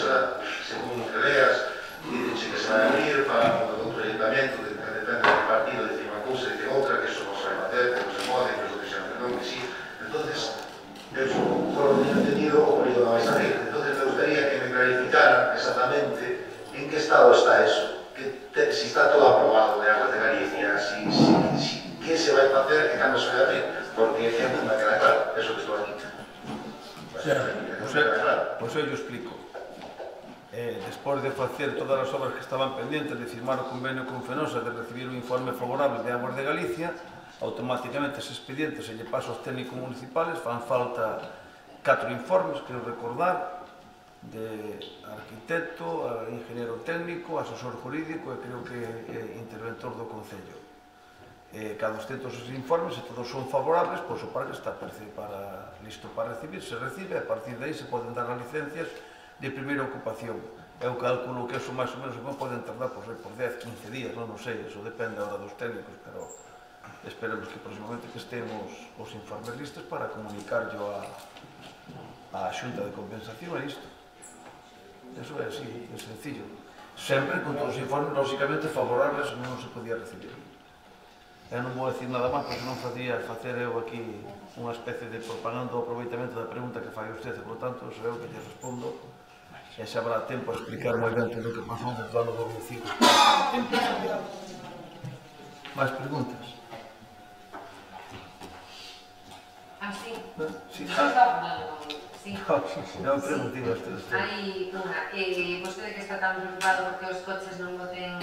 empresa, según que leas, dice que se vai abrir para outro ayuntamiento que depende del partido, dice unha cousa e de outra, que eso non se vai facer, que non se pode, que eso que xa non, que sí. Entonces, eso, por lo que he entendido, o período vais a ir. Entonces, me gustaría que me clarificaran exactamente en que estado está eso, si está todo aprobado de Aguas de Galicia, que se vai facer e cando se vai abrir, porque é non me queda claro, eso que estou aquí. Pois eu explico. Despois de facer todas as obras que estaban pendientes, de firmar o convenio con Fenosa, de recibir un informe favorable de Aguas de Galicia, automáticamente ese expediente se lle pasa aos técnicos municipales, fan falta 4 informes, quero recordar, de arquitecto, ingeniero técnico, asesor jurídico e creo que interventor do Concello. Cada os tetos os informes, e todos son favorables, pois o parque está listo para recibir, se recibe, e a partir de aí se poden dar as licencias de primeira ocupación. Eu calculo que eso máis ou menos como poden tardar por 10, 15 días, non sei, eso depende agora dos técnicos, pero esperemos que próximamente que estemos os informes listos para comunicarlo á Xunta de Compensación e isto. Eso é así, é sencillo. Sempre con todos os informes, lógicamente, favorables, non se podía recibir. Eu non vou decir nada máis, porque non facía facer eu aquí unha especie de propaganda ou aproveitamento da pregunta que fai usted, por tanto, sou eu que lle respondo, e xa habrá tempo a explicar moi ben todo o que pasou no plano 2005. Máis preguntas? Sí. Sí. Sí. Non preguntei a ustedes. Hai unha, vostede que está tan preocupado porque os coches non boten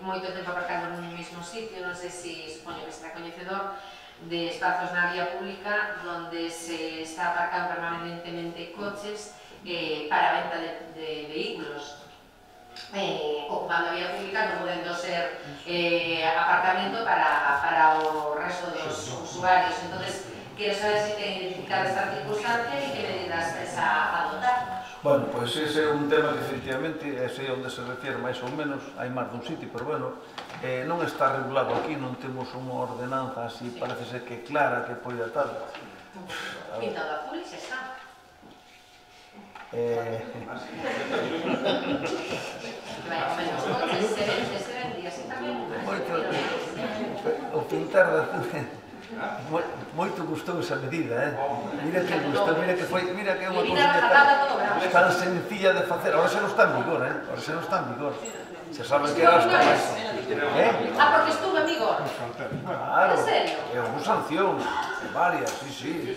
moito tempo aparcados nun mesmo sitio, non sei se supoño que será coñecedor de espazos na vía pública onde se está aparcando permanentemente coches para a venta de vehículos, ocupando a vía pública, non podendo ser aparcamento para o resto dos usuarios. Entonces, quero saber se ten identificado esta circunstancia e que medidas pensa adoptar. Bueno, pois ese é un tema que efectivamente é onde se refiere máis ou menos, hai máis dun sitio, pero bueno, non está regulado aquí, non temos unha ordenanza así, parece ser que clara, que poida tal. Pintado azul e xa está. Vai a comer os coches, se vende, así tamén. O pintar de azul, moito gustou esa medida, mira que gustou, mira que é unha cousa tan sencilla de facer, ahora xa non está en vigor, se sabe que era hasta máis. Porque estuvo en vigor? Claro, e houve sancións, varias, sí.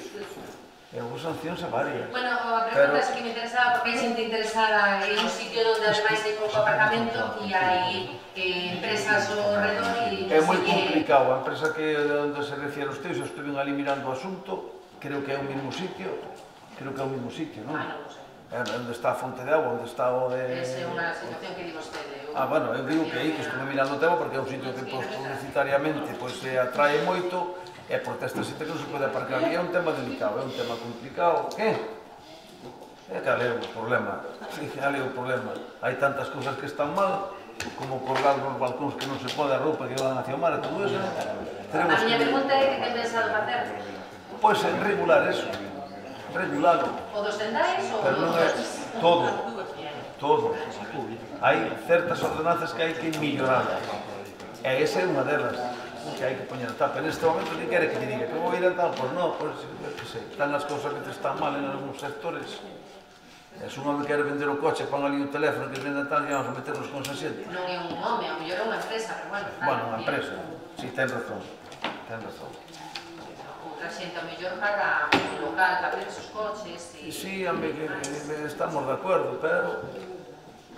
Houve sancións e varias. Bueno, a pregunta é que me interesaba porque hai xente interesada en un sitio onde ademais hai pouco aparcamento e hai empresas ao redor e... É moi complicado, a empresa onde se refiere usted, se estuve ali mirando o asunto, creo que é o mesmo sitio, non? Onde está a fonte de agua, onde está o de... Esa é unha situación que di vostede. Bueno, eu digo que aí, que estuve mirando o tema, porque é un sitio que publicitariamente se atrae moito, e por esta sitio que non se pode aparcar. E é un tema delicado, é un tema complicado. Que? Cal é o problema? Cal é o problema? Hai tantas cousas que están mal, como colgar nos balcóns que non se pode, a roupa que van hacia o mar, e todo eso. A miña pregunta é que ten pensado facer? Pois regular eso, regulado. O dos tendais ou dos coches? Todo. Hai certas ordenanzas que hai que mellorar. E esa é unha delas. Que hai que poñer a tapa. En este momento ni quere que lle diga que vou ir a tal, pois non, pois que sei, están as cousas que están mal en algúns sectores. Se un home quere vender o coche, pon ali o teléfono que vende tal, e vamos a meternos con esa xente. Non é un home, a mellor é unha empresa, pero bueno. Bueno, unha empresa, si, ten razón. Outra xente a mellor paga un local para ver esos coches e... Si, estamos de acordo, pero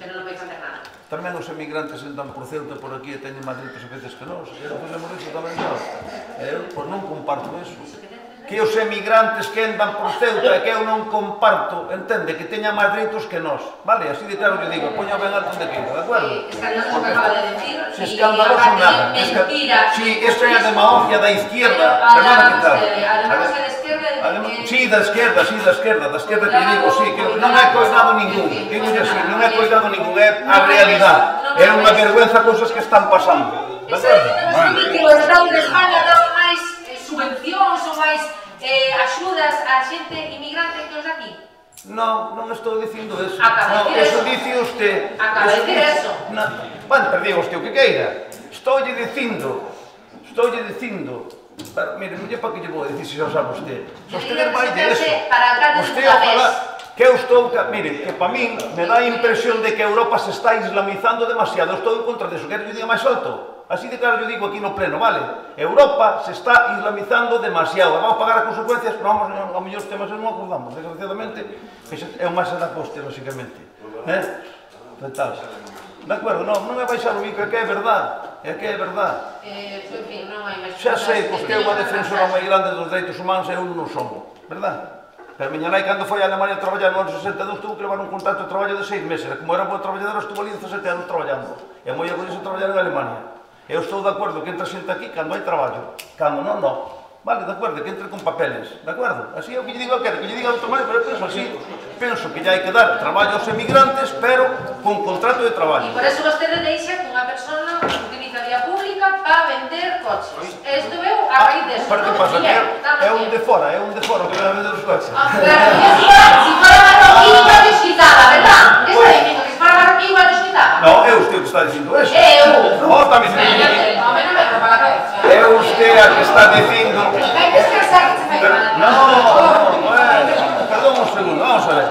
non vai facer nada. Tamén os emigrantes entran por Ceuta por aquí e teñen máis dereitos a veces que nós. E non facemos iso tamén nós. Eu non comparto iso. Que os emigrantes que entran por Ceuta e que eu non comparto, entende, que teñan máis dereitos que nós. Vale, así de claro que digo, poño ben alto onde queira, de acuerdo? Escandaloso que acaba de decir. Se escandaloso nada. Si, isto é a demagogia da izquierda. Perdona que tal. Además de izquierda... Si, da esquerda que digo, si, que non é coidado ningún, non é coidado ningún, é a realidade, é unha vergüenza cousas que están pasando. Ese é que o Estado de España dá máis subvencións ou máis axudas á xente inmigrante que os de aquí? Non, non estou dicindo eso. Acaba de Eso decir dice usted. Acaba de decir eso. Bueno, pero diga usted o que queira. Estoulle dicindo. Pero, mire, non lle para que lle vou dicir se xa sabe usted. Se usted é máis de eso. Para hablar de Usted ojalá que eu estou... Mire, que para min me dá a impresión de que Europa se está islamizando demasiado. Estou en contra deso. Quero que diga máis alto. Así de claro yo digo aquí no pleno, vale? Europa se está islamizando demasiado. Vamos a pagar as consecuencias, pero vamos, a mellor temas non acordamos, desgraciadamente, que é o máis da coste, lógicamente. Tal. De acordo, non é baixar o bico, é que é verdade. En fin, non hai máis... Xa sei que usted é unha defensora moi grande dos dereitos humanos e eu non son, verdad? Pero miña nai, cando foi a Alemania a traballar no ano 62, tuvo que levar un contrato de traballo de 6 meses. E como era boa traballadora, estuvo ali 17 anos traballando. E moi orgulloso de traballar en Alemania. Eu estou de acordo que entra xente aquí cando hai traballo. Cando non, non. Vale, de acordo, que entre con papeles. De acordo? Así é o que lle digo a que lle diga de outra maneira, pero eu penso así. Penso que ya hai que dar traballo aos emigrantes, pero con contrato de traballo. E por eso vostede deixa que unha persona utiliza a vía pública para vender coches. Isto veu a raíz deso. Pero que pasa? É un de fora que vai a vender os coches. Claro, si fora marroquí, igual nos quitaba, verdad? Está dicindo que si fora marroquí, igual nos quitaba. Non, é usted que está dicindo eso. Eu tamén. Non me rompa la cabeza. É usted a que está dicindo... Perdón un segundo, vamos a ver.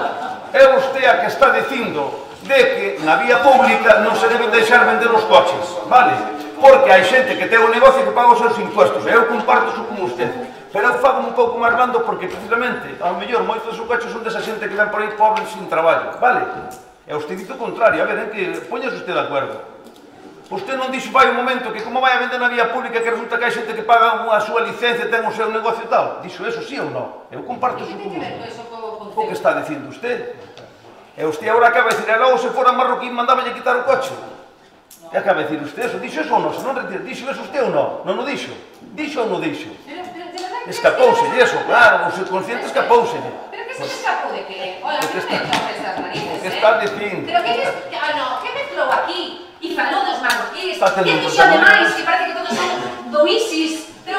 É usted a que está dicindo de que na vía pública non se deben deixar vender os coches, vale? Porque hai xente que ten un negocio que paga os seus impuestos, e eu comparto iso con usted. Pero eu fago un pouco máis blando porque, precisamente, ao mellor, moitos dos coches son desa xente que ven por aí pobres sin traballo, vale? E usted dito o contrario, a ver, que poñas usted de acordo. Usted non dixo vai un momento que como vai a vender na vía pública que resulta que hai xente que paga a súa licencia e ten o seu negocio e tal? Dixo eso, sí ou non? Eu comparto iso con usted. O que está dicindo usted? E usted agora acaba de dicir, e logo se fora marroquín mandáballe quitar o coche. E acaba de dicir usted eso, dixo eso ou non? Se non retira, dixo eso usted ou non? Non o dixo? Dixo ou non dixo? Escapouselle eso, claro, o subconsciente escapouselle. Pero que se escapou de que? Ola, que me toca esas narices, O que está dicindo? Pero que mezclou aquí? E falou dos marroquíes, que dixo ademais, que parece que todos son do ISIS, pero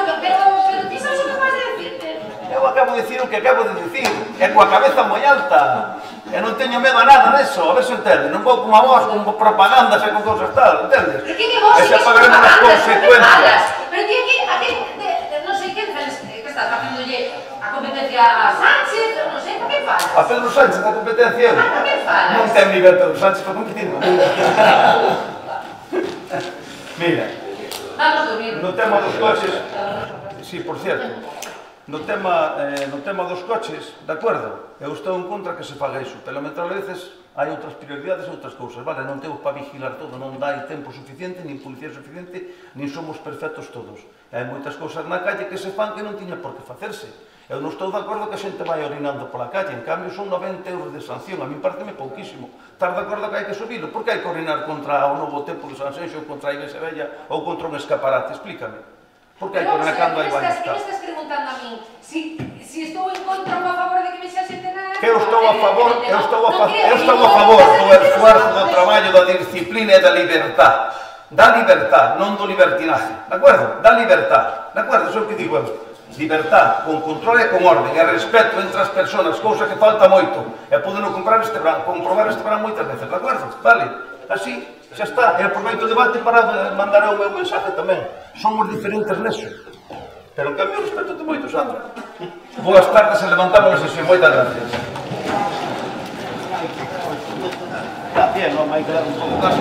ti sabes o que vas a decirte? Eu acabo de dicir o que acabo de dicir, e coa cabeza moi alta, e non teño medo a nada deso, a ver se entende, non vou como a vos, con propagandas e con cousas tal, entendes? Pero que vos e xa pagaremos as consecuencias. Pero ti aquí, non sei que estás facéndolle a competencia a Sánchez, non sei, para que falas? A Pedro Sánchez, a competencia eu? Para que falas? Non ten nivel Pedro Sánchez para competir. Mira, vamos dormir. No tema dos coches, sí, por cierto, no tema dos coches, de acordo, eu estou en contra que se faga iso, pero mentre a veces hai outras prioridades e outras cousas, vale, non temos para vigilar todo, non dai tempo suficiente, nin policía suficiente, nin somos perfectos todos. Hai moitas cousas na calle que se fan que non tiña por que facerse. Eu non estou de acordo que a xente vai orinando pola calle, en cambio son 90 euros de sanción, a mí pareceme pouquísimo. Estás de acordo que hai que subilo? Por que hai que orinar contra o novo templo de San Xenxo ou contra a Iglesia Bella ou contra un escaparate? Explícame. Por que hai que orinar cando hai baños? Que me estás preguntando a min? Si estou en contra ou a favor de que me xa xente na... Que eu estou a favor do esfuerzo, do traballo, da disciplina e da libertad. Da libertad, non do libertinaje. De acordo? Da libertad. De acordo? Iso é o que digo eu. Libertad, con control e con orden, e respeto entre as persoas, cousa que falta moito. E podeno comprobar este verán moitas veces, de acordo? Vale? Así, xa está. E aproveito o debate para mandar o meu mensaje tamén. Somos diferentes neso. Pero en cambio, respeto moito, Sandra. Boas tardes e levantamos a sesión. Moitas gracias. Bien, non vai quedar un pouco casi